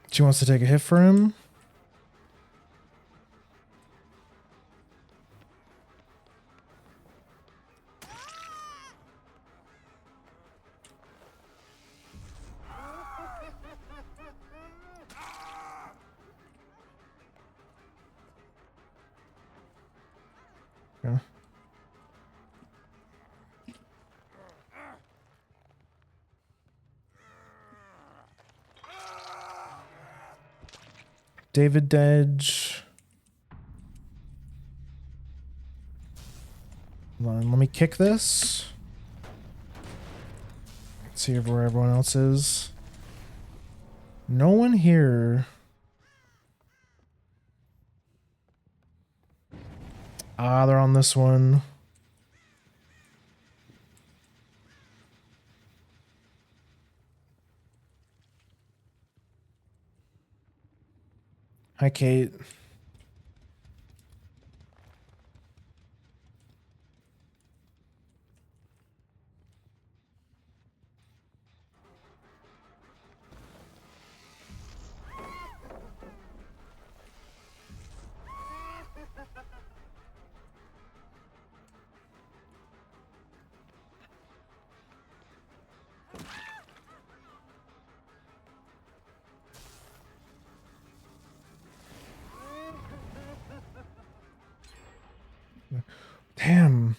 She wants to take a hit for him. Yeah. David Dedge. Hold on, let me kick this. See where everyone else is. No one here. Ah, they're on this one. Hi, Kate. Damn.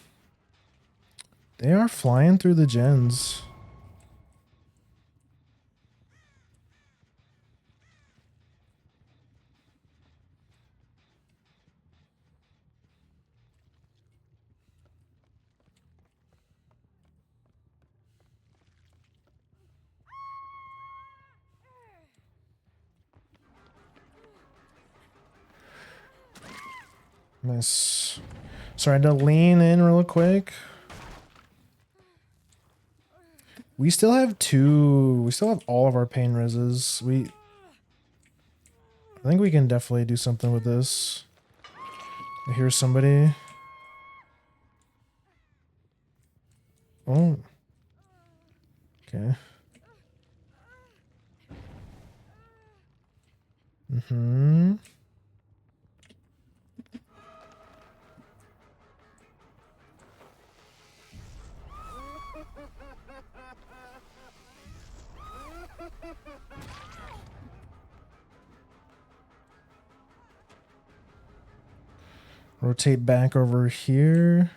They are flying through the gens. Nice. Sorry, I had to lean in real quick. We still have all of our pain reses. I think we can definitely do something with this. I hear somebody. Oh. Okay. Mm-hmm. Rotate back over here.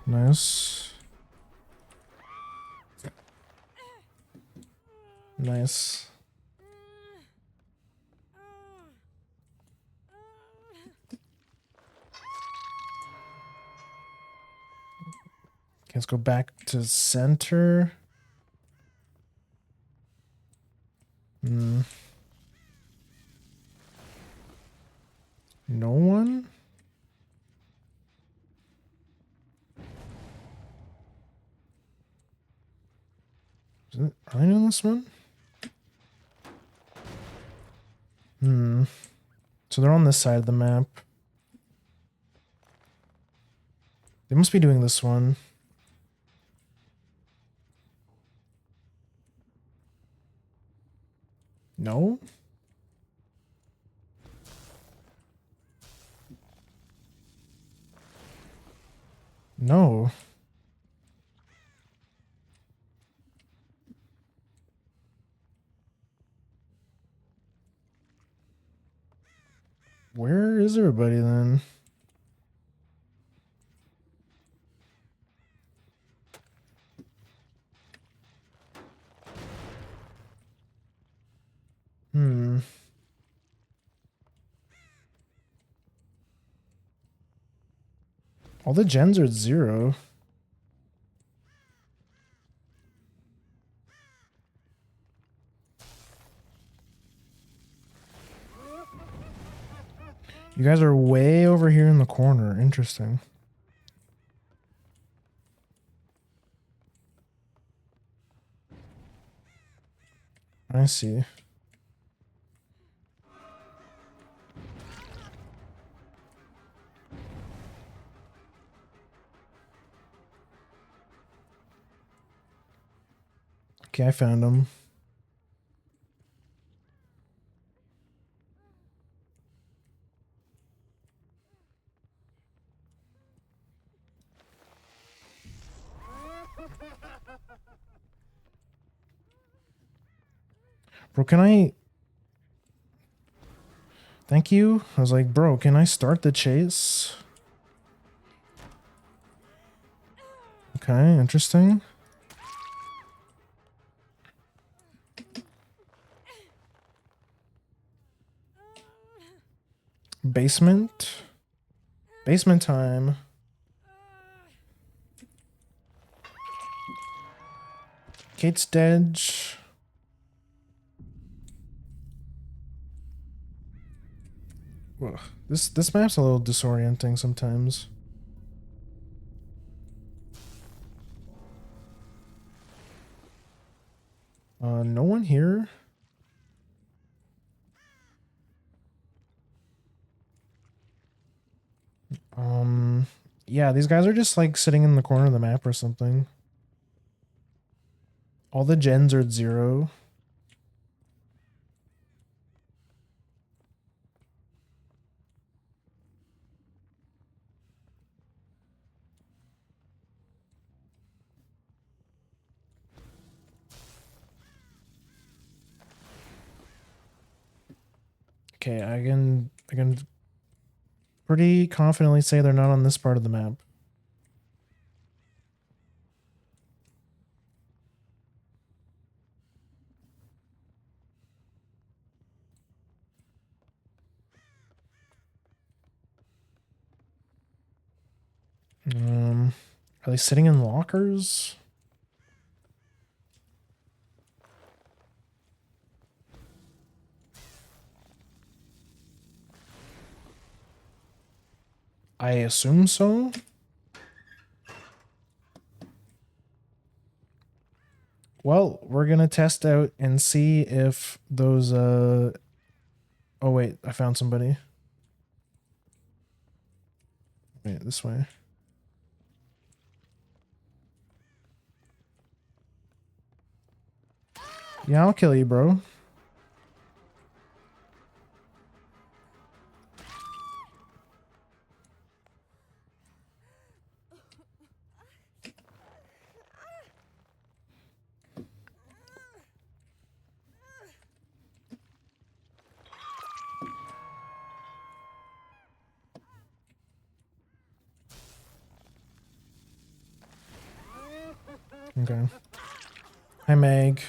Nice. Nice. Okay, let's go back to center. Hmm. No one? Are they doing this one? Hmm. So they're on this side of the map. They must be doing this one. No? No. Where is everybody then? Hmm. All the gens are at 0. You guys are way over here in the corner. Interesting. I see. Okay, I found him. Bro, can I... Thank you. I was like, bro, can I start the chase? Okay, interesting. Basement. Basement time. Kate's dead. Ugh. This map's a little disorienting sometimes. No one here? Yeah, these guys are just like sitting in the corner of the map or something. All the gens are at 0. Okay, I can pretty confidently say they're not on this part of the map. Are they sitting in lockers? I assume so. Well, we're gonna test out and see if those oh wait, I found somebody. Wait, this way. Yeah, I'll kill you, bro. Okay. Hi, Meg.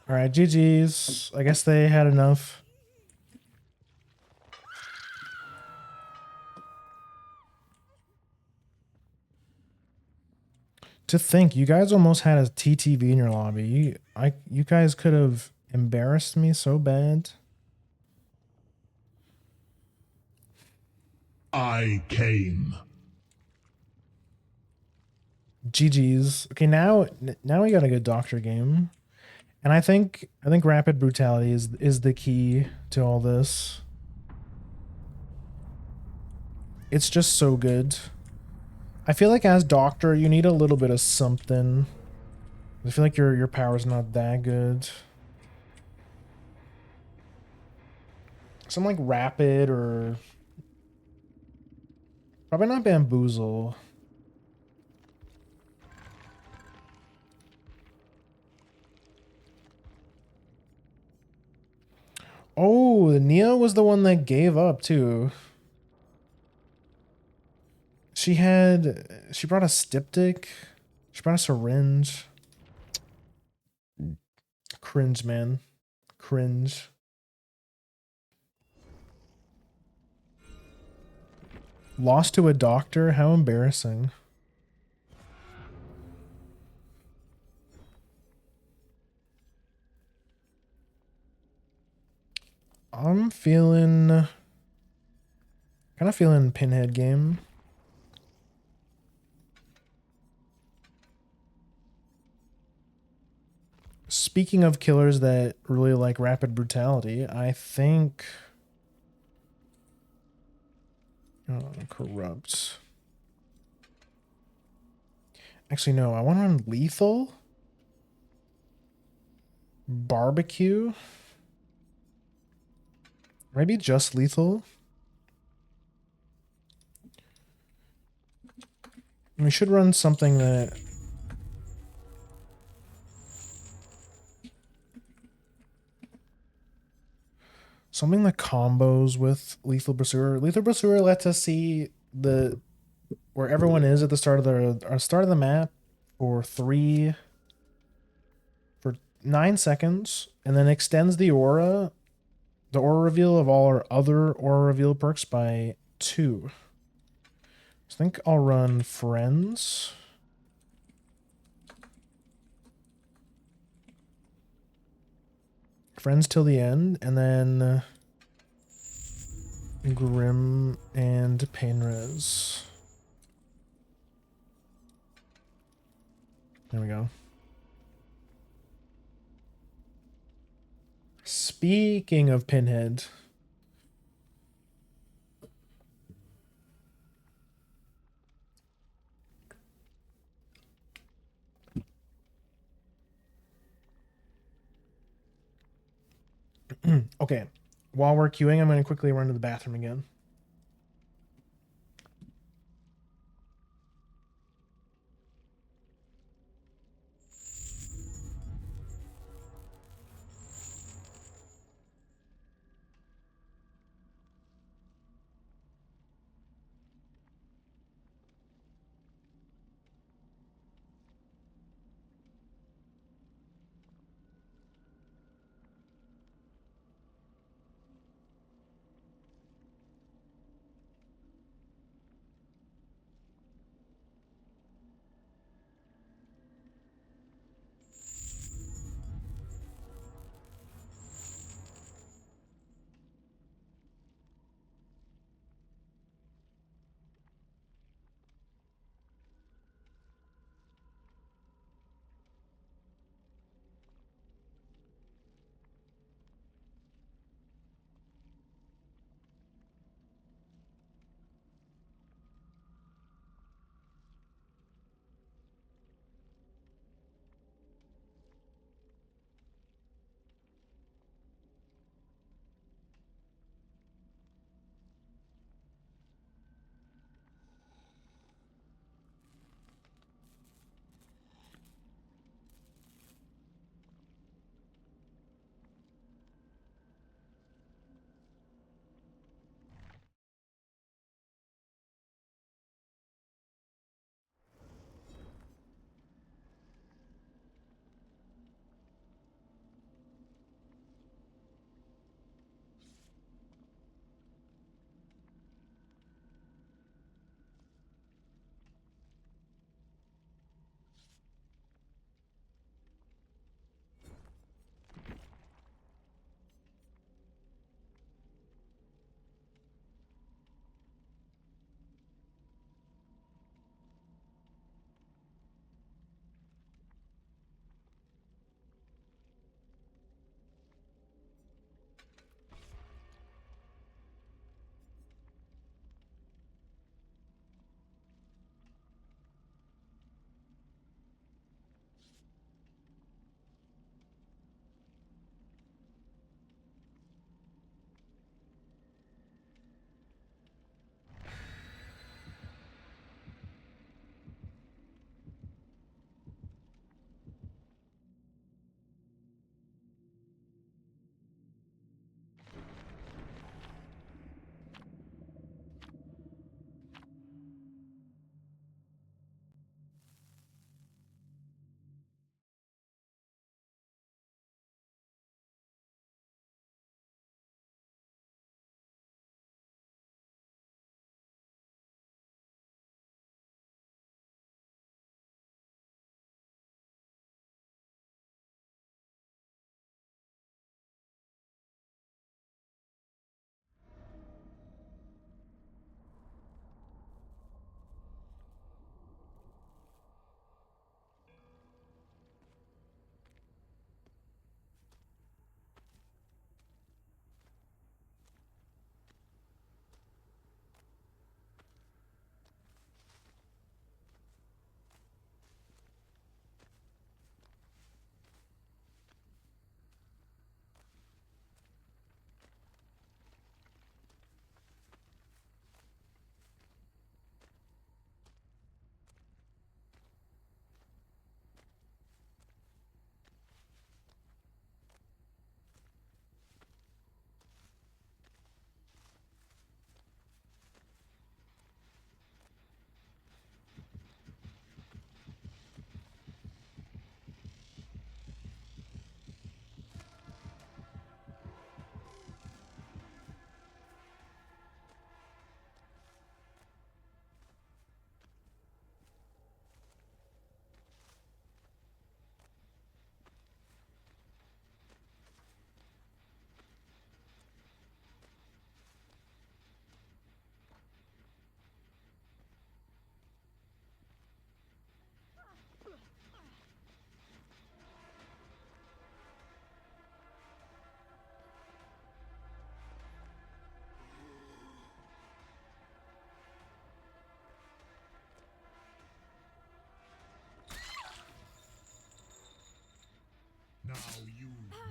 All right, GG's. I guess they had enough. To think, you guys almost had a TTV in your lobby. You guys could have embarrassed me so bad. I came. GG's. Okay, now we got a good doctor game. And I think rapid brutality is the key to all this. It's just so good. I feel like as doctor, you need a little bit of something. I feel like your power's not that good. Something like rapid or probably not bamboozle. Oh, Nia was the one that gave up too. She brought a styptic. She brought a syringe. Cringe, man. Cringe. Lost to a doctor? How embarrassing. I'm feeling kind of feeling pinhead game. Speaking of killers that really like rapid brutality, I think corrupt. Actually, no, I want to run lethal. Barbecue. Maybe just lethal. We should run something that combos with lethal pursuer. Lethal pursuer lets us see where everyone is at the start of the map for 9 seconds, and then extends the aura reveal of all our other aura reveal perks by 2. So I think I'll run friends. Friends till the end, and then Grim and Painrez. There we go. Speaking of Pinhead. Okay. While we're queuing, I'm going to quickly run to the bathroom again.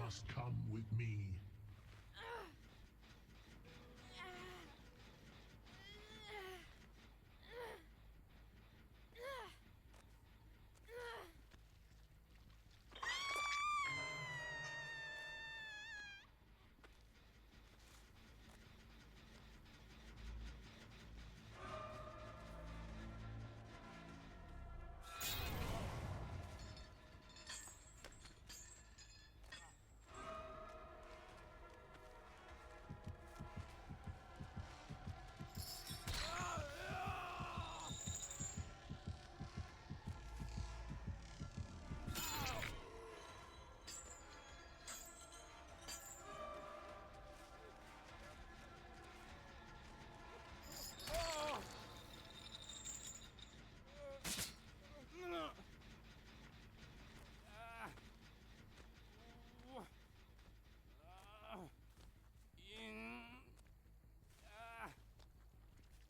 must come with me.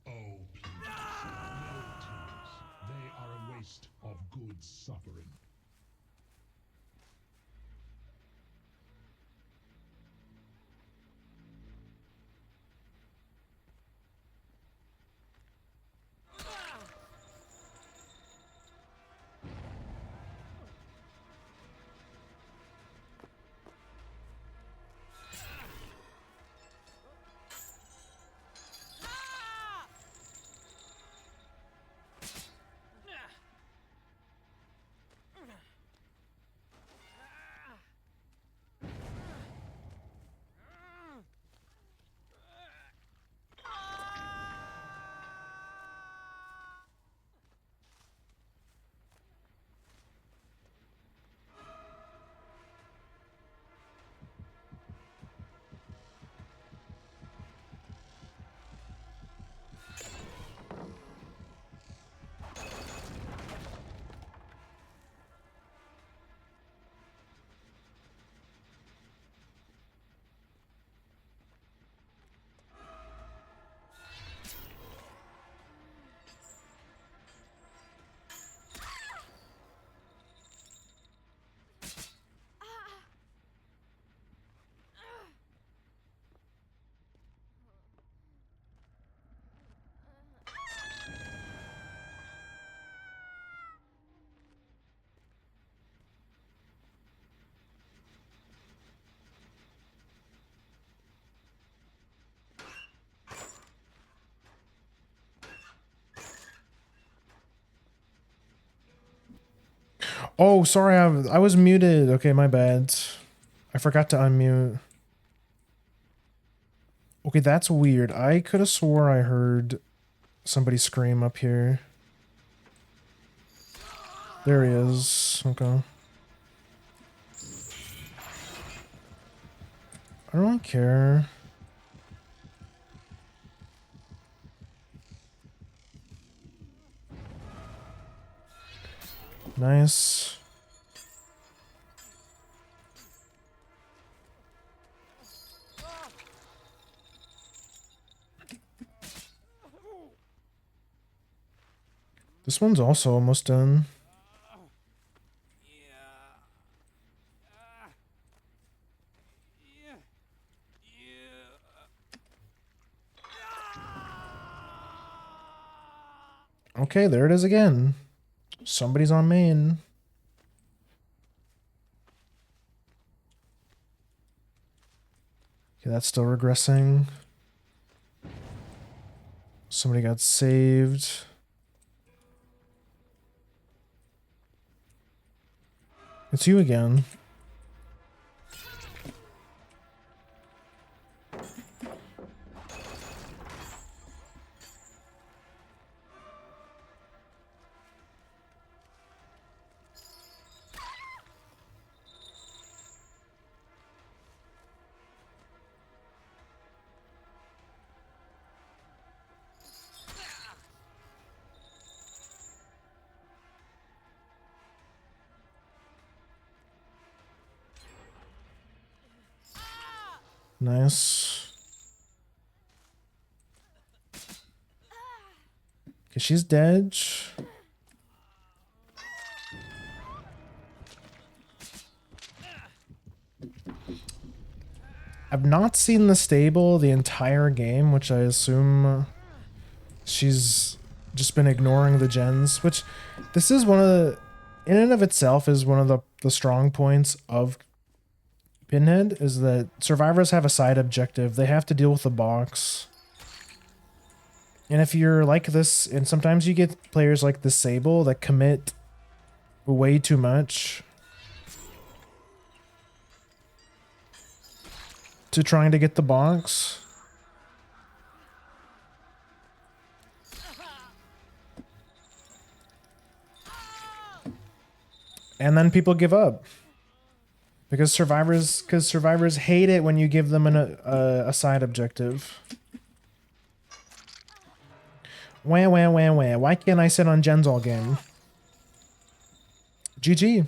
Oh, please. No tears. They are a waste of good suffering. Oh, sorry, I was muted. Okay, my bad. I forgot to unmute. Okay, that's weird. I could have swore I heard somebody scream up here. There he is. Okay. I don't really care. Nice. This one's also almost done. Okay, there it is again. Somebody's on main. Okay, that's still regressing. Somebody got saved. It's you again. Nice. Okay, she's dead. I've not seen the stable the entire game, which I assume she's just been ignoring the gens, which this is one of the, in and of itself is one of the strong points of Pinhead, is that survivors have a side objective. They have to deal with the box. And if you're like this, and sometimes you get players like the Sable that commit way too much to trying to get the box. And then people give up. Because survivors hate it when you give them a side objective. Wah, wah, wah, wah. Why can't I sit on gens all game? GG.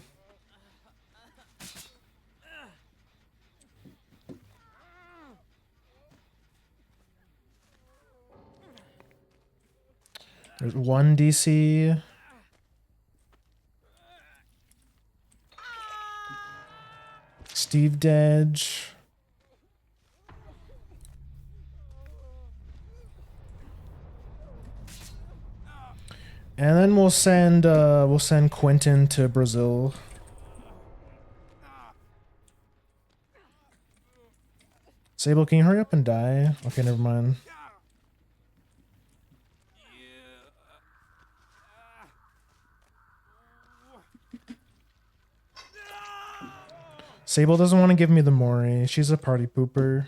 There's 1 DC. Steve Dedge. And then we'll send Quentin to Brazil. Sable, can you hurry up and die? Okay, never mind. Sable doesn't want to give me the Mori. She's a party pooper.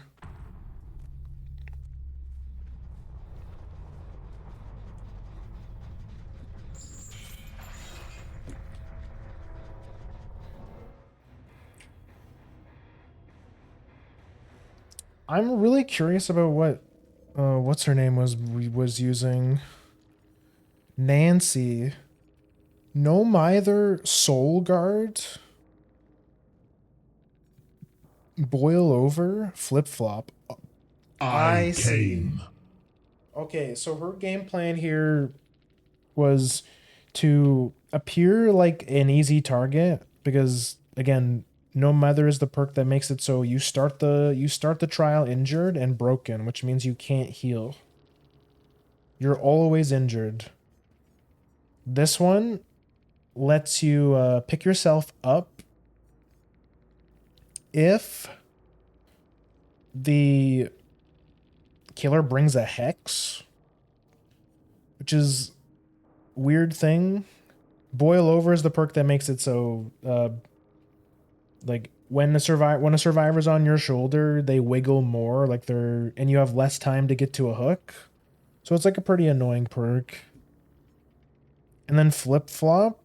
I'm really curious about what what's her name was using. Nancy. No Mither, Soul Guard. Boil over, flip flop. I see. Okay, so her game plan here was to appear like an easy target because again, no Mother is the perk that makes it so you start the trial injured and broken, which means you can't heal. You're always injured. This one lets you pick yourself up if the killer brings a hex, which is weird thing. Boil over is the perk that makes it so like when a survivor's on your shoulder, they wiggle more, like and you have less time to get to a hook. So it's like a pretty annoying perk. And then flip flop.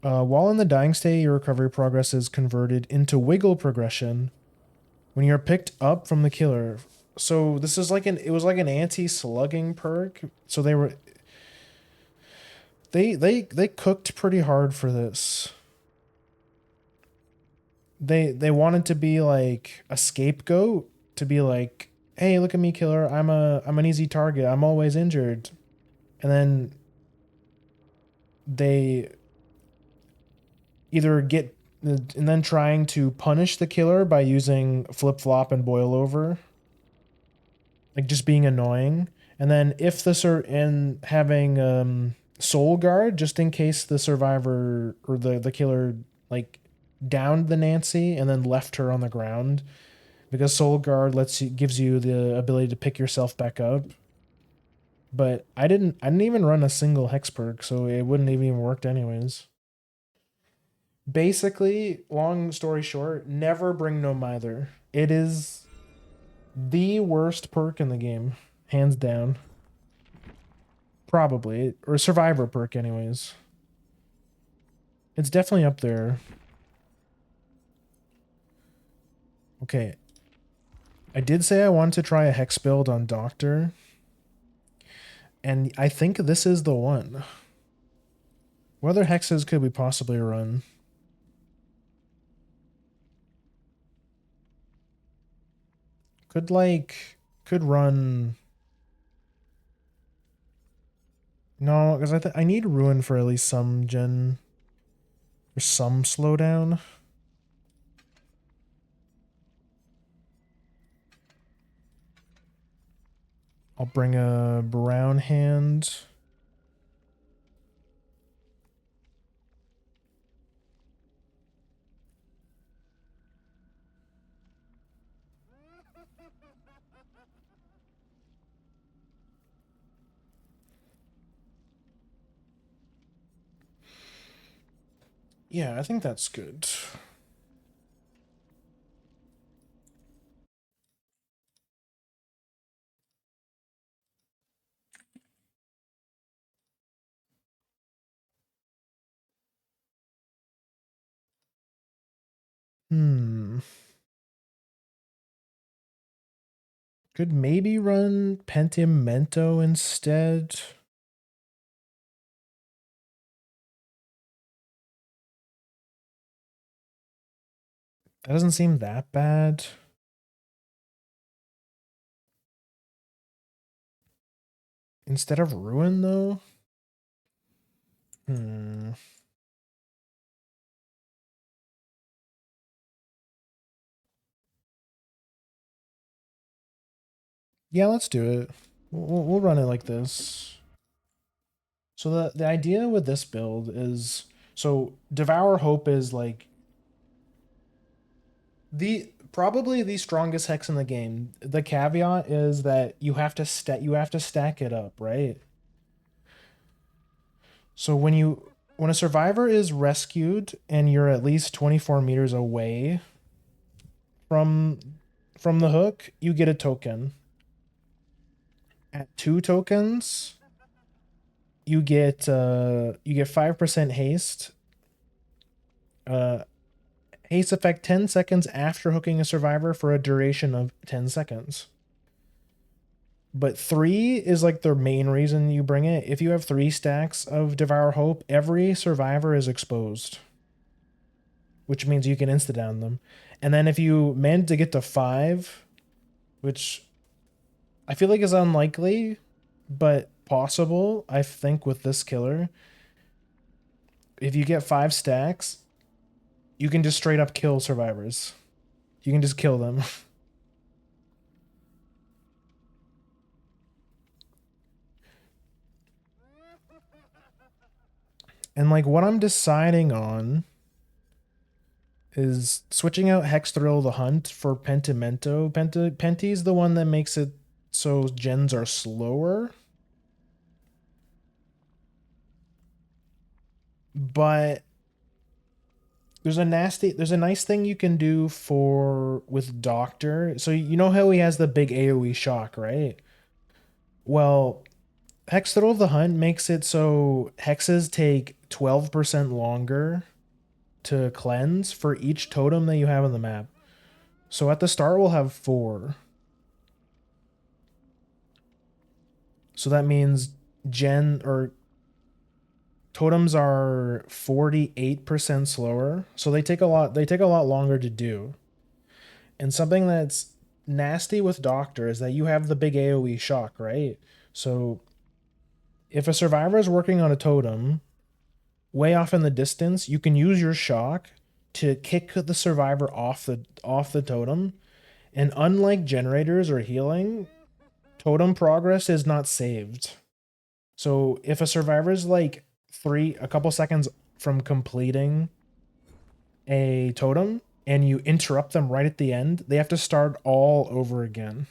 While in the dying state, your recovery progress is converted into wiggle progression when you're picked up from the killer. So this is it was like an anti-slugging perk. So they cooked pretty hard for this. They wanted to be like a scapegoat, to be like, hey, look at me, killer. I'm an easy target. I'm always injured. And then they either and then trying to punish the killer by using flip flop and boil over, like just being annoying. And then if and having soul guard, just in case the survivor or the killer like downed the Nancy and then left her on the ground, because soul guard gives you the ability to pick yourself back up. But I didn't even run a single hex perk, so it wouldn't have even worked anyways. Basically, long story short, never bring no Mither. It is the worst perk in the game, hands down. Probably, or survivor perk anyways. It's definitely up there. Okay. I did say I wanted to try a hex build on Doctor. And I think this is the one. What other hexes could we possibly run? Could run... No, because I need Ruin for at least some gen... Or some slowdown. I'll bring a brown hand. Yeah, I think that's good. Could maybe run Pentimento instead. That doesn't seem that bad. Instead of Ruin, though? Yeah, let's do it. We'll run it like this. So the idea with this build is, so Devour Hope is like probably the strongest hex in the game. The caveat is that you have to stack it up, right? So when a survivor is rescued and you're at least 24 meters away from the hook, you get a token. At 2 tokens, you get 5% haste. Haste effect 10 seconds after hooking a survivor for a duration of 10 seconds. But 3 is like the main reason you bring it. If you have 3 stacks of Devour Hope, every survivor is exposed, which means you can insta-down them. And then if you manage to get to 5, which I feel like is unlikely, but possible, I think, with this killer, if you get 5 stacks, you can just straight up kill survivors. You can just kill them. And like what I'm deciding on is switching out Hex Thrill the Hunt for Pentimento. Penti's the one that makes it so gens are slower. But there's a nice thing you can do with Doctor. So you know how he has the big AoE shock, right? Well, Hex Thrill the Hunt makes it so hexes take 12% longer to cleanse for each totem that you have on the map. So at the start, we'll have 4. So that means totems are 48% slower. So they take a lot longer to do. And something that's nasty with Doctor is that you have the big AoE shock, right? So if a survivor is working on a totem way off in the distance, you can use your shock to kick the survivor off the totem. And unlike generators or healing, totem progress is not saved. So if a survivor is like a couple seconds from completing a totem and you interrupt them right at the end, they have to start all over again.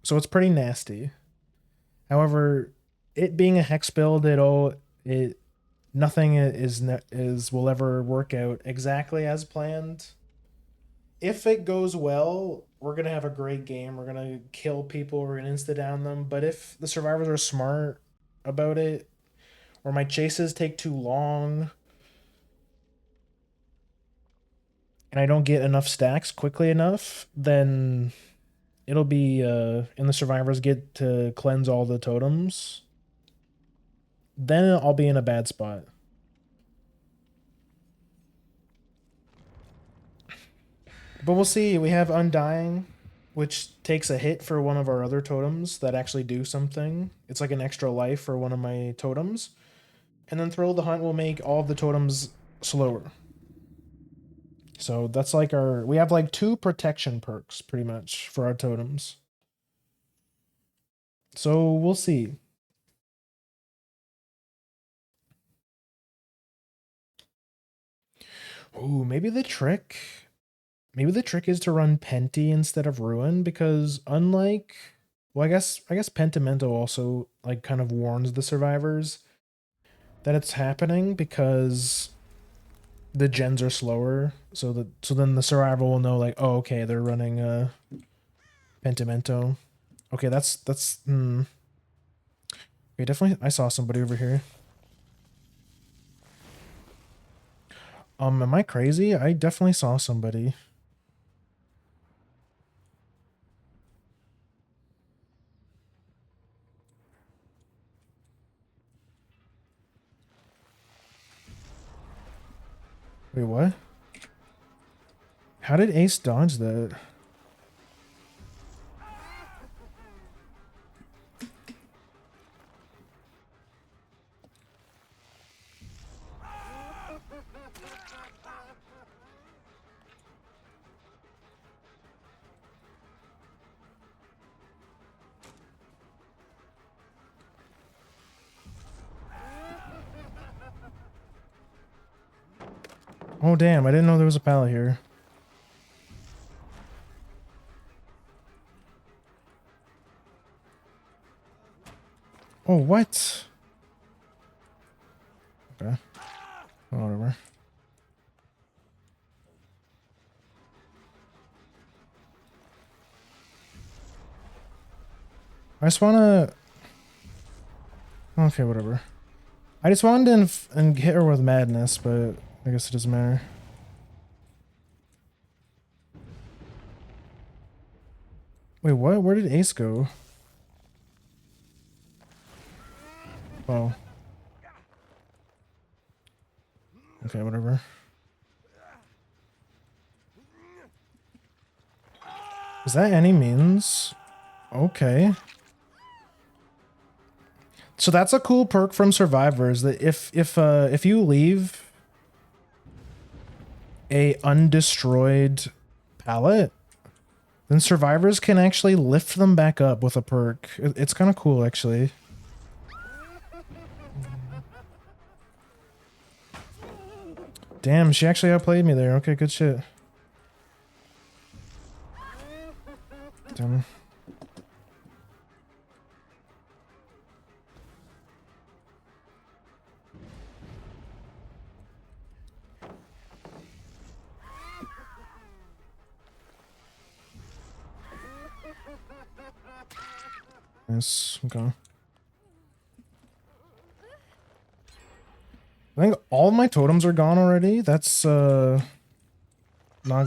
So it's pretty nasty. However, it being a hex build, nothing will ever work out exactly as planned. If it goes well, we're gonna have a great game. We're gonna kill people. We're gonna insta down them. But if the survivors are smart about it, or my chases take too long, and I don't get enough stacks quickly enough, then it'll be and the survivors get to cleanse all the totems. Then I'll be in a bad spot. But we'll see. We have Undying, which takes a hit for one of our other totems that actually do something. It's like an extra life for one of my totems. And then Thrill the Hunt will make all of the totems slower. So that's like our, we have like 2 protection perks pretty much for our totems. So we'll see. Ooh, maybe the trick is to run Penti instead of Ruin, because unlike, well, I guess Pentimento also like kind of warns the survivors that it's happening because the gens are slower, so then the survivor will know like, oh, okay, they're running Pentimento. Okay, that's okay, definitely I saw somebody over here. Am I crazy? I definitely saw somebody. Wait, what? How did Ace dodge that? Oh damn, I didn't know there was a pallet here. Oh, what? Okay. Oh, whatever. I just wanna... Okay, whatever. I just wanted to and hit her with madness, but I guess it doesn't matter. Wait, what? Where did Ace go? Oh. Okay, whatever. Is that any means? Okay. So that's a cool perk from survivors, that if you leave a undestroyed pallet, then survivors can actually lift them back up with a perk. It's kind of cool, actually. Damn, she actually outplayed me there. Okay, good shit. Damn. Nice. Okay. I think all my totems are gone already. That's not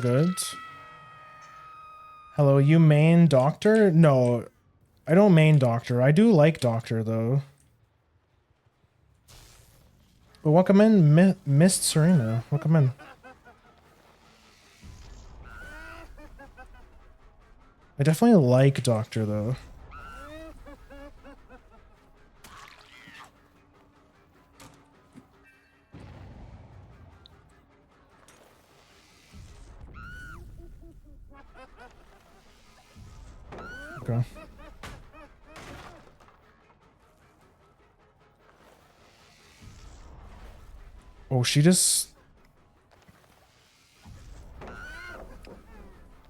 good. Hello, you main Doctor? No, I don't main Doctor. I do like Doctor though. But welcome in, Mist Serena. Welcome in. I definitely like Doctor though. Okay. Oh, she just...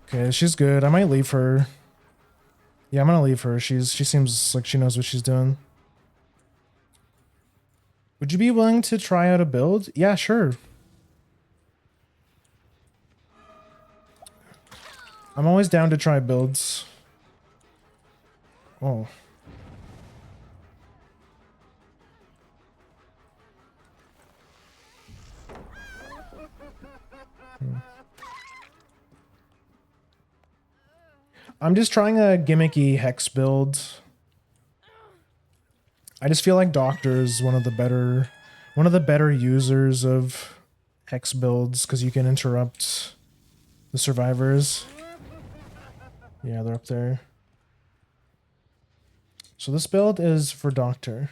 Okay, she's good. I might leave her. Yeah, I'm gonna leave her. She seems like she knows what she's doing. Would you be willing to try out a build? Yeah, sure. I'm always down to try builds. Oh. I'm just trying a gimmicky hex build. I just feel like Doctor is one of the better users of hex builds, because you can interrupt the survivors. Yeah, they're up there. So this build is for Doctor.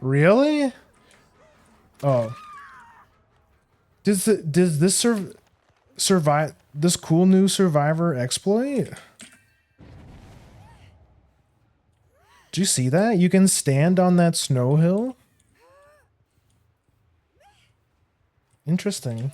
Really? Oh. Does this survive this cool new survivor exploit? Do you see that? You can stand on that snow hill? Interesting.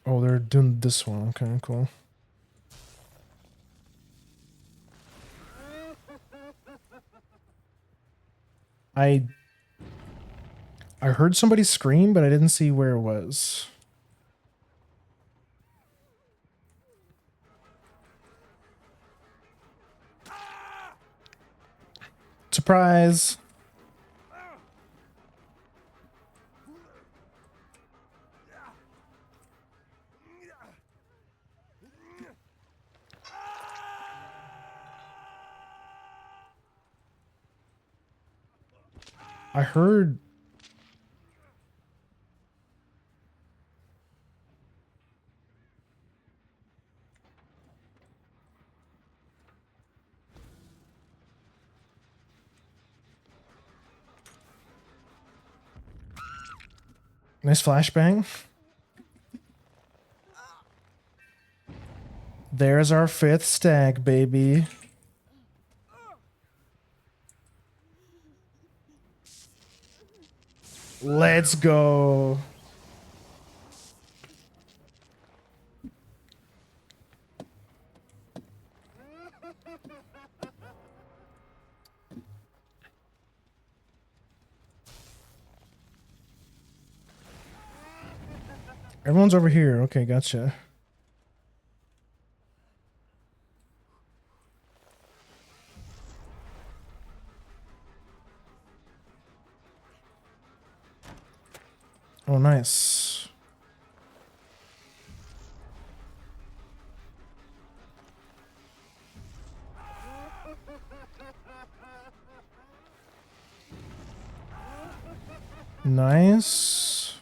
Oh, they're doing this one. Okay, cool. I heard somebody scream, but I didn't see where it was. Surprise! I heard... Nice flashbang. There's our 5th stack, baby. Let's go. Everyone's over here. Okay, gotcha. Oh, nice. Nice.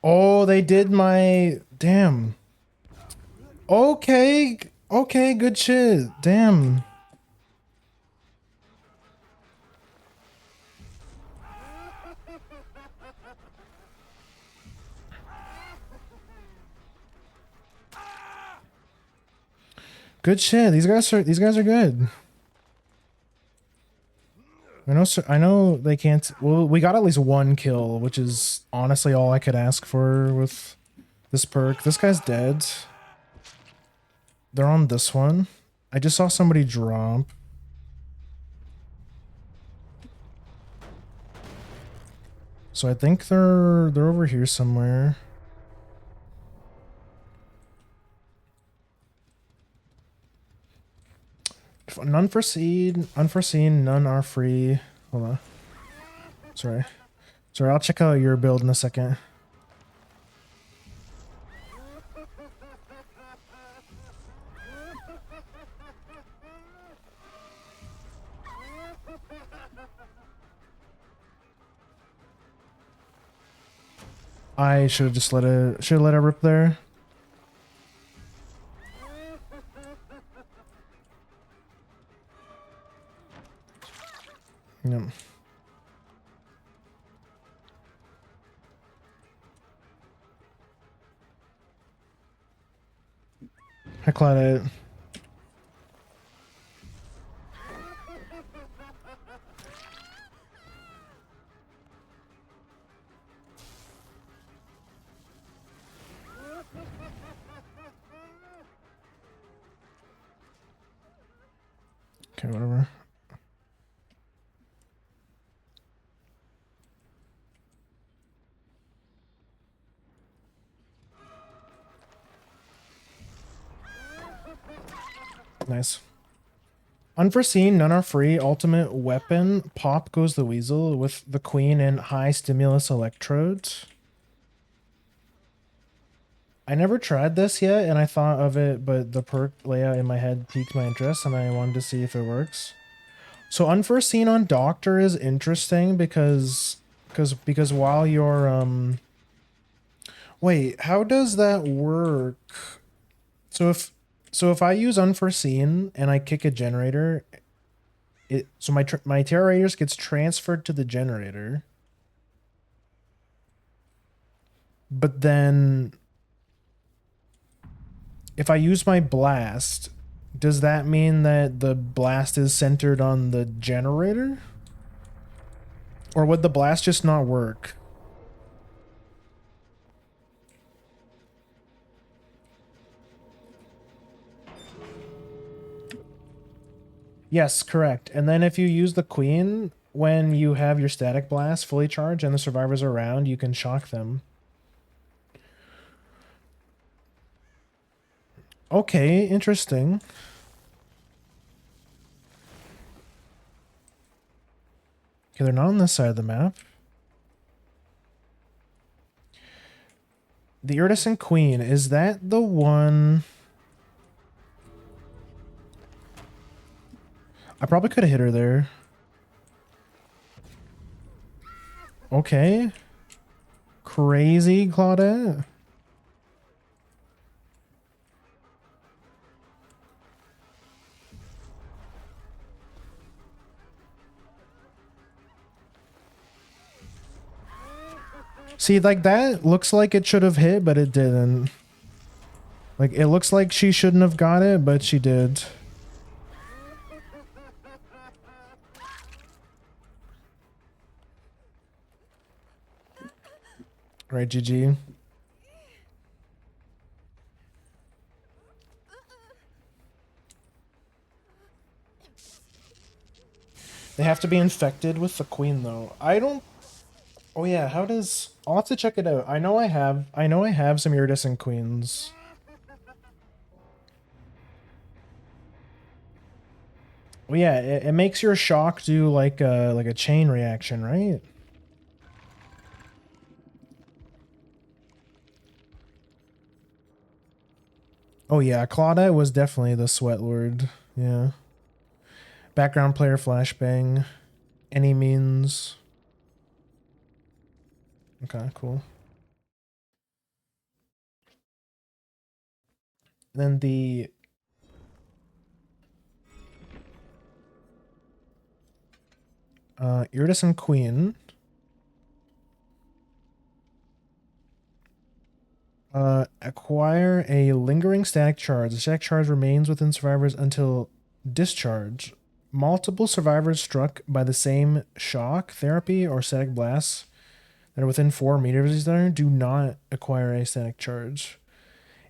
Oh, they did my... Damn. Okay. Okay, good shit. Damn. Good shit. These guys are good. I know they can't. Well, we got at least 1 kill, which is honestly all I could ask for with this perk. This guy's dead. They're on this one. I just saw somebody drop. So I think they're over here somewhere. Unforeseen, none are free. Hold on. Sorry. Sorry, I'll check out your build in a second. I should have just let it rip there. Yep. I Claudette. Okay, whatever. Nice. Unforeseen, none are free. Ultimate weapon. Pop goes the weasel with the queen and high stimulus electrodes. I never tried this yet, and I thought of it, but the perk layout in my head piqued my interest, and I wanted to see if it works. So unforeseen on Doctor is interesting because while you're wait, how does that work? So if I use unforeseen and I kick a generator, my Terra Raiders gets transferred to the generator. But then if I use my blast, does that mean that the blast is centered on the generator? Or would the blast just not work? Yes, correct. And then if you use the queen, when you have your static blast fully charged and the survivors are around, you can shock them. Okay, interesting. Okay, they're not on this side of the map. The Iridescent Queen, is that the one? I probably could have hit her there. Okay. Crazy, Claudette. See, like, that looks like it should have hit, but it didn't. Like, it looks like she shouldn't have got it, but she did. Right, GG. They have to be infected with the queen, though. I don't... Oh, yeah, how does... I'll have to check it out. I know I have some iridescent queens. Well, yeah, it makes your shock do like a chain reaction, right? Oh yeah, Claudette was definitely the sweat lord. Yeah. Background player flashbang. Any means. Okay, cool. Then the Iridescent Queen. Acquire a lingering static charge. The static charge remains within survivors until discharge. Multiple survivors struck by the same shock, therapy, or static blasts that are within 4 meters of each other do not acquire a static charge.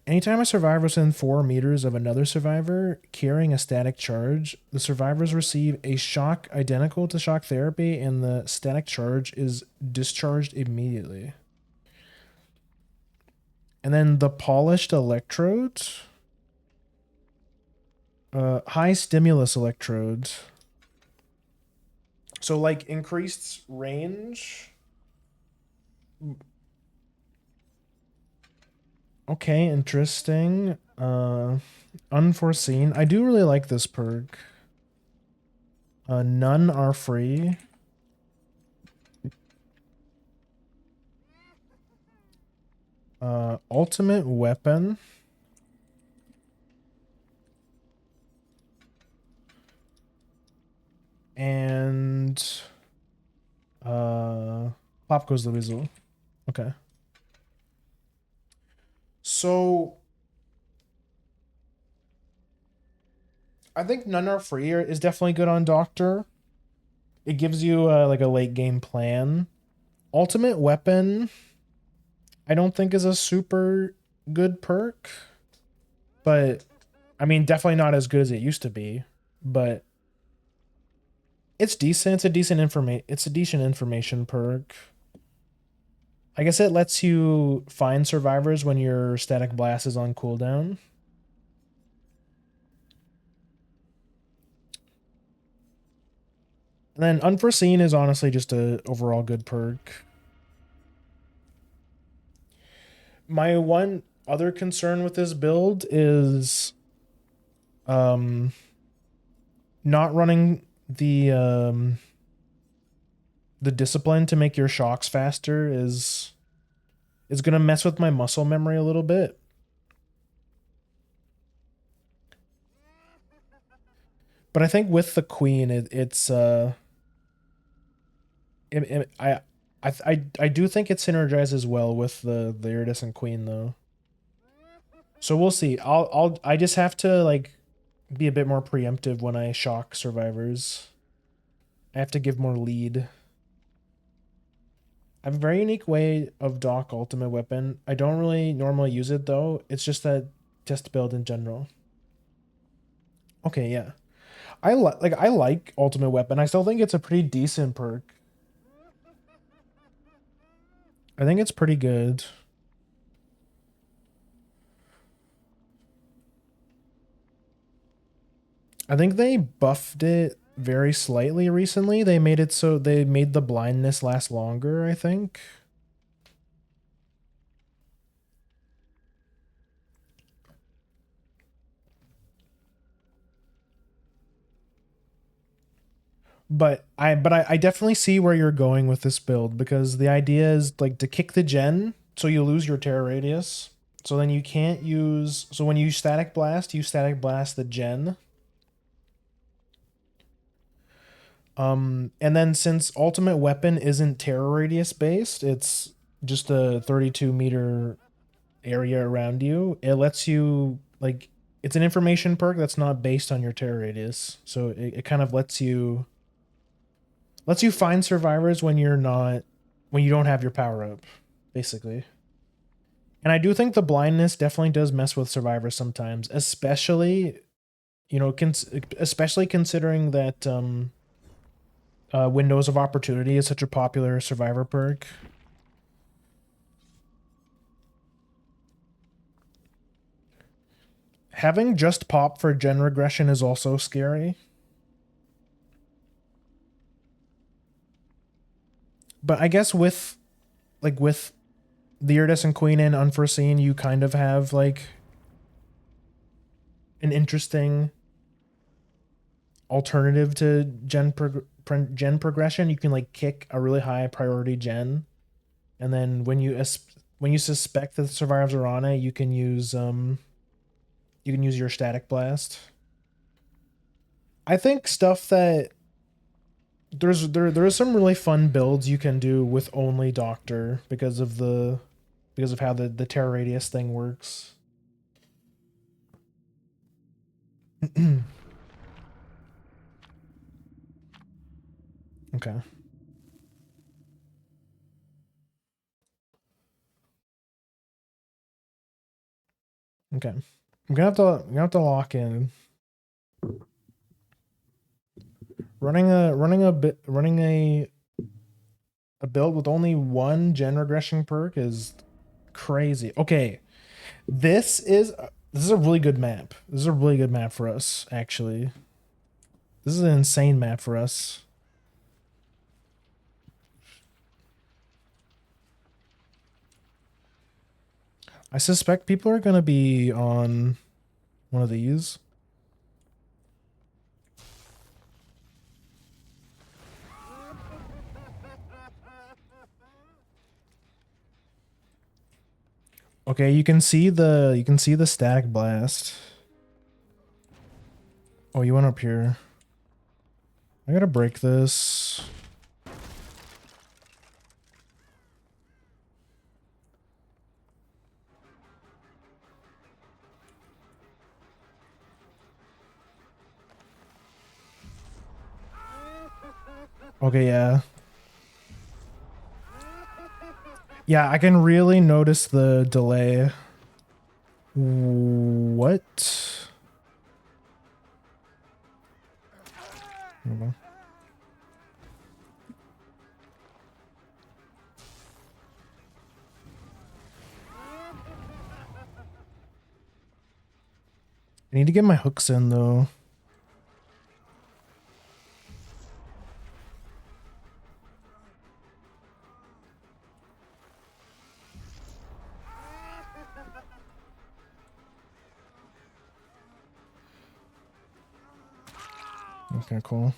Anytime a survivor is within 4 meters of another survivor carrying a static charge, the survivors receive a shock identical to shock therapy, and the static charge is discharged immediately. And then the polished electrodes. High stimulus electrodes. So like increased range. Okay, interesting. Unforeseen. I do really like this perk. None are free. Ultimate weapon. And pop goes the weasel. Okay. So I think none are free is definitely good on Doctor. It gives you like a late game plan. Ultimate weapon, I don't think is a super good perk, but I mean definitely not as good as it used to be. But it's decent. It's a decent information perk. I guess it lets you find survivors when your static blast is on cooldown. And then Unforeseen is honestly just a overall good perk. My one other concern with this build is not running the discipline to make your shocks faster is gonna mess with my muscle memory a little bit. But I think with the queen, I do think it synergizes well with the iridescent queen though. So we'll see. I just have to like be a bit more preemptive when I shock survivors. I have to give more lead. I have a very unique way of dock ultimate weapon. I don't really normally use it though. It's just that test build in general. Okay, yeah. I like ultimate weapon. I still think it's a pretty decent perk. I think it's pretty good. I think they buffed it very slightly recently. They made it so they made the blindness last longer, I think. But I definitely see where you're going with this build because the idea is like to kick the gen so you lose your terror radius. So then you can't use, so when you static blast, you static blast the gen. And then since ultimate weapon isn't terror radius based, it's just a 32-meter area around you. It lets you like it's an information perk that's not based on your terror radius. So it kind of lets you find survivors when you're not when you don't have your power up, basically. And I do think the blindness definitely does mess with survivors sometimes, especially especially considering that Windows of Opportunity is such a popular survivor perk. Having just pop for gen regression is also scary. But I guess with the Iridescent Queen and Unforeseen, you kind of have like an interesting alternative to gen progression. You can like kick a really high priority gen, and then when you suspect that the survivors are on it, you can use your static blast. I think stuff that there is some really fun builds you can do with only Doctor because of how the terror radius thing works. Okay. Okay. I'm gonna have to lock in. Running a build with only one gen regression perk is crazy. Okay. This is a really good map. This is a really good map for us, actually. This is an insane map for us. I suspect people are gonna be on one of these. Okay, you can see the static blast. Oh, you went up here. I gotta break this. Okay, yeah. Yeah, I can really notice the delay. What? I need to get my hooks in though. Okay, cool.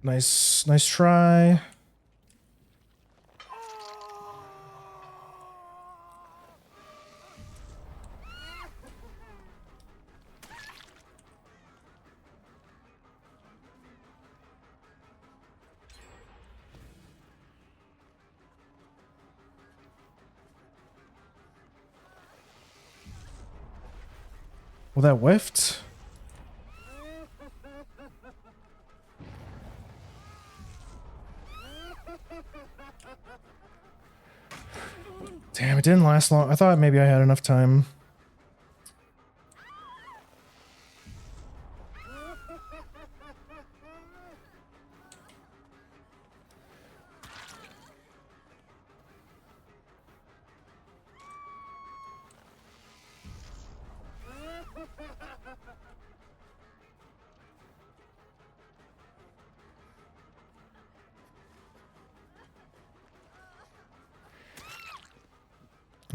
Nice try. Well, that whiffed. Damn, it didn't last long. I thought maybe I had enough time.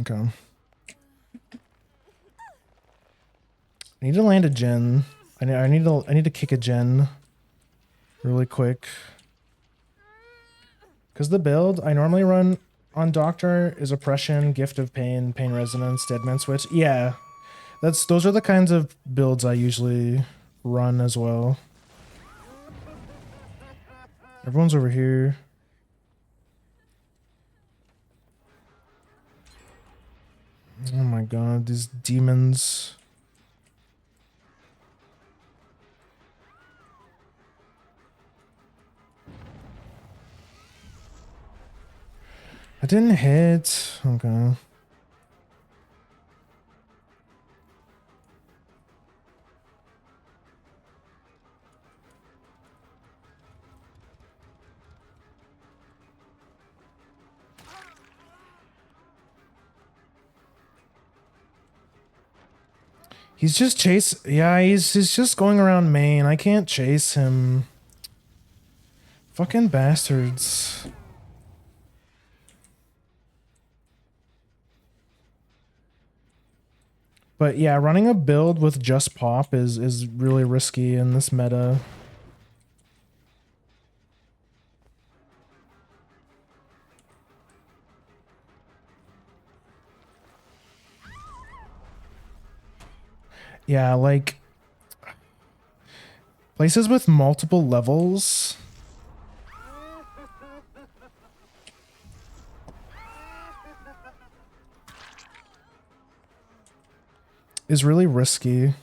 Okay. I need to land a gen. I need to kick a gen really quick. Cause the build I normally run on Doctor is Oppression, Gift of Pain, Pain Resonance, Deadman Switch. Yeah. Those are the kinds of builds I usually run as well. Everyone's over here. Oh my god, these demons. I didn't hit. Okay. He's just he's just going around main. I can't chase him. Fucking bastards. But yeah, running a build with just pop is really risky in this meta. Yeah, like places with multiple levels is really risky.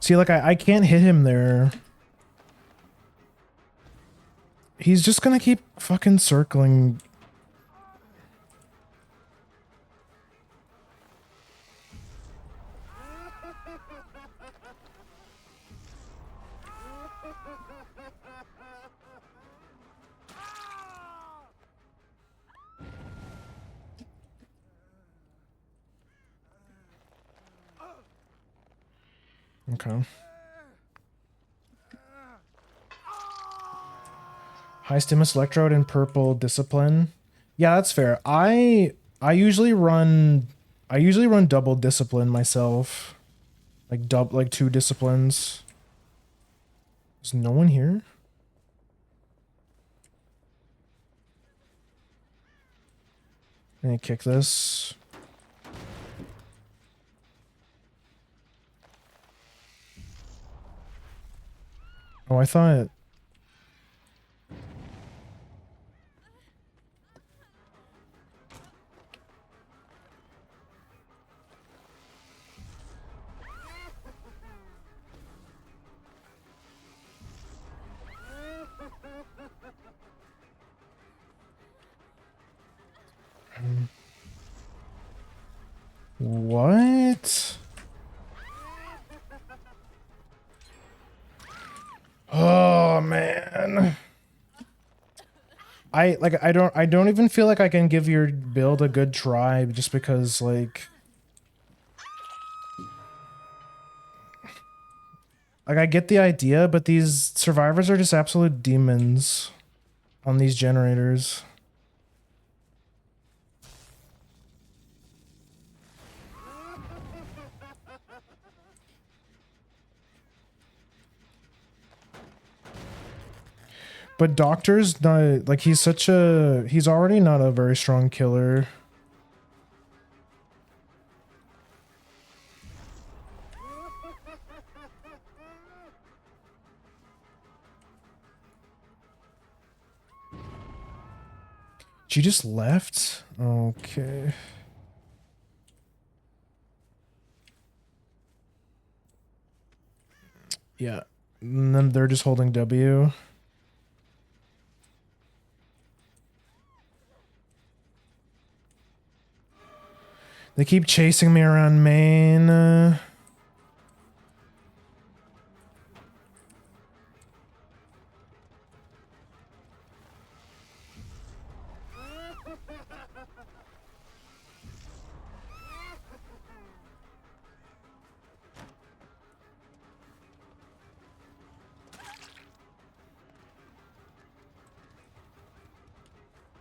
See, like I can't hit him there. He's just gonna keep fucking circling. Okay. High stimulus electrode and purple discipline. Yeah, that's fair. I usually run double discipline myself. Like 2 disciplines. Is no one here? Let me kick this. Oh, I thought... What? Oh man. I don't even feel like I can give your build a good try just because like I get the idea, but these survivors are just absolute demons on these generators. But Doctor's not like he's already not a very strong killer. She just left? Okay. Yeah. And then they're just holding W. They keep chasing me around main.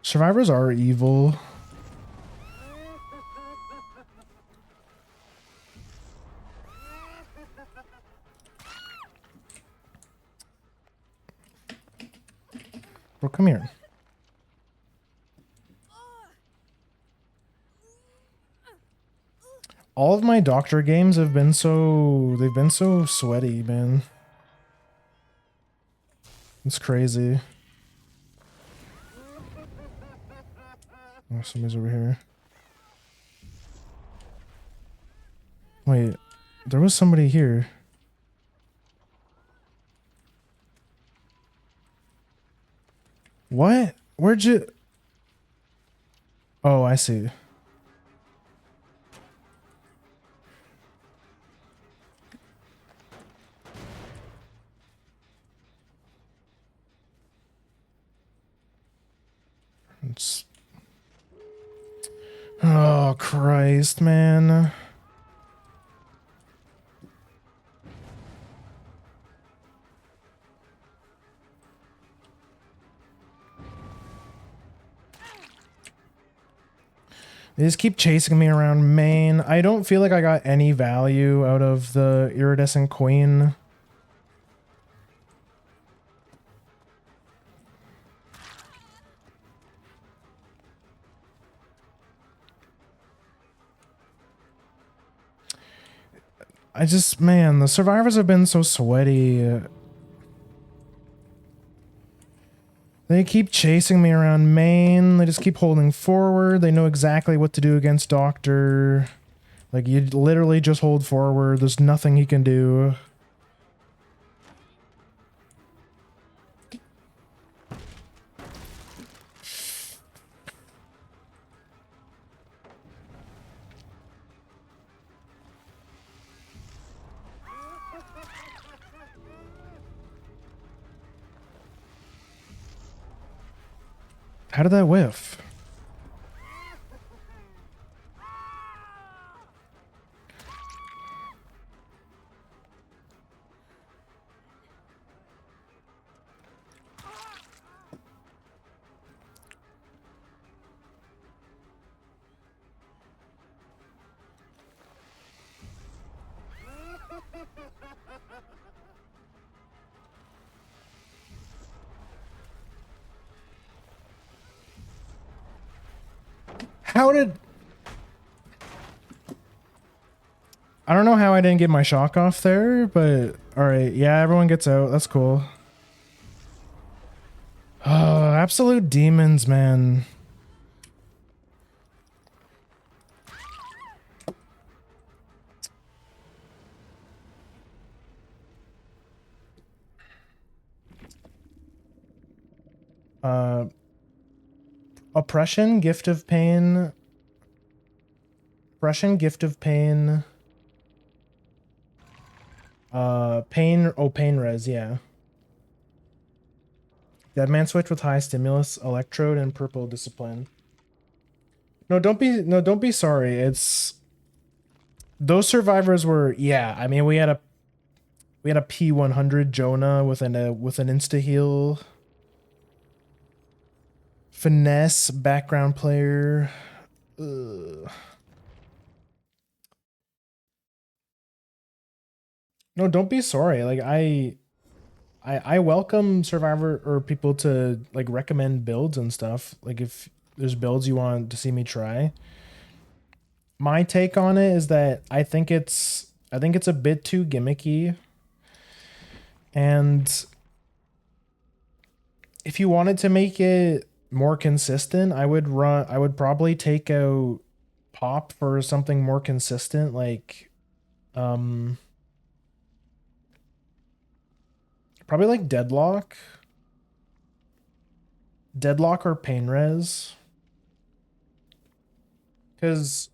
Survivors are evil. Bro, come here. All of my Doctor games have been they've been so sweaty, man. It's crazy. Oh, somebody's over here. Wait, there was somebody here. What? Where'd you... Oh, I see. It's... Oh, Christ, man. They just keep chasing me around main. I don't feel like I got any value out of the iridescent queen. Man, the survivors have been so sweaty. They keep chasing me around main. They just keep holding forward. They know exactly what to do against Doctor. Like, you literally just hold forward. There's nothing he can do. How did that whiff? How did... I don't know how I didn't get my shock off there, but alright, yeah, everyone gets out. That's cool. Oh, absolute demons, man. Oppression, Gift of Pain. Oppression, Gift of Pain. Pain res, yeah. Deadman switch with high stimulus, electrode, and purple discipline. No, don't be sorry. It's those survivors were, yeah, I mean we had a P100 Jonah with an insta heal. Finesse background player. Ugh. No, don't be sorry. Like I I welcome Survivor or people to like recommend builds and stuff. Like if there's builds you want to see me try. My take on it is that I think it's a bit too gimmicky. And if you wanted to make it more consistent, I would probably take out pop for something more consistent, like probably like deadlock or pain res, because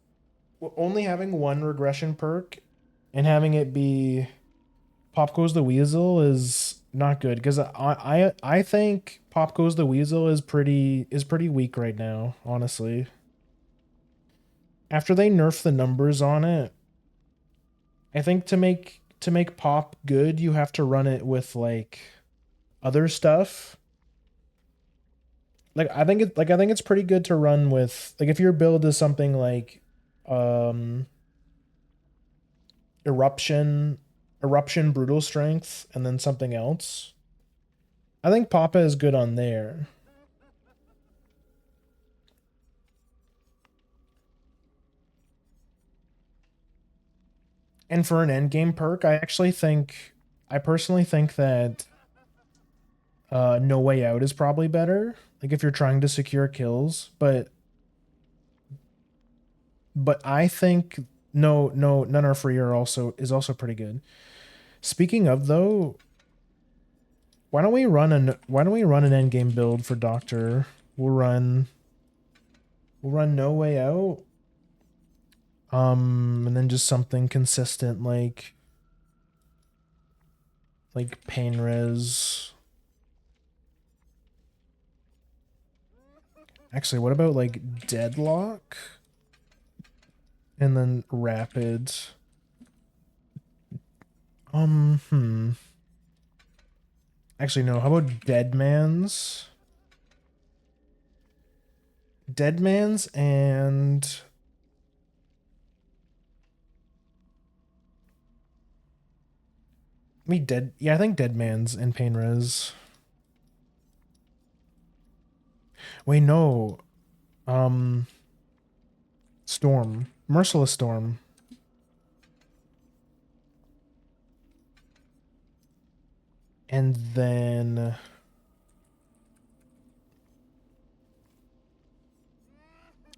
only having one regression perk and having it be Pop Goes the Weasel is not good, because I think Pop Goes the Weasel is pretty weak right now, honestly. After they nerf the numbers on it, I think to make Pop good, you have to run it with like other stuff. Like I think it's pretty good to run with, like if your build is something like um eruption brutal strength and then something else. I think Papa is good on there. And for an endgame perk, I personally think that No Way Out is probably better. Like if you're trying to secure kills, but I think None Are Free is also pretty good. Speaking of though, why don't we run an endgame build for Doctor? We'll run No Way Out. And then just something consistent like pain res. Actually, what about like deadlock? And then rapid. Actually, no, how about Deadman's? Deadman's and yeah, I think Deadman's and pain res. Wait, no. Storm. Merciless Storm. And then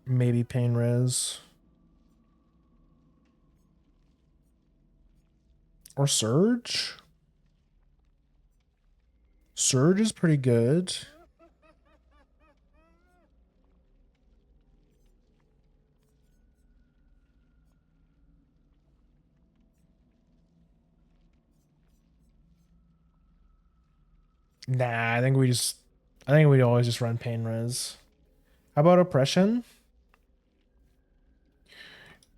maybe pain res. Or Surge? Surge is pretty good. Nah, I think we'd always just run pain res. How about oppression?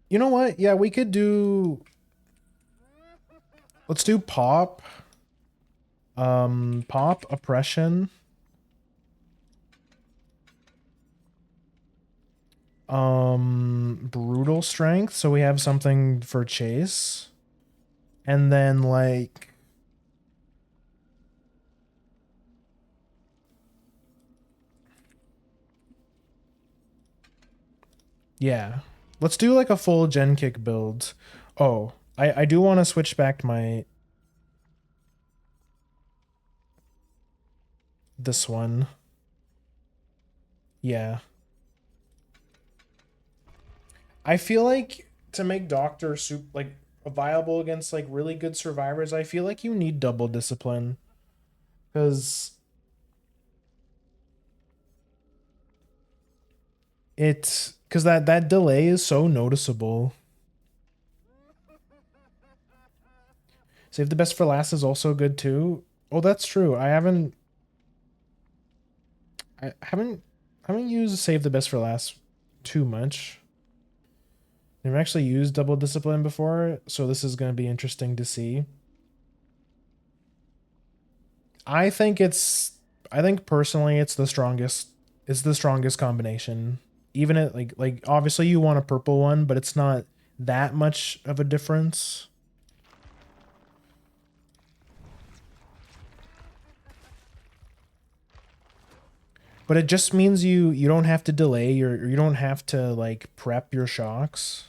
You know what? Yeah, we could do, let's do pop. Pop, oppression. Brutal strength, so we have something for chase. And then like yeah. Let's do like a full gen kick build. Oh, I do want to switch back my this one. Yeah. I feel like to make Doctor Soup like viable against like really good survivors, I feel like you need double discipline. Because that delay is so noticeable. Save the Best for Last is also good too. Oh, that's true. I haven't used Save the Best for Last too much. Never actually used double discipline before, so this is going to be interesting to see. I think personally it's the strongest combination. Even at like obviously you want a purple one, but it's not that much of a difference. But it just means you don't have to delay you don't have to like prep your shocks.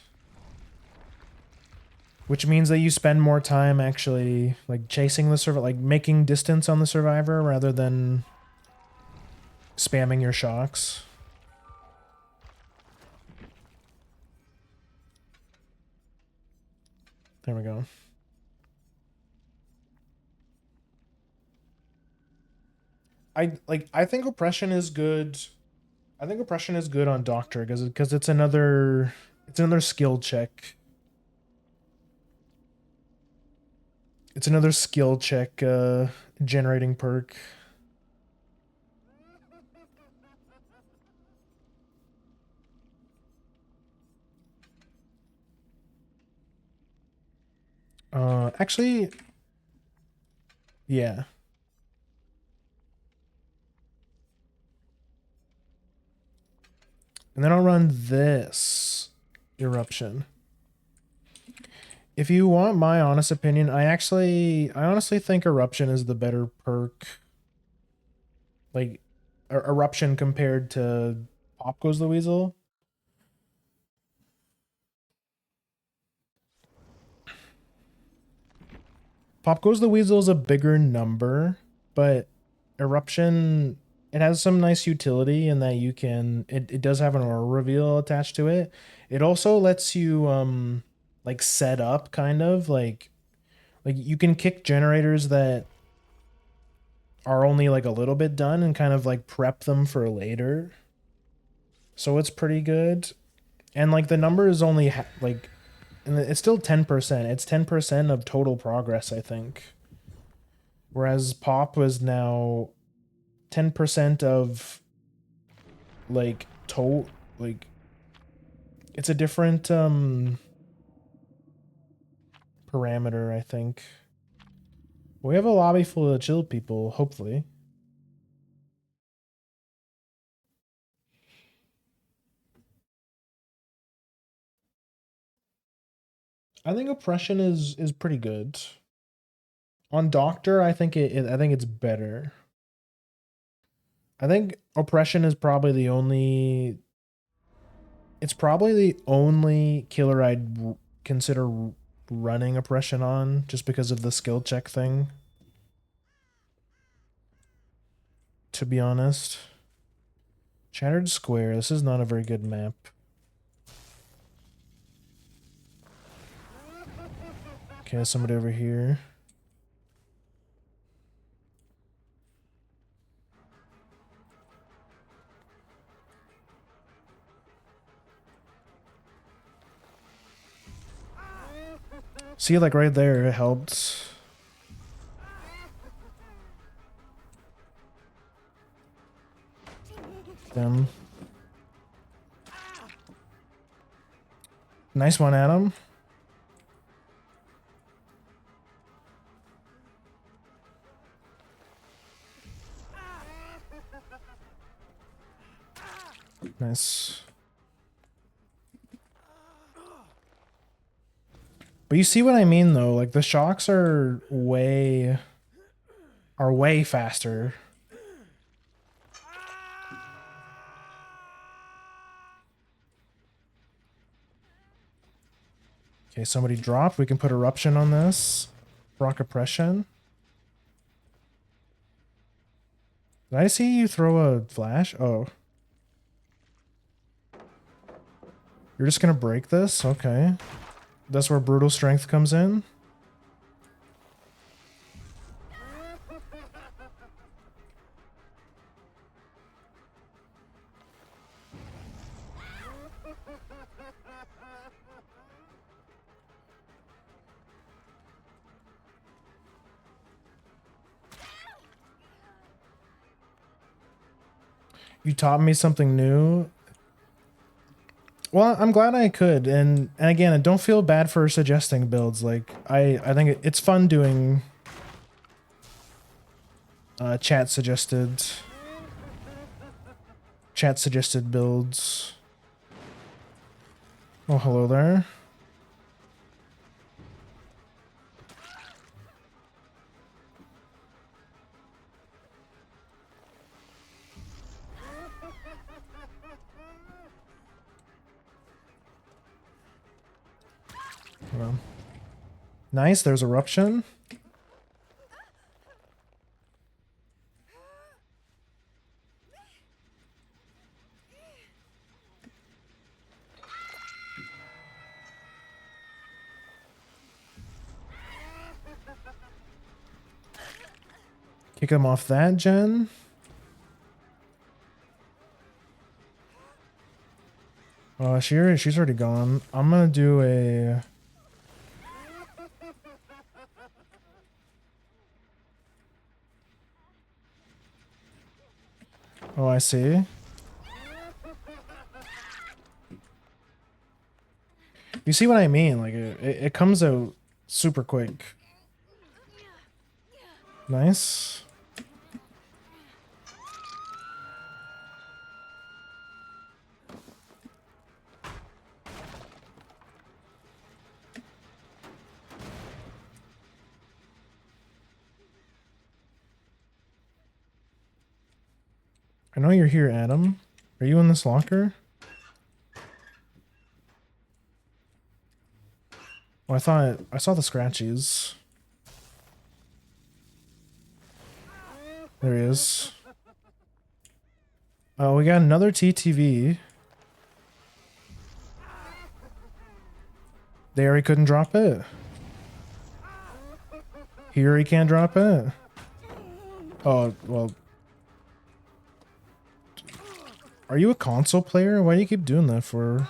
Which means that you spend more time actually like chasing the survivor, like making distance on the survivor rather than spamming your shocks. There we go. I think oppression is good. I think oppression is good on Doctor because it's another skill check. It's another skill check generating perk. Actually, yeah. And then I'll run this eruption. If you want my honest opinion, I honestly think eruption is the better perk. Like eruption compared to Pop Goes the Weasel. Pop Goes the Weasel is a bigger number, but eruption, it has some nice utility in that you can it does have an aura reveal attached to it. It also lets you like set up kind of like you can kick generators that are only like a little bit done and kind of like prep them for later. So it's pretty good. And like the number is only like and it's still 10%. It's 10% of total progress, I think. Whereas Pop was now 10% of like like it's a different parameter, I think. We have a lobby full of chill people, hopefully. I think oppression is pretty good. On Doctor, I think I think it's better. I think oppression is probably the only it's probably the only killer I'd consider running oppression on just because of the skill check thing. To be honest. Shattered Square. This is not a very good map. Okay, somebody over here. See, like right there, it helped. Them. Nice one, Adam. Nice. But you see what I mean, though? Like, the shocks are way faster. Okay, somebody dropped. We can put Eruption on this. Rock Oppression. Did I see you throw a flash? Oh. You're just gonna break this? Okay. That's where Brutal Strength comes in. You taught me something new. Well, I'm glad I could, and again, I don't feel bad for suggesting builds. Like I think it's fun doing chat suggested builds. Oh, hello there. Hold on. Nice, there's eruption. Kick him off that gen. She's already gone. I'm gonna do a... Oh, I see. You see what I mean? Like, it comes out super quick. Nice. I know you're here, Adam. Are you in this locker? Oh, I thought I saw the scratchies. There he is. Oh, we got another TTV. There, he couldn't drop it. Here, he can't drop it. Oh, well. Are you a console player? Why do you keep doing that for?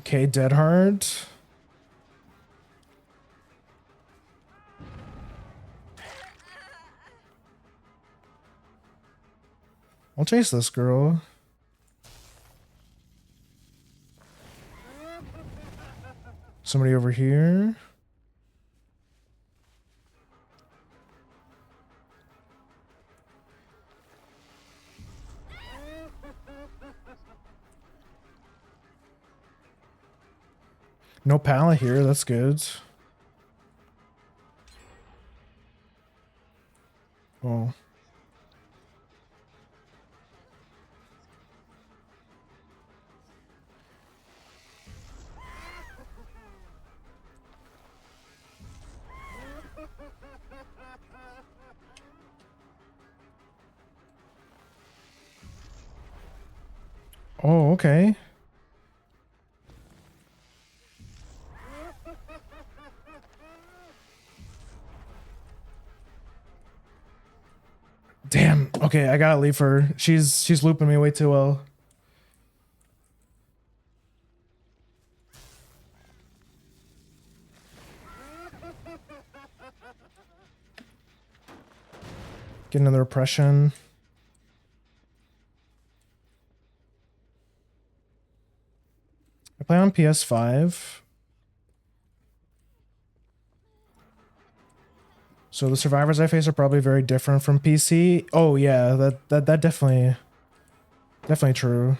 Okay, dead hard. I'll chase this girl. Somebody over here. No pallet here, that's good. Oh. Oh, okay. Damn. Okay, I gotta leave her. She's looping me way too well. Get another oppression. I play on PS5. So the survivors I face are probably very different from PC. Oh yeah, that definitely true.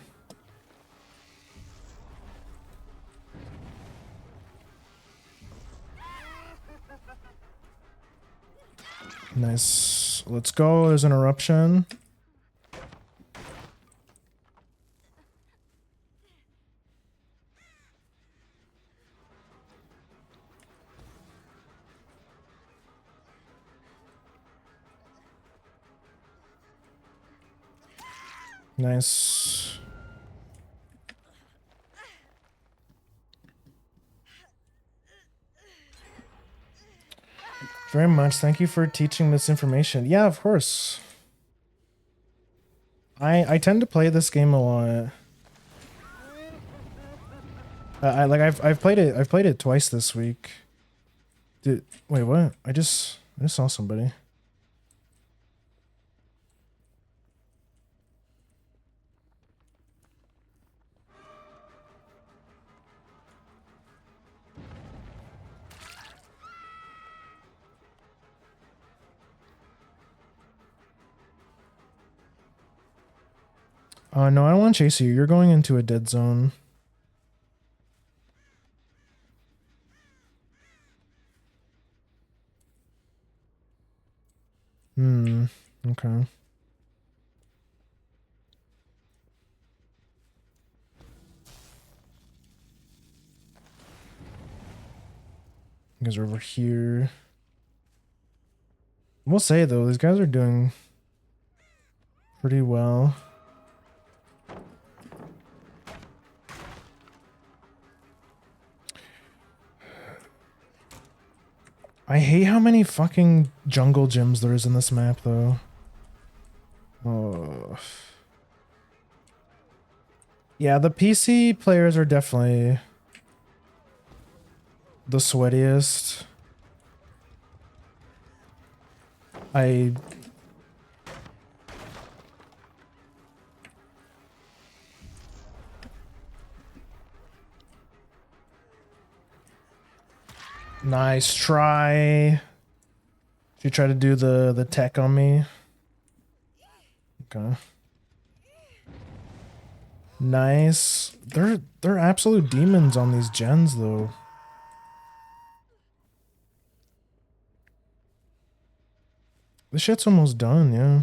Nice. Let's go. There's an eruption. Nice. Very much. Thank you for teaching this information. Yeah, of course. I tend to play this game a lot. I've played it twice this week. Wait, what? I just saw somebody. No, I don't want to chase you. You're going into a dead zone. Okay. You guys are over here. We'll say though, these guys are doing pretty well. I hate how many fucking jungle gyms there is in this map though. Oh. Yeah, the PC players are definitely the sweatiest. Nice try. She tried to do the tech on me. Okay. Nice. They're absolute demons on these gens though. This shit's almost done, yeah.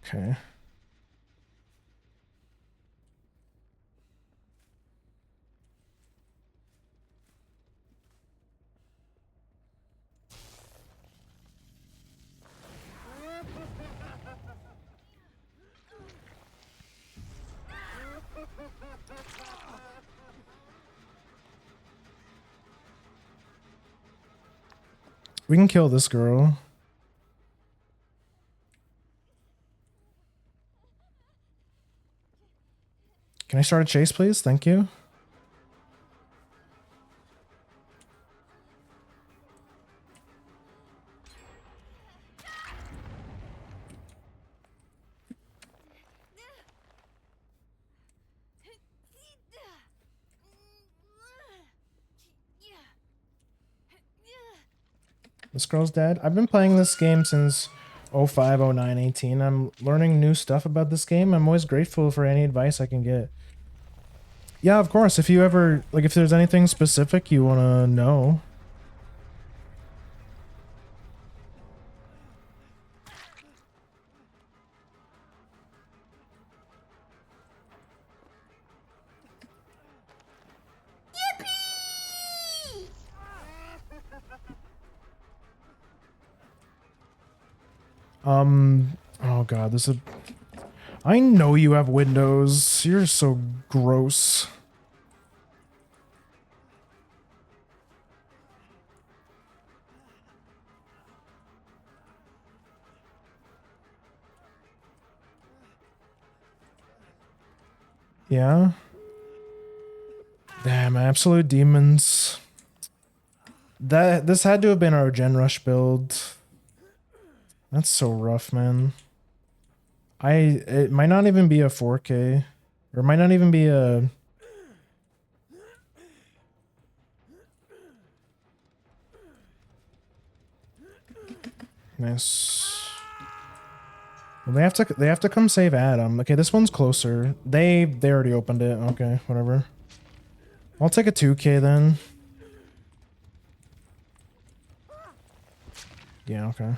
Okay. We can kill this girl. Can I start a chase, please? Thank you. This girl's dead. I've been playing this game since 05, 09, 18. I'm learning new stuff about this game. I'm always grateful for any advice I can get. Yeah, of course. If you ever, like, if there's anything specific you want to know. Oh god, this is... I know you have windows. You're so gross. Yeah? Damn, absolute demons. This had to have been our Gen Rush build. That's so rough, man. It might not even be a 4K. Or it might not even be a... Nice. Well, they have to come save Adam. Okay, this one's closer. They already opened it. Okay, whatever. I'll take a 2K then. Yeah, okay.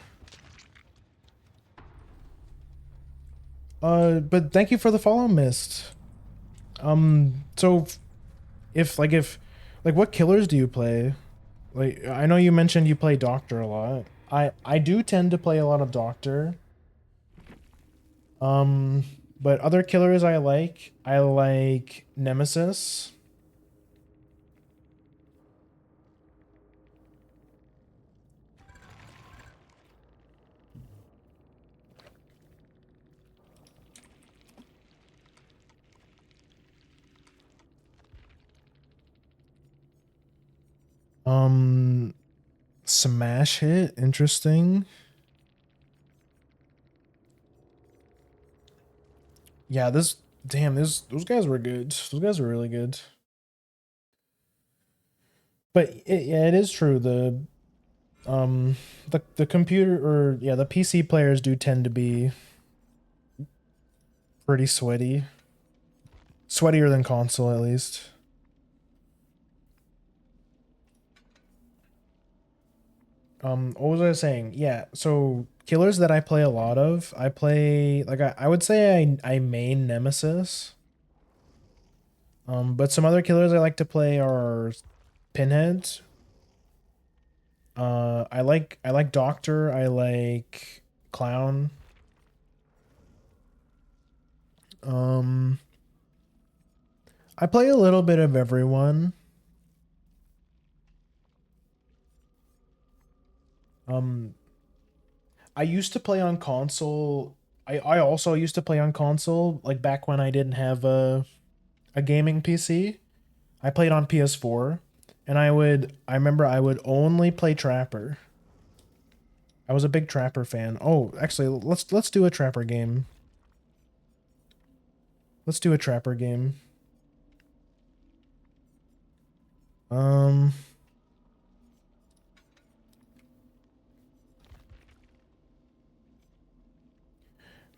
But thank you for the follow, Mist. So if what killers do you play? Like, I know you mentioned you play Doctor a lot. I do tend to play a lot of Doctor. But other killers I like Nemesis. Um, Smash hit, interesting. Yeah, those guys were good. Those guys were really good. But yeah, it is true. Um the computer or yeah, the PC players do tend to be pretty sweaty. Sweatier than console at least. What was I saying? Yeah, so killers that I play a lot of, I play like I would say I main Nemesis. But some other killers I like to play are Pinheads. I like Doctor, I like Clown. Um I play a little bit of everyone. Um I used to play on console. I also used to play on console, like back when I didn't have a gaming PC. I played on PS4, and I remember I would only play Trapper. I was a big Trapper fan. Oh, actually, let's do a Trapper game. Let's do a Trapper game. Um,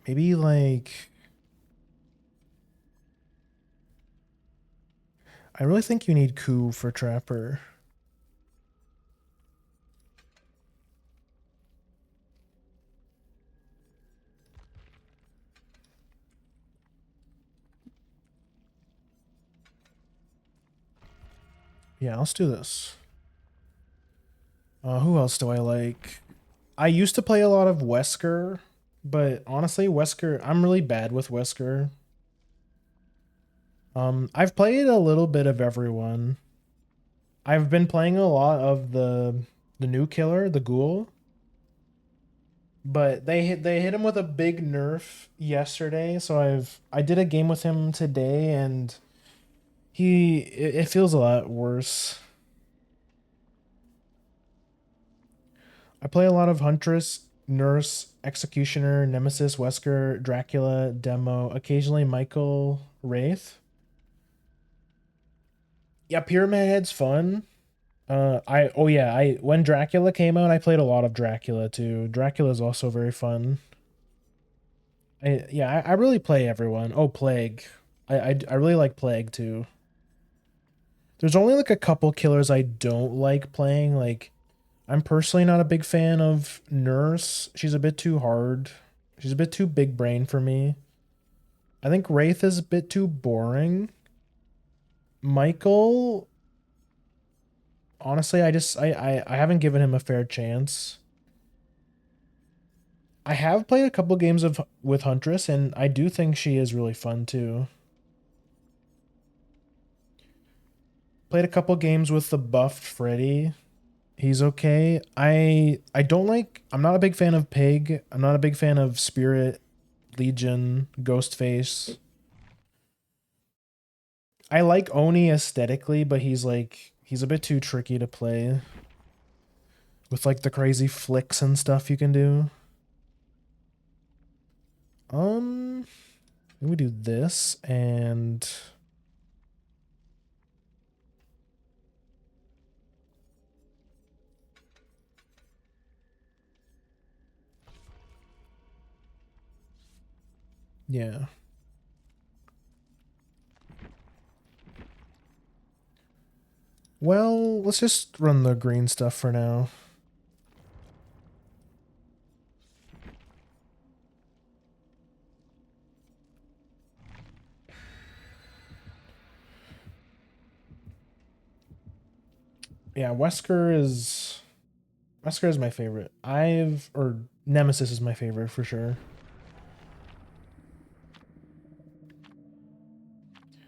maybe like I really think you need Coup for Trapper. Yeah, let's do this. Who else do I like? I used to play a lot of Wesker, but honestly, Wesker, I'm really bad with Wesker. I've played a little bit of everyone. I've been playing a lot of the new killer, the Ghoul, but they hit him with a big nerf yesterday, so I did a game with him today and it feels a lot worse. I play a lot of Huntress, Nurse, Executioner, Nemesis, Wesker, Dracula, Demo, occasionally Michael, Wraith. Yeah, Pyramid Head's fun. Oh yeah, I when Dracula came out, I played a lot of Dracula too. Dracula is also very fun. I really play everyone. Oh, Plague. I really like Plague too. There's only like a couple killers I don't like playing. Like I'm personally not a big fan of Nurse. She's a bit too hard. She's a bit too big brain for me. I think Wraith is a bit too boring. Michael, honestly, I haven't given him a fair chance. I have played a couple games of with Huntress, and I do think she is really fun too. Played a couple games with the buffed Freddy. He's okay. I don't like. I'm not a big fan of Pig. I'm not a big fan of Spirit, Legion, Ghostface. I like Oni aesthetically, but he's a bit too tricky to play with like the crazy flicks and stuff you can do. Um, we do this and yeah. Well, let's just run the green stuff for now. Yeah, Wesker is my favorite. Or Nemesis is my favorite for sure.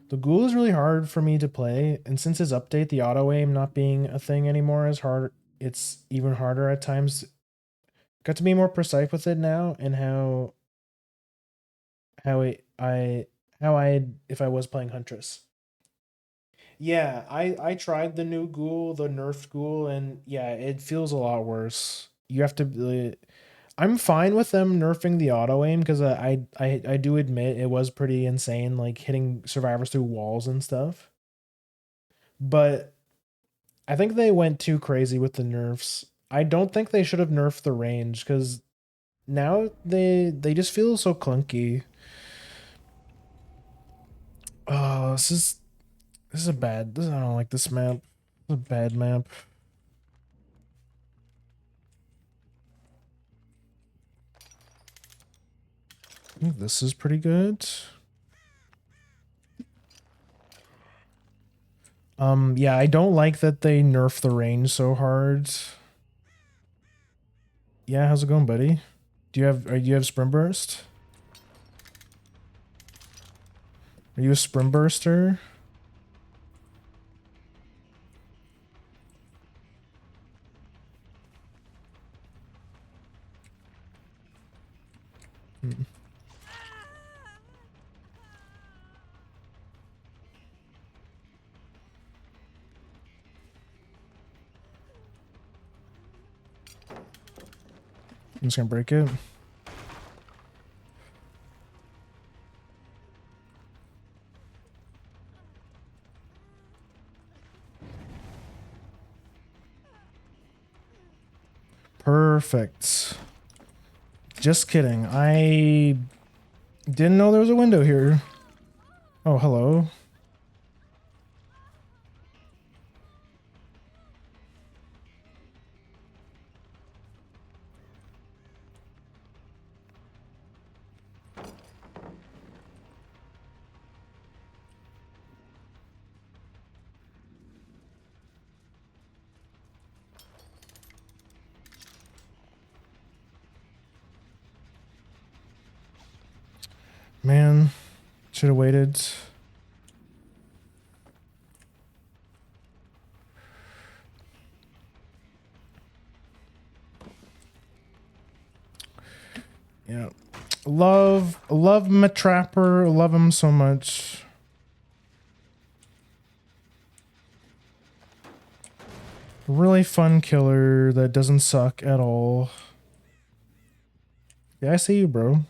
The Ghoul is really hard for me to play, and since his update, the auto aim not being a thing anymore is hard. It's even harder at times. Got to be more precise with it now, and how I how I if I was playing Huntress. Yeah, I tried the new Ghoul, the nerfed Ghoul, and yeah, it feels a lot worse. You have to. I'm fine with them nerfing the auto aim because I do admit it was pretty insane, like hitting survivors through walls and stuff. But I think they went too crazy with the nerfs. I don't think they should have nerfed the range because now they just feel so clunky. Oh, this is a bad. I don't like this map. It's a bad map. I think this is pretty good. Yeah, I don't like that they nerf the range so hard. Yeah, how's it going, buddy? Do you have sprint burst? Are you a sprint burster? Hmm. I'm just gonna break it. Perfect. Just kidding. I didn't know there was a window here. Oh, hello. Man, should have waited. Yeah. Love my trapper. Love him so much. Really fun killer that doesn't suck at all. Yeah, I see you, bro.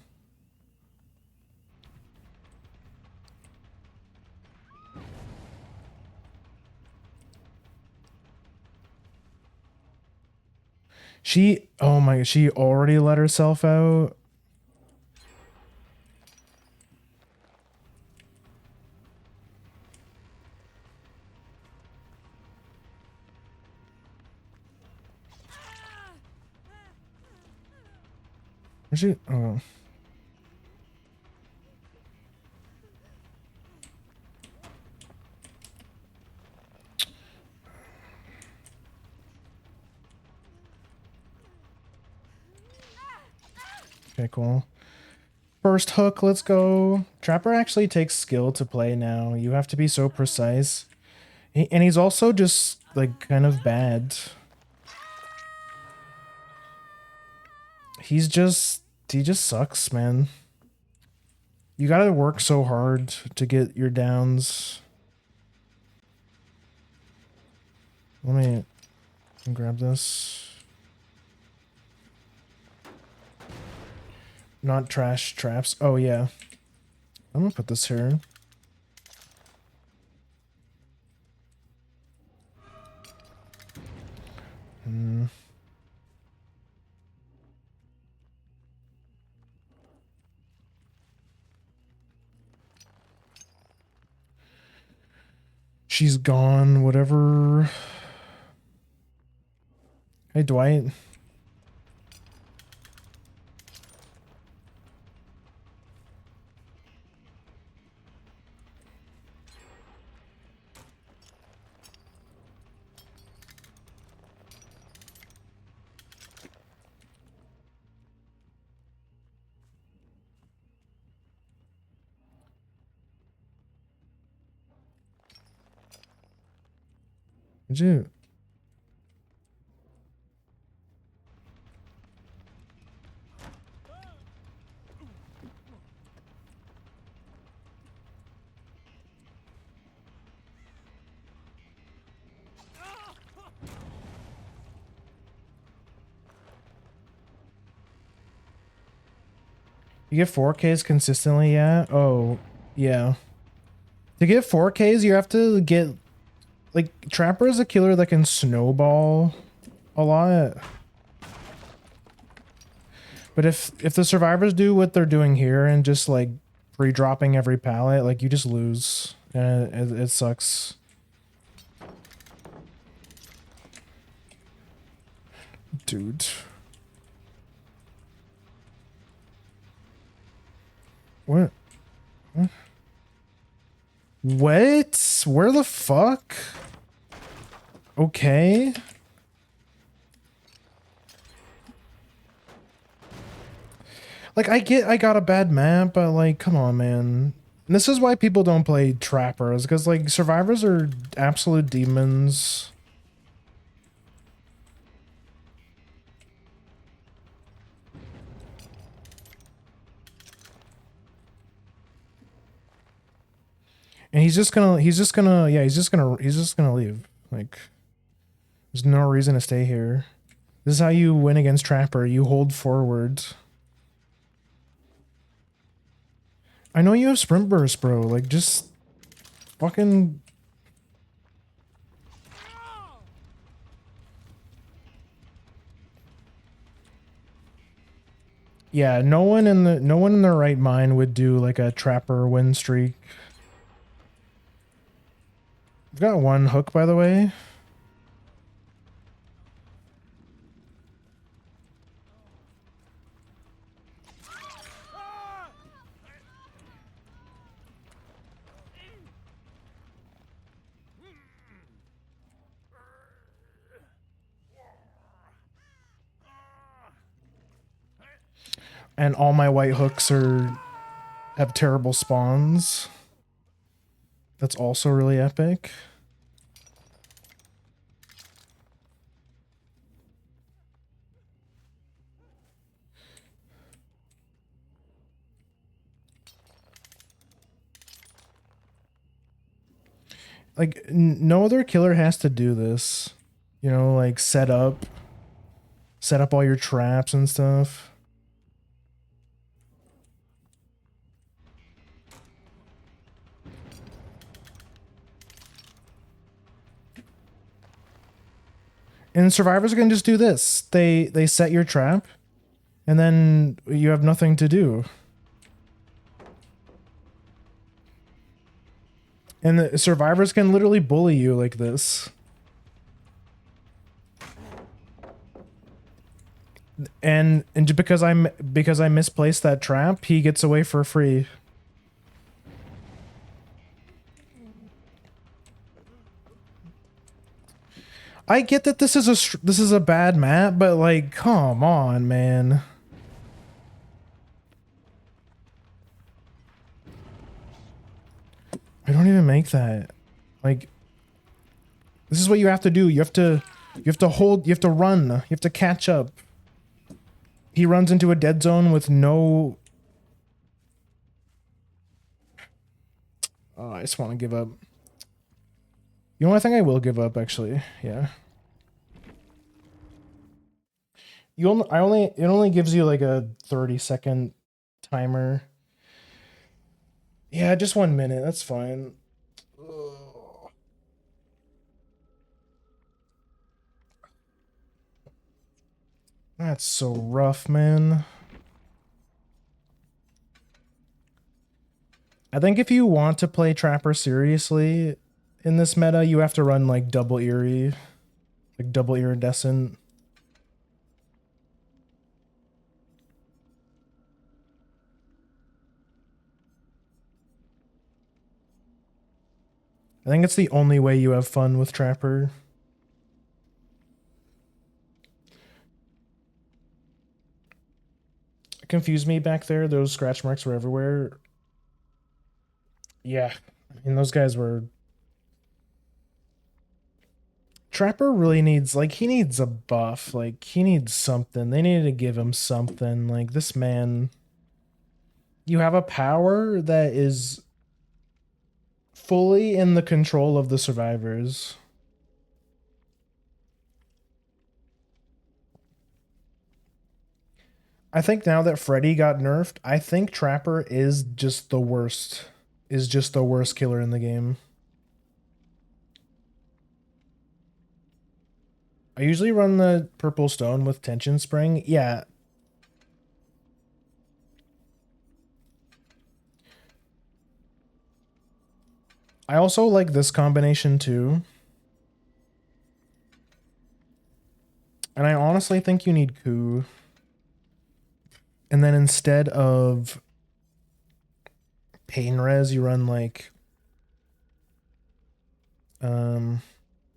Oh my, she already let herself out. Where's she? Oh. Okay, cool. First hook, let's go. Trapper actually takes skill to play now. You have to be so precise. And he's also just, like, kind of bad. He just sucks, man. You gotta work so hard to get your downs. Let me grab this. Not trash traps. Oh, yeah. I'm gonna put this here. Hmm. She's gone, whatever. Hey, Dwight. Did you? You get 4Ks consistently, yeah? Oh, yeah. To get 4Ks, you have to get... Like, Trapper is a killer that can snowball a lot. But if the survivors do what they're doing here and just, like, pre-dropping every pallet, like, you just lose. And it sucks. Dude. What? What? Where the fuck? Okay. Like, I got a bad map, but like, come on, man. And this is why people don't play trappers, because like, survivors are absolute demons. And he's just gonna leave. Like, there's no reason to stay here. This is how you win against Trapper. You hold forward. I know you have sprint burst, bro. Like, just fucking... Yeah, no one in their right mind would do like a Trapper win streak. I've got one hook, by the way. And all my white hooks have terrible spawns. That's also really epic. Like, no other killer has to do this. You know, like, set up all your traps and stuff. And survivors can just do this. They set your trap, and then you have nothing to do. And the survivors can literally bully you like this. And just because I misplaced that trap, he gets away for free. I get that this is a bad map, but like, come on, man. I don't even make that. Like, this is what you have to do. You have to hold, you have to run, you have to catch up. He runs into a dead zone with no... Oh, I just want to give up. You know what? I think I will give up, actually. Yeah. It only gives you like a 30-second timer. Yeah, just 1 minute. That's fine. Ugh. That's so rough, man. I think if you want to play Trapper seriously in this meta, you have to run like double Eerie, like double Iridescent. I think it's the only way you have fun with Trapper. It confused me back there. Those scratch marks were everywhere. Yeah, I mean, those guys were... Trapper really needs, like, he needs a buff. Like, he needs something. They needed to give him something. Like, this man... You have a power that is fully in the control of the survivors. I think now that Freddy got nerfed, I think Trapper is just the worst. Is just the worst killer in the game. I usually run the purple stone with tension spring. Yeah. I also like this combination too. And I honestly think you need Coup. And then instead of pain res, you run like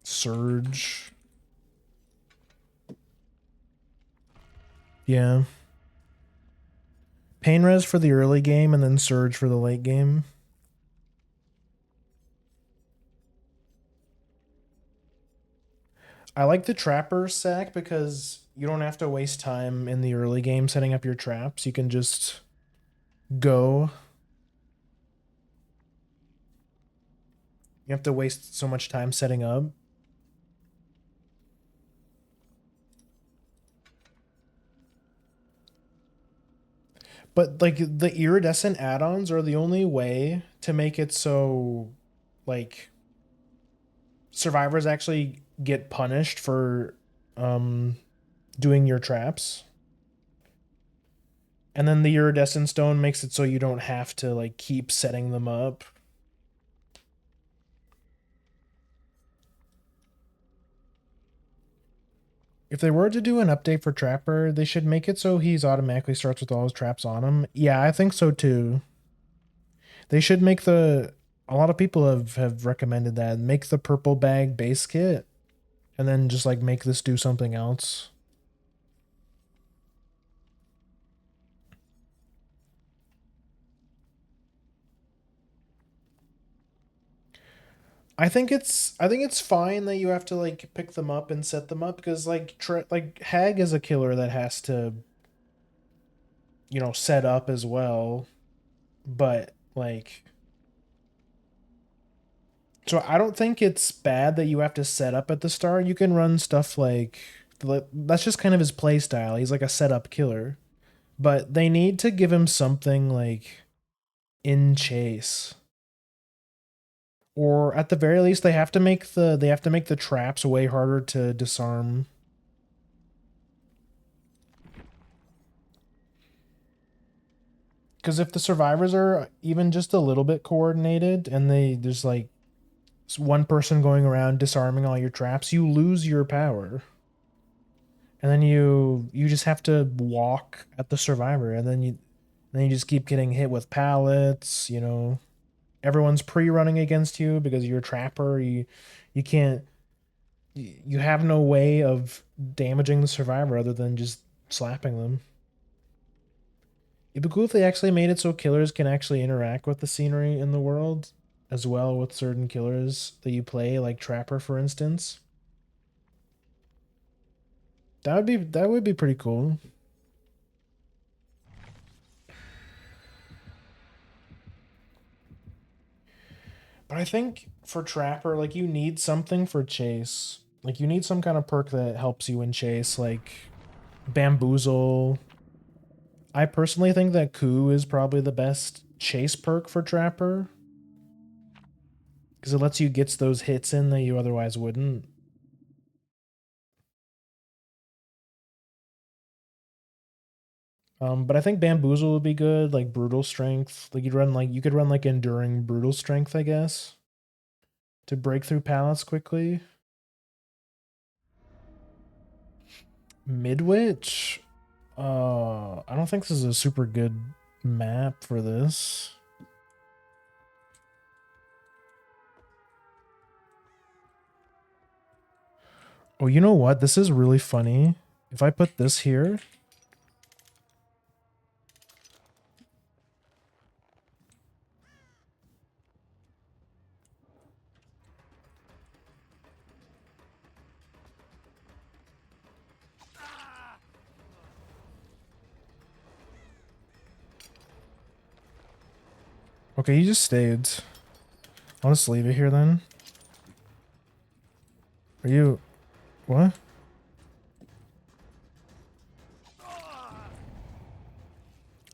Surge. Yeah. Pain res for the early game and then Surge for the late game. I like the Trapper sack because you don't have to waste time in the early game setting up your traps. You can just go. You have to waste so much time setting up. But like the iridescent add-ons are the only way to make it so like survivors actually get punished for doing your traps. And then the iridescent stone makes it so you don't have to like keep setting them up. If they were to do an update for Trapper, they should make it so he's automatically starts with all his traps on him. Yeah, I think so too. They should make the a lot of people have recommended that. Make the purple bag base kit and then just like make this do something else. I think it's fine that you have to like pick them up and set them up because like Hag is a killer that has to set up as well, but like so I don't think it's bad that you have to set up at the start. You can run stuff like that's just kind of his play style. He's like a setup killer, but they need to give him something like in chase. Or at the very least they have to make the traps way harder to disarm. Because if the survivors are even just a little bit coordinated and there's like one person going around disarming all your traps, you lose your power. And then you just have to walk at the survivor, and then you just keep getting hit with pallets. Everyone's pre-running against you because you're a trapper. You can't you have no way of damaging the survivor other than just slapping them. It'd be cool if they actually made it so killers can actually interact with the scenery in the world as well with certain killers that you play, like Trapper, for instance. That would be pretty cool. But I think for Trapper, like you need something for Chase. Like you need some kind of perk that helps you in Chase, like Bamboozle. I personally think that Coup is probably the best Chase perk for Trapper because it lets you get those hits in that you otherwise wouldn't. But I think Bamboozle would be good, like Brutal Strength. Like you could run like Enduring Brutal Strength, I guess, to break through pallets quickly. Midwich? I don't think this is a super good map for this. Oh, you know what? This is really funny. If I put this here. Okay, you just stayed. I'll just leave it here then. Are you... What?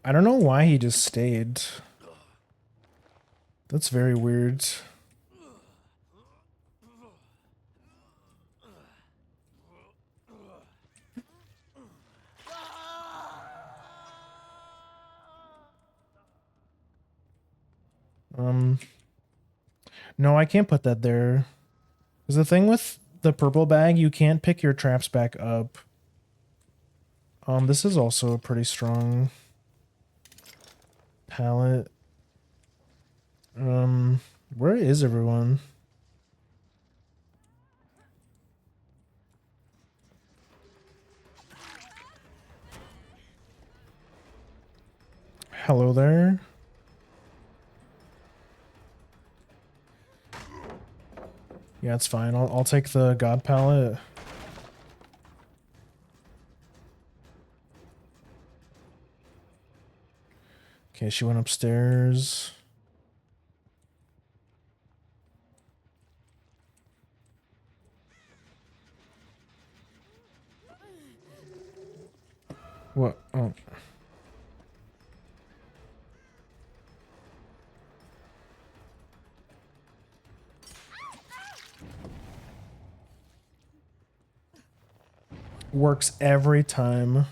I don't know why he just stayed. That's very weird. No, I can't put that there. Because the thing with the purple bag, you can't pick your traps back up. This is also a pretty strong palette. Where is everyone? Hello there. Yeah, it's fine. I'll take the god palette. Okay, she went upstairs. What? Oh. Works every time.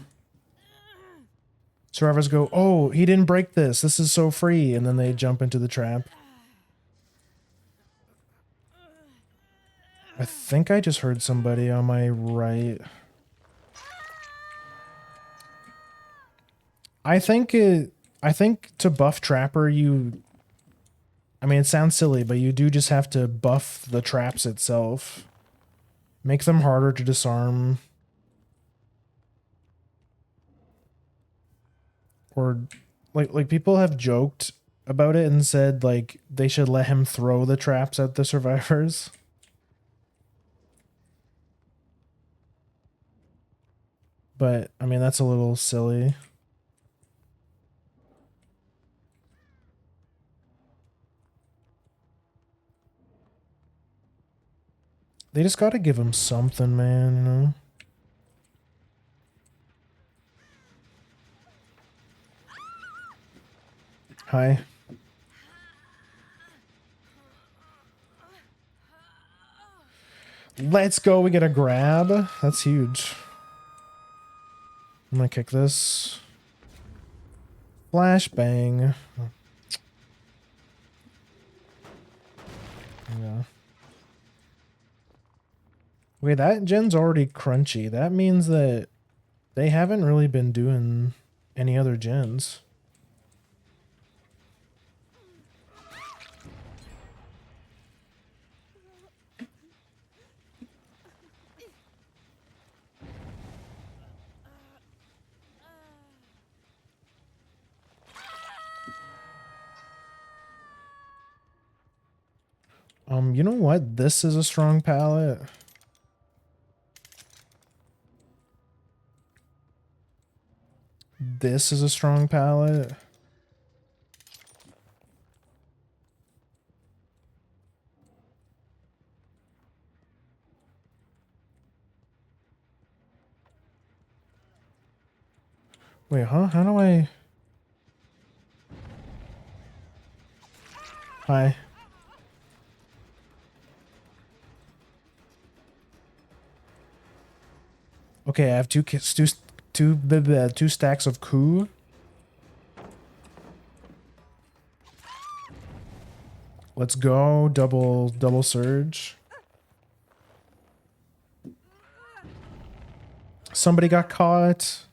Survivors go, oh, he didn't break this. This is so free. And then they jump into the trap. I think I just heard somebody on my right. I think to buff Trapper, I mean, it sounds silly, but you do just have to buff the traps itself. Make them harder to disarm. Or, like people have joked about it and said, like, they should let him throw the traps at the survivors. But, I mean, that's a little silly. They just gotta give him something, man, you know? Hi. Let's go, we get a grab. That's huge. I'm gonna kick this. Flashbang. Yeah. Wait, that gen's already crunchy. That means that they haven't really been doing any other gens. You know what? This is a strong palette. This is a strong palette. Wait, huh? How do I... Hi. Okay, I have two stacks of coup. Let's go. Double surge. Somebody got caught.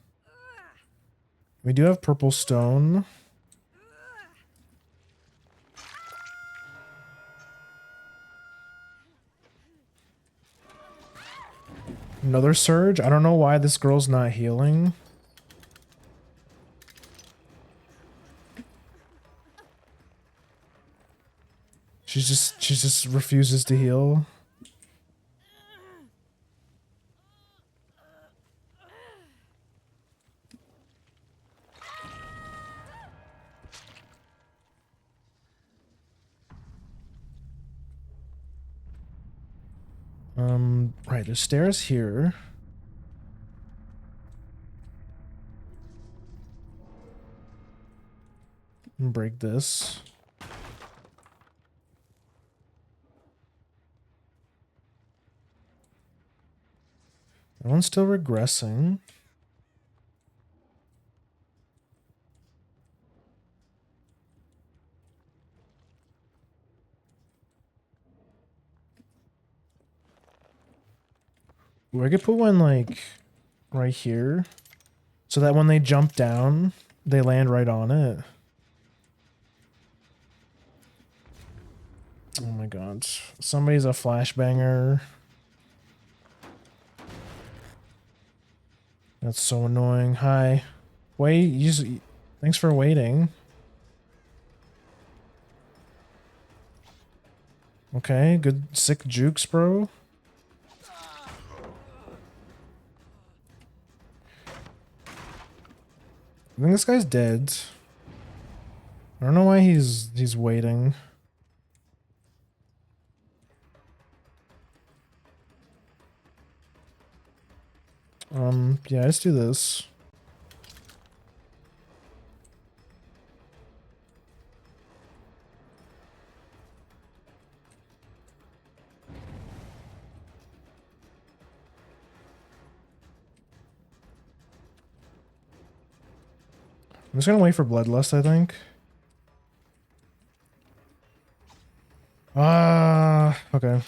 We do have purple stone. Another surge. I don't know why this girl's not healing. She just refuses to heal. Right, there's stairs here. And break this. That one's still regressing. Ooh, I could put one like right here so that when they jump down, they land right on it. Oh my god. Somebody's a flashbanger. That's so annoying. Hi. Wait, thanks for waiting. Okay, good sick jukes, bro. I think this guy's dead. I don't know why he's waiting. Yeah, let's do this. I'm just gonna wait for Bloodlust, I think. Okay.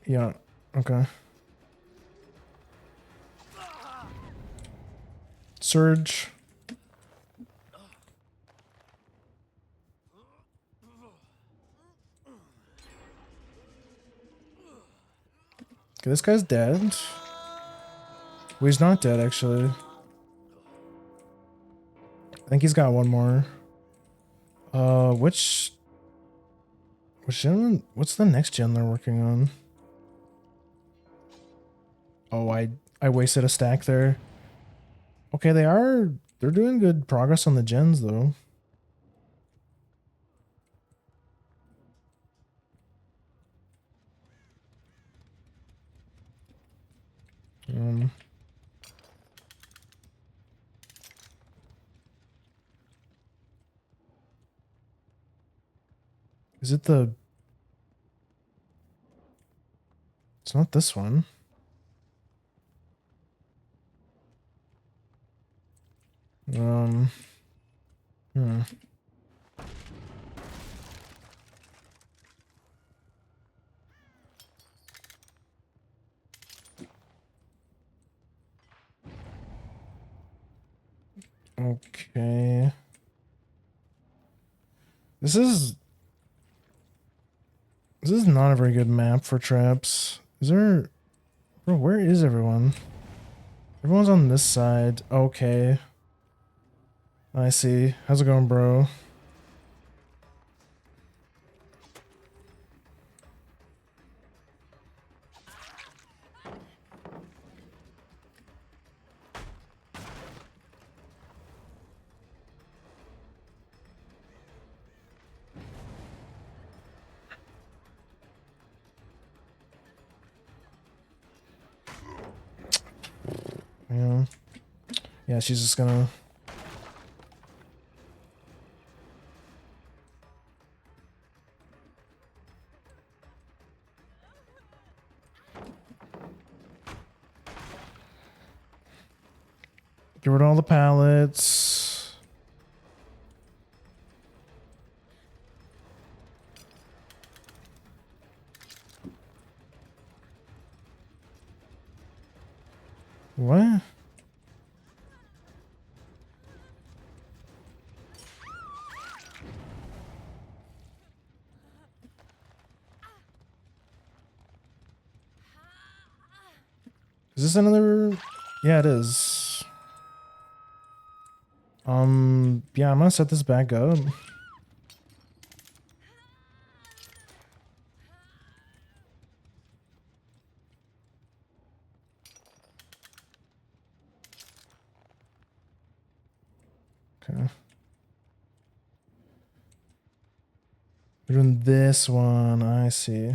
Yeah, okay. Surge. Okay, this guy's dead. Well, he's not dead, actually. I think he's got one more. Which gen? What's the next gen they're working on? Oh, I wasted a stack there. Okay, they're doing good progress on the gens though. Um, is it the? It's not this one. Um, hmm. Okay. This is not a very good map for traps. Is there? Bro, where is everyone? Everyone's on this side. Okay. I see. How's it going, bro? Yeah. Yeah, she's just gonna... Get rid of all the pallets. What? Is this another... Yeah, it is. Yeah, I'm gonna set this back up. Okay. We're doing this one. I see.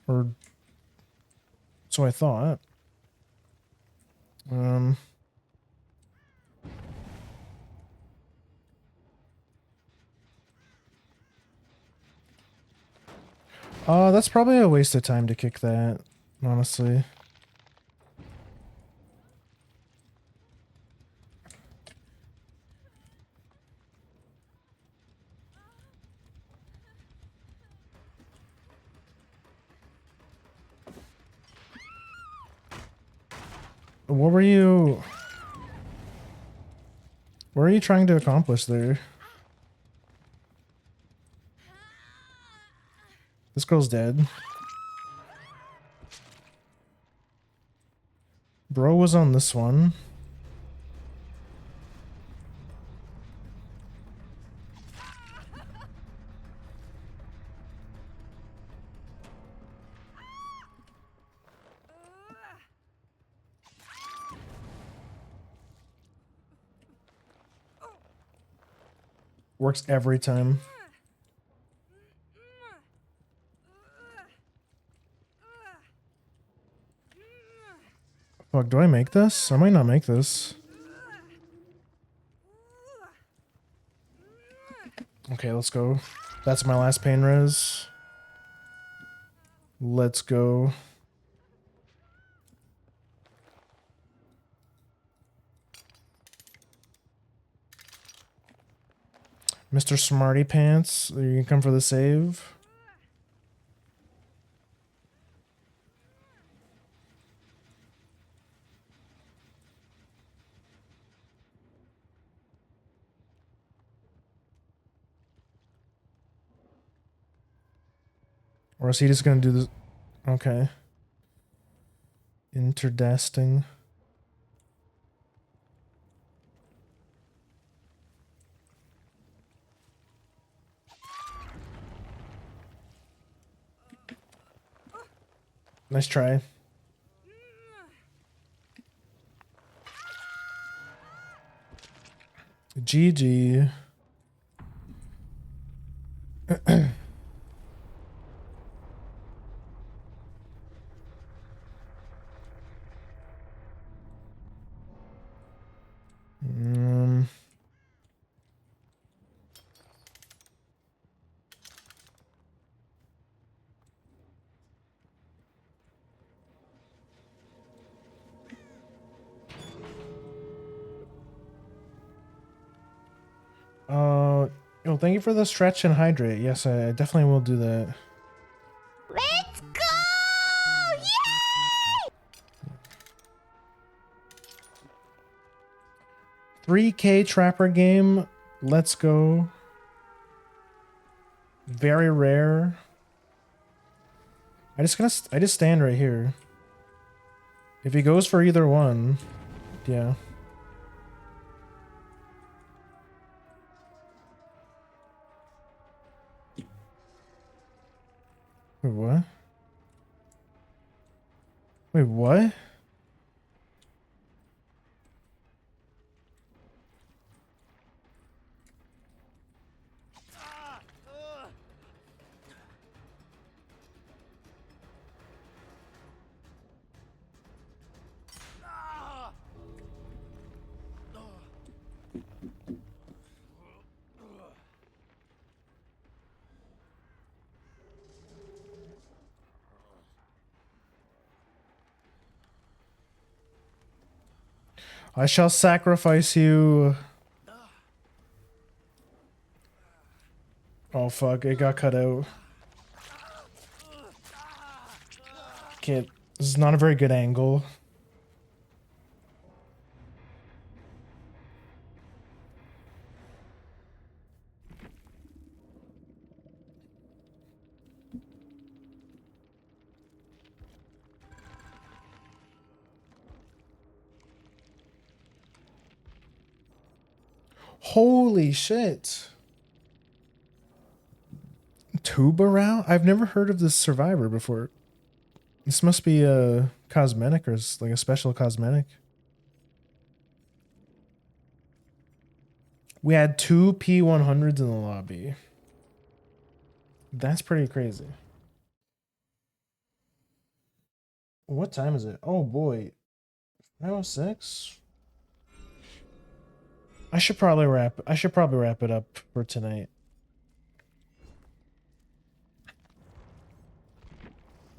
Or so I thought. That's probably a waste of time to kick that, honestly. What were you trying to accomplish there? This girl's dead. Bro was on this one. Works every time. Fuck, do I make this? I might not make this. Okay, let's go. That's my last pain res. Let's go. Mr. Smarty Pants, you can come for the save. Or is he just gonna do this? Okay. Interdasting. Nice try. GG. Yo, thank you for the stretch and hydrate. Yes, I definitely will do that. Let's go! Yay! 3K Trapper game. Let's go. Very rare. I just stand right here. If he goes for either one, yeah. Wait, what? Wait, what? I shall sacrifice you. Oh fuck, it got cut out. Can't. This is not a very good angle. Holy shit. Tubarão? I've never heard of this survivor before. This must be a cosmetic or like a special cosmetic. We had 2 P100s in the lobby. That's pretty crazy. What time is it? Oh boy. 9:06? I should probably wrap it up for tonight.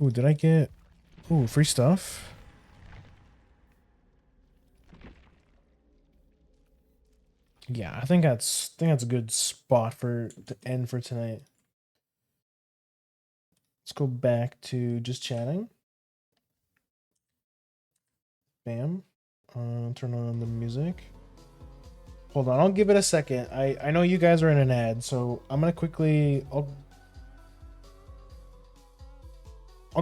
Ooh, did I get free stuff? Yeah, I think that's a good spot to end for tonight. Let's go back to just chatting. Bam. Turn on the music. Hold on, I'll give it a second. I know you guys are in an ad, so I'm gonna quickly I'll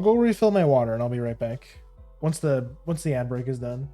go refill my water and I'll be right back. Once the ad break is done.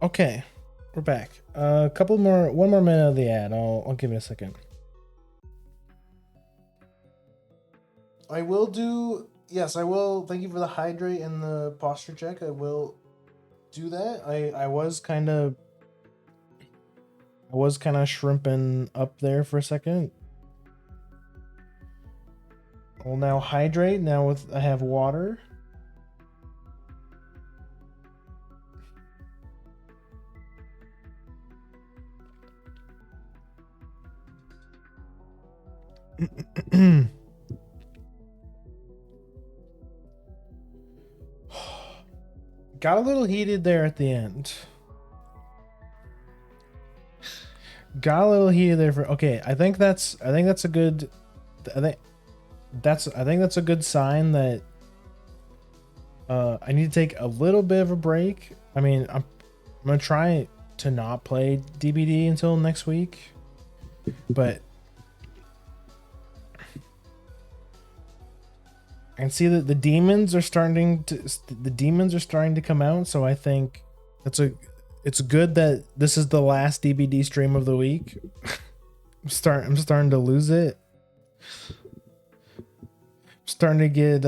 Okay, we're back. One more minute of the ad. I'll give it a second. I will do. Yes, I will. Thank you for the hydrate and the posture check. I will do that. I was kind of shrimping up there for a second. I'll now hydrate. Now I have water. Got a little heated there at the end. Got a little heated there for okay. I think that's a good. I think that's a good sign that I need to take a little bit of a break. I mean, I'm gonna try to not play DBD until next week, but I can see that the demons are starting to come out. So I think it's good that this is the last DBD stream of the week. I'm starting to lose it. I'm starting to get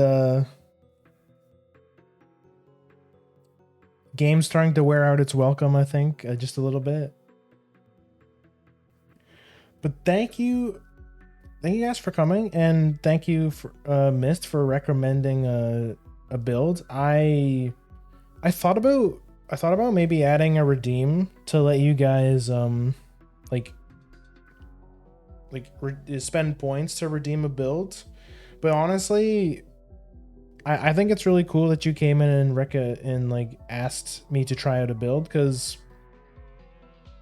game starting to wear out its welcome, I think, just a little bit. But thank you guys for coming, and thank you for Mist for recommending a build. I thought about maybe adding a redeem to let you guys spend points to redeem a build, but honestly, I think it's really cool that you came in and asked me to try out a build, because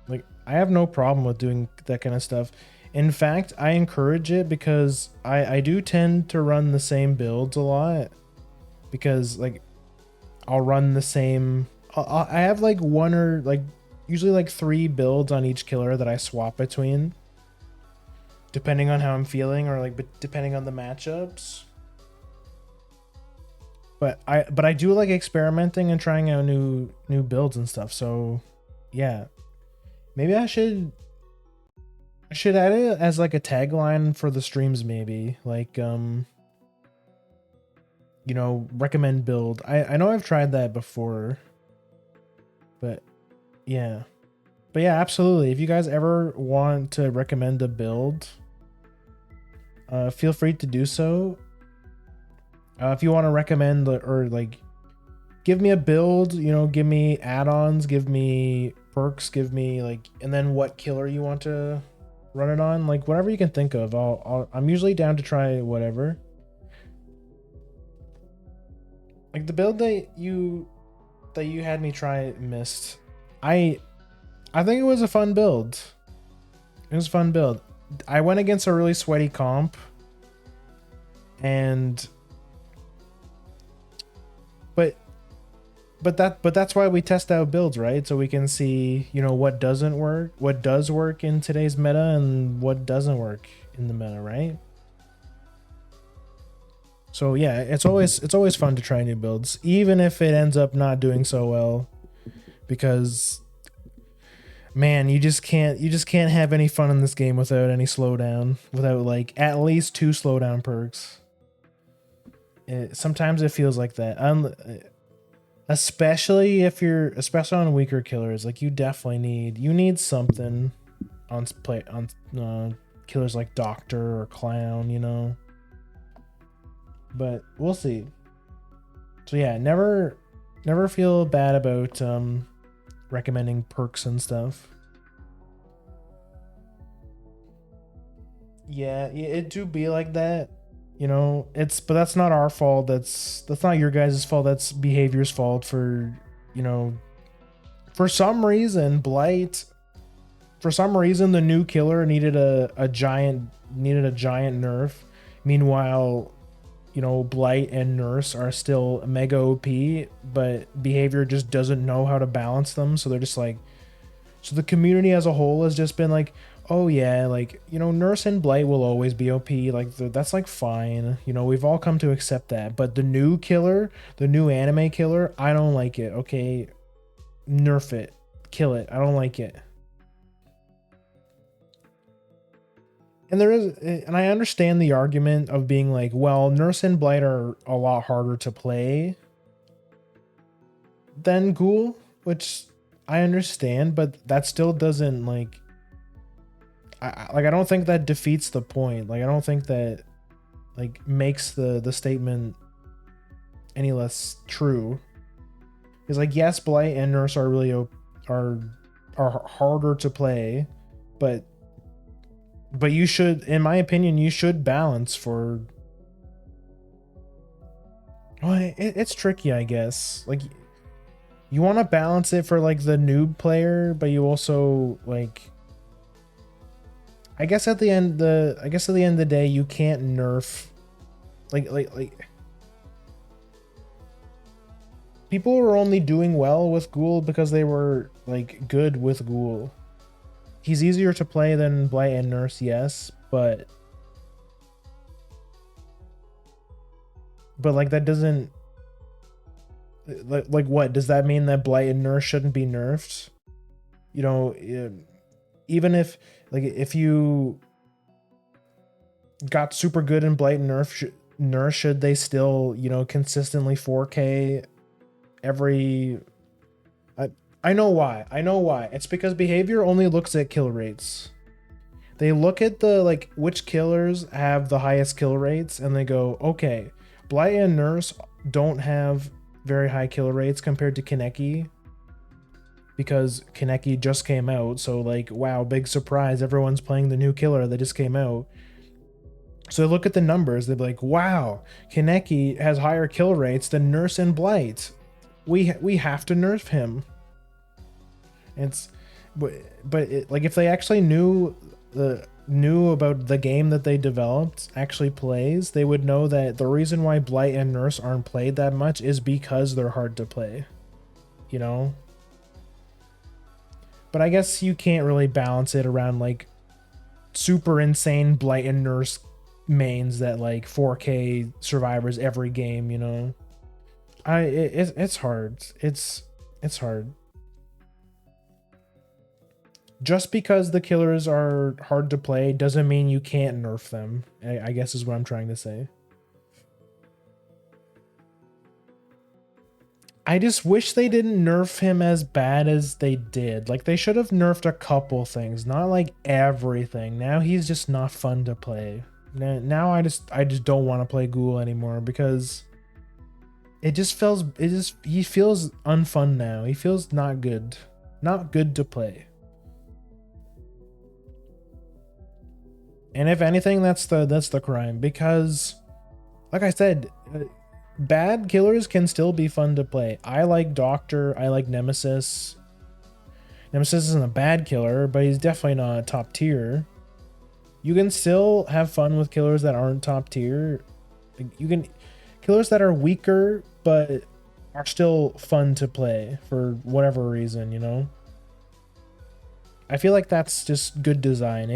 I have no problem with doing that kind of stuff. In fact, I encourage it because I do tend to run the same builds a lot, because I'll run the same. I have one or usually 3 builds on each killer that I swap between, depending on how I'm feeling or depending on the matchups. But I do like experimenting and trying out new builds and stuff. So yeah, maybe I should add it as a tagline for the streams. Maybe recommend build. I know I've tried that before, but yeah, absolutely. If you guys ever want to recommend a build, feel free to do so. If you want to recommend or like give me a build, you know, give me add-ons, give me perks, give me like, and then what killer you want to run it on, like whatever you can think of. I'm usually down to try whatever. Like the build that you had me try Mist. I think it was a fun build. It was a fun build. I went against a really sweaty comp, and but that's why we test out builds, right? So we can see, you know, what doesn't work, what does work in today's meta, and what doesn't work in the meta, right? So yeah, it's always fun to try new builds, even if it ends up not doing so well, because man, you just can't have any fun in this game without any slowdown, without like at least 2 slowdown perks. Sometimes it feels like that. Especially on weaker killers, like you definitely need something on killers like Doctor or Clown, you know. But we'll see. So yeah, never feel bad about recommending perks and stuff. Yeah, it do be like that. You know, but that's not our fault. That's not your guys' fault. That's behavior's fault for, you know, for some reason, Blight, for some reason, the new killer needed a giant nerf. Meanwhile, you know, Blight and Nurse are still mega OP, but behavior just doesn't know how to balance them. So they're just like, so the community as a whole has just been like, oh yeah, like, you know, Nurse and Blight will always be OP, like that's like fine, you know, we've all come to accept that. But the new killer, the new anime killer, I don't like it. Okay, nerf it, kill it, I don't like it. And I understand the argument of being like, well, Nurse and Blight are a lot harder to play than Ghoul, which I understand, but that still doesn't like, I don't think that defeats the point. Like I don't think that like makes the statement any less true. Because like, yes, Blight and Nurse are really are harder to play, but you should, in my opinion, you should balance for. Well, it's tricky, I guess. Like you want to balance it for like the noob player, but you also like. I guess at the end of the day, you can't nerf like people were only doing well with Ghoul because they were like good with Ghoul. He's easier to play than Blight and Nurse, yes, but like that doesn't like what does that mean that Blight and Nurse shouldn't be nerfed? You know, even if like if you got super good in Blight and Nurse, should they still, you know, consistently 4K every? I know why. It's because behavior only looks at kill rates. They look at the like which killers have the highest kill rates, and they go, okay, Blight and Nurse don't have very high kill rates compared to Kaneki, because Kaneki just came out. So like, wow, big surprise, everyone's playing the new killer that just came out. So they look at the numbers, they'd be like, wow, Kaneki has higher kill rates than Nurse and Blight. We have to nerf him. Like if they actually knew about the game that they developed actually plays, they would know that the reason why Blight and Nurse aren't played that much is because they're hard to play, you know? But I guess you can't really balance it around like super insane Blight and Nurse mains that like 4K survivors every game, you know? It's hard. It's hard. Just because the killers are hard to play doesn't mean you can't nerf them, I guess is what I'm trying to say. I just wish they didn't nerf him as bad as they did. Like, they should have nerfed a couple things, not like everything. Now he's just not fun to play. Now I just don't want to play Ghoul anymore because he feels unfun now. He feels not good. Not good to play. And if anything, that's the crime, because like I said, bad killers can still be fun to play. I like Doctor, I like Nemesis. Nemesis isn't a bad killer, but he's definitely not top tier. You can still have fun with killers that aren't top tier. You can killers that are weaker but are still fun to play for whatever reason, you know? I feel like that's just good design.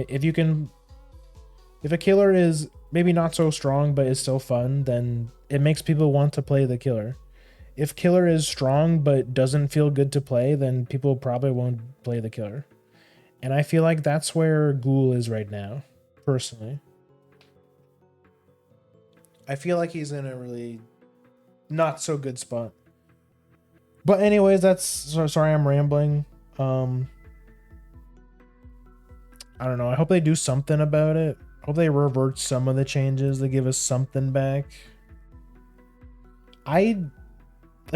If a killer is maybe not so strong but is still fun, then it makes people want to play the killer. If killer is strong but doesn't feel good to play, then people probably won't play the killer. And I feel like that's where Ghoul is right now, personally. I feel like he's in a really not so good spot. But anyways, sorry I'm rambling. I don't know. I hope they do something about it. I hope they revert some of the changes. They give us something back.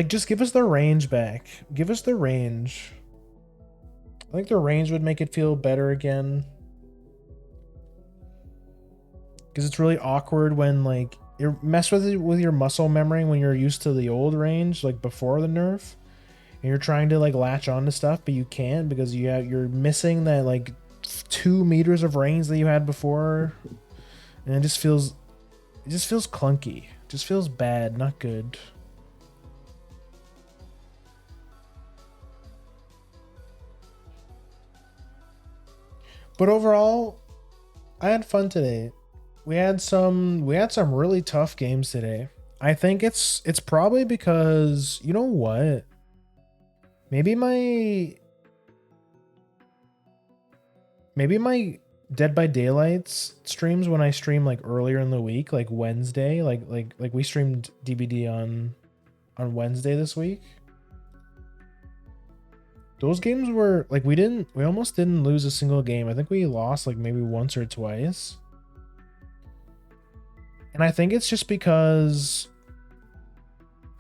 Just give us the range back. Give us the range. I think the range would make it feel better again. Because it's really awkward when like you mess with your muscle memory when you're used to the old range, like before the nerf, and you're trying to like latch onto stuff, but you can't because you're missing that like 2 meters of range that you had before, and it just feels clunky. It just feels bad, not good. But overall, I had fun today. We had some really tough games today. I think it's probably because, you know what? Maybe my Dead by Daylight's streams, when I stream like earlier in the week, like Wednesday, like we streamed DBD on Wednesday this week. Those games were like we almost didn't lose a single game. I think we lost like maybe once or twice. And I think it's just because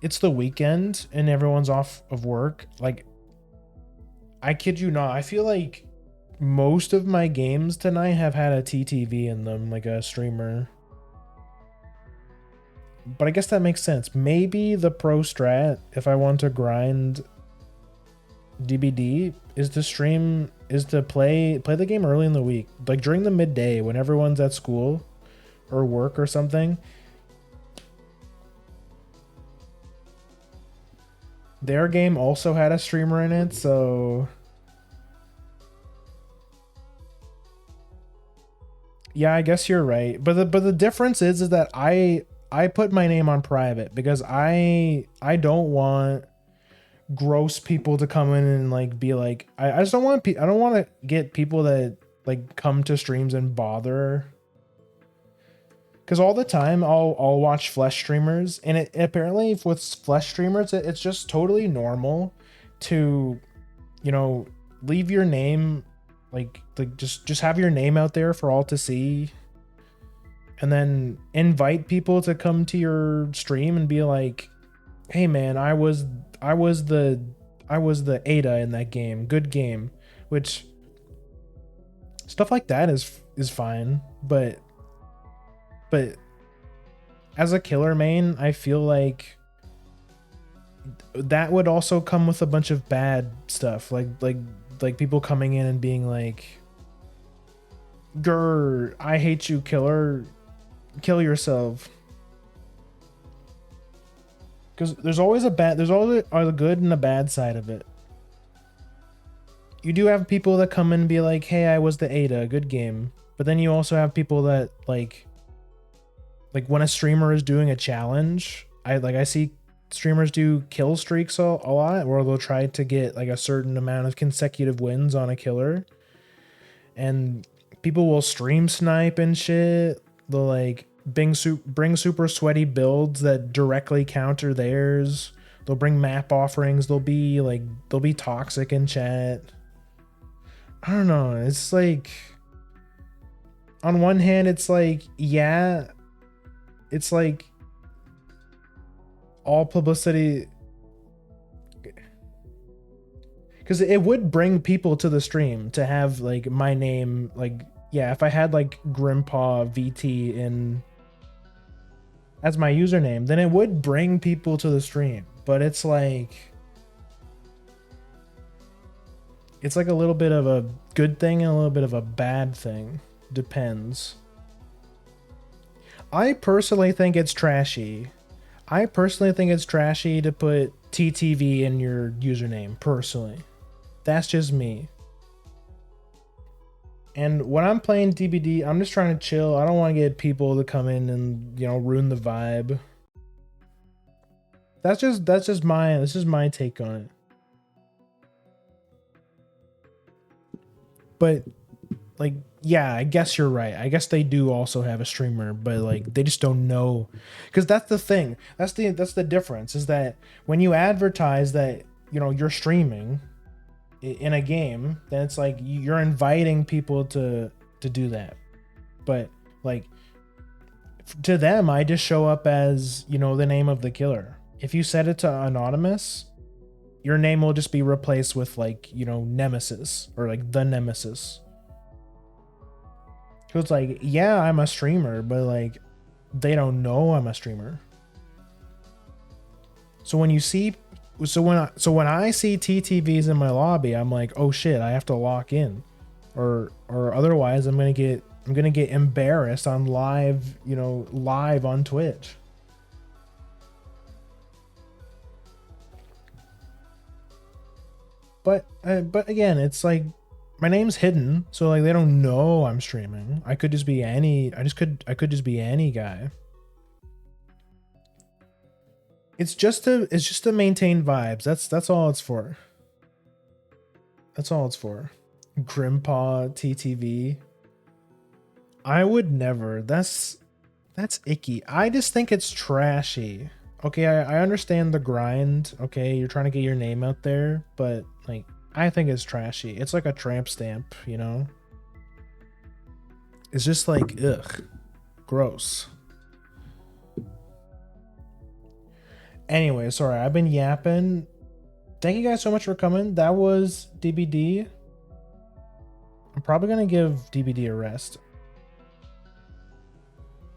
it's the weekend and everyone's off of work. Like, I kid you not, I feel like most of my games tonight have had a TTV in them, like a streamer. But I guess that makes sense. Maybe the pro strat, if I want to grind DBD, is to play the game early in the week, like during the midday when everyone's at school or work or something. Their game also had a streamer in it, so yeah, I guess you're right. But the difference is that I put my name on private because I don't want gross people to come in and like be like, I just don't want I don't want to get people that like come to streams and bother. Because all the time I'll watch flesh streamers, and it apparently with flesh streamers it's just totally normal to, you know, leave your name like just have your name out there for all to see, and then invite people to come to your stream and be like, hey man, I was the Ada in that game, good game. Which stuff like that is fine, but as a killer main, I feel like that would also come with a bunch of bad stuff, like people coming in and being like, "Grr, I hate you, killer, kill yourself." Because there's always a good and a bad side of it. You do have people that come in and be like, "Hey, I was the Ada, good game," but then you also have people that like when a streamer is doing a challenge, I see streamers do kill streaks a lot, where they'll try to get like a certain amount of consecutive wins on a killer, and people will stream snipe and shit. They'll like bring super sweaty builds that directly counter theirs. They'll bring map offerings. They'll be toxic in chat. I don't know. It's like, on one hand, it's like, yeah, it's like all publicity, because it would bring people to the stream to have like my name, like, yeah, if I had like Grimpaw VT in as my username, then it would bring people to the stream. But it's like a little bit of a good thing and a little bit of a bad thing. Depends. I personally think it's trashy. I personally think it's trashy to put TTV in your username, personally. That's just me. And when I'm playing DBD, I'm just trying to chill. I don't want to get people to come in and, you know, ruin the vibe. That's just my take on it. But like, yeah, I guess you're right. I guess they do also have a streamer, but like they just don't know, because that's the thing. That's the difference, is that when you advertise that, you know, you're streaming in a game, then it's like you're inviting people to do that. But like to them, I just show up as, you know, the name of the killer. If you set it to anonymous, your name will just be replaced with like, you know, Nemesis, or like the Nemesis. So it's like, yeah, I'm a streamer, but like they don't know I'm a streamer. So when you see, so when I see TTVs in my lobby, I'm like, oh shit, I have to lock in, or otherwise I'm gonna get embarrassed on live, you know, live on Twitch. But again, it's like my name's hidden, so like they don't know I'm streaming. I could just be any. I could just be any guy. It's just to maintain vibes. That's all it's for. That's all it's for. Grimpaw TTV. I would never. That's icky. I just think it's trashy. Okay, I understand the grind. Okay, you're trying to get your name out there, but like I think it's trashy. It's like a tramp stamp, you know? It's just like, ugh, gross. Anyway, sorry, I've been yapping. Thank you guys so much for coming. That was DBD. I'm probably gonna give DBD a rest.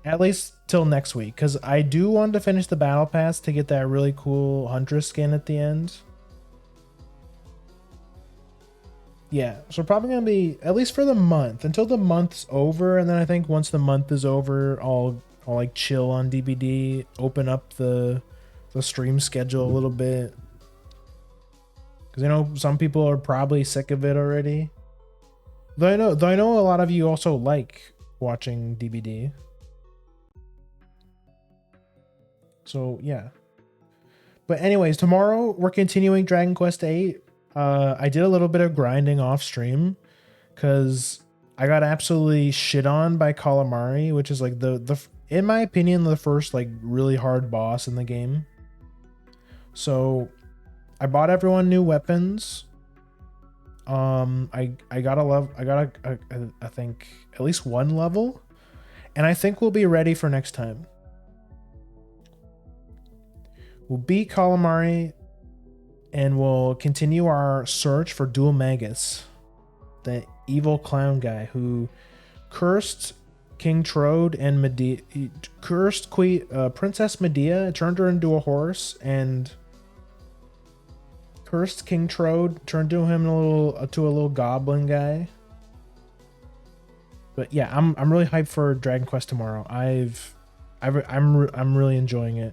At least till next week, because I do want to finish the battle pass to get that really cool Huntress skin at the end. Yeah, so probably gonna be at least for the month, until the month's over, and then I think once the month is over, I'll like chill on DBD, open up the stream schedule a little bit, because I know some people are probably sick of it already. Though I know a lot of you also like watching DBD. So yeah. But anyways, tomorrow we're continuing Dragon Quest VIII. I did a little bit of grinding off stream because I got absolutely shit on by Calamari, which is like the in my opinion the first like really hard boss in the game. So I bought everyone new weapons. I got I think at least one level, and I think we'll be ready for next time. We'll beat Calamari, and we'll continue our search for Dual Magus, the evil clown guy who cursed King Trode and Medea, cursed Princess Medea, turned her into a horse, and cursed King Trode, turned to him to a little goblin guy. But yeah, I'm really hyped for Dragon Quest tomorrow. I'm really enjoying it.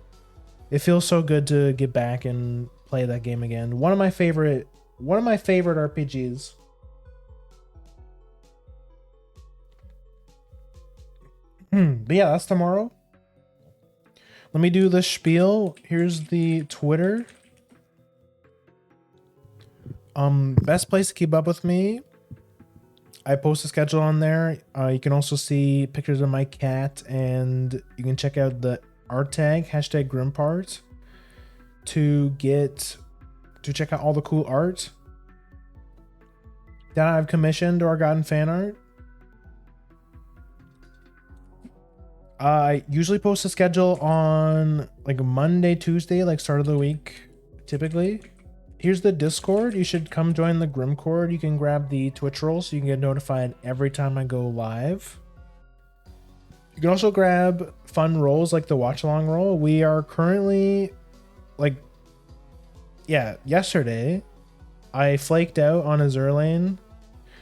It feels so good to get back and play that game again. One of my favorite RPGs. But yeah, that's tomorrow. Let me do the spiel. Here's the Twitter. Best place to keep up with me. I post a schedule on there. You can also see pictures of my cat, and you can check out the art tag #Grimpart to check out all the cool art that I've commissioned or gotten fan art. I usually post a schedule on like Monday, Tuesday, like start of the week, typically. Here's the Discord. You should come join the Grimcord. You can grab the Twitch roll so you can get notified every time I go live. You can also grab fun roles like the watch along roll. We are currently like, yeah, yesterday I flaked out on Azur Lane.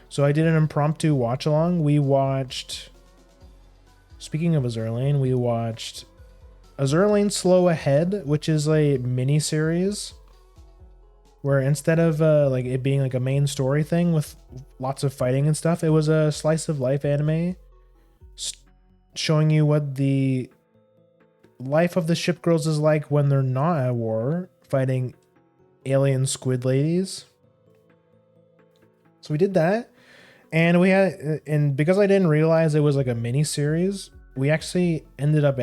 So I did an impromptu watch along. We watched, speaking of Azur Lane, we watched Azur Lane Slow Ahead, which is a mini series where instead of like it being like a main story thing with lots of fighting and stuff, it was a slice of life anime showing you what the life of the ship girls is like when they're not at war fighting alien squid ladies. So we did that, and we had, and because I didn't realize it was like a mini series, we actually ended up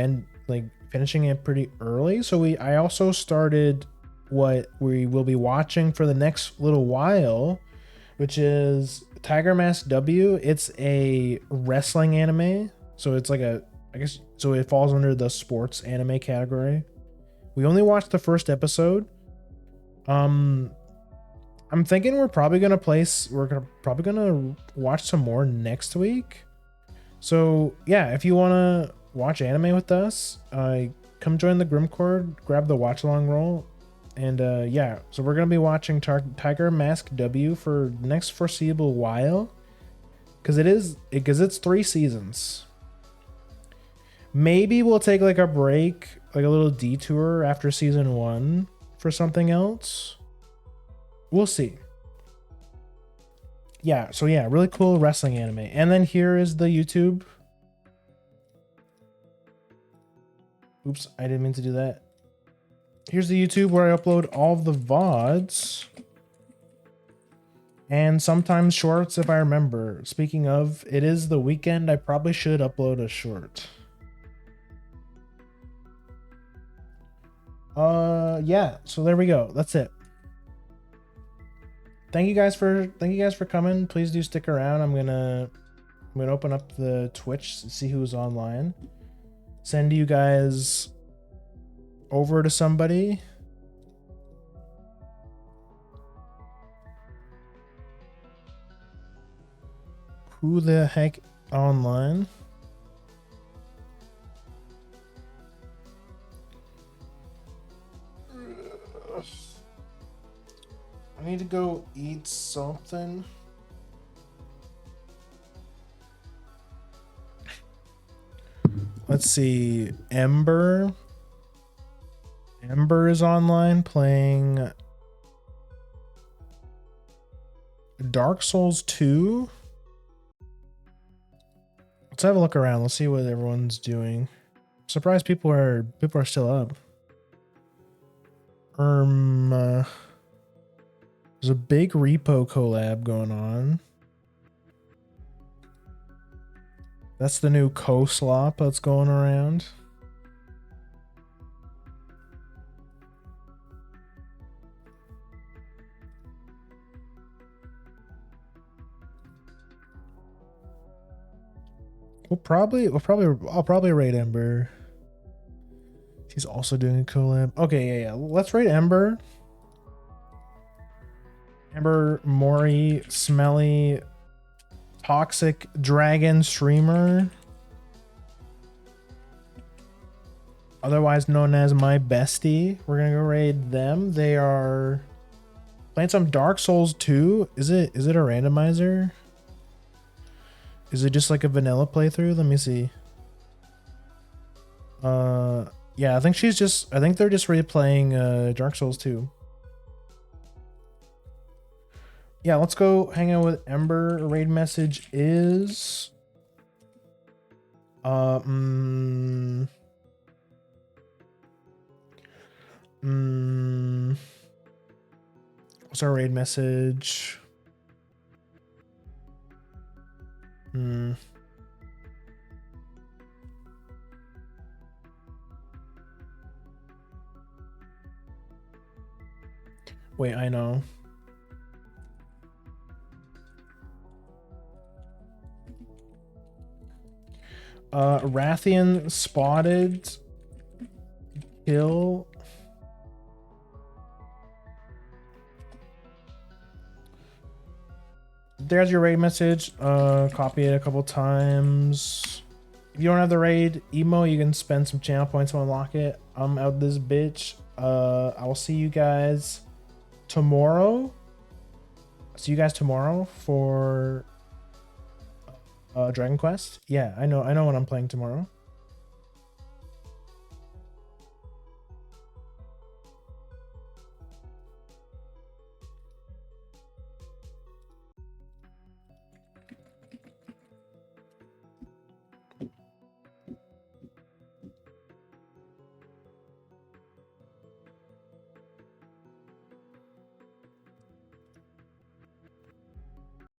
finishing it pretty early. So I also started what we will be watching for the next little while, which is Tiger Mask W. It's a wrestling anime. So it's like I guess, so it falls under the sports anime category. We only watched the first episode. I'm thinking we're probably gonna watch some more next week. So yeah, if you wanna watch anime with us, come join the Grimcord, grab the watch along roll, and yeah. So we're gonna be watching Tiger Mask W for the next foreseeable while, because it's 3 seasons. Maybe we'll take like a break, like a little detour after season 1 for something else. We'll see. Yeah, so yeah, really cool wrestling anime. And then here is the YouTube. Oops, I didn't mean to do that. Here's the YouTube where I upload all of the VODs. And sometimes shorts if I remember. Speaking of, it is the weekend. I probably should upload a short. Yeah, so there we go. That's it. Thank you guys for coming. Please do stick around. I'm gonna open up the Twitch to see who's online. Send you guys over to somebody. Who the heck online? I need to go eat something. Let's see. Ember is online playing Dark Souls 2. Let's have a look around. Let's see what everyone's doing. I'm surprised people are still up. There's a big repo collab going on. That's the new co-slop that's going around. I'll probably raid Ember. She's also doing a collab. Okay, yeah. Let's raid Ember. Ember, Mori, Smelly, Toxic Dragon Streamer, otherwise known as my bestie. We're gonna go raid them. They are playing some Dark Souls 2. Is it a randomizer? Is it just like a vanilla playthrough? Let me see. Yeah, I think they're just replaying Dark Souls 2. Yeah, let's go hang out with Ember. Raid message is what's our raid message? Wait, I know. Rathian spotted. Kill. There's your raid message. Copy it a couple times. If you don't have the raid emo, you can spend some channel points to unlock it. I'm out this bitch. I will see you guys tomorrow. See you guys tomorrow for Dragon Quest. Yeah, I know when I'm playing tomorrow.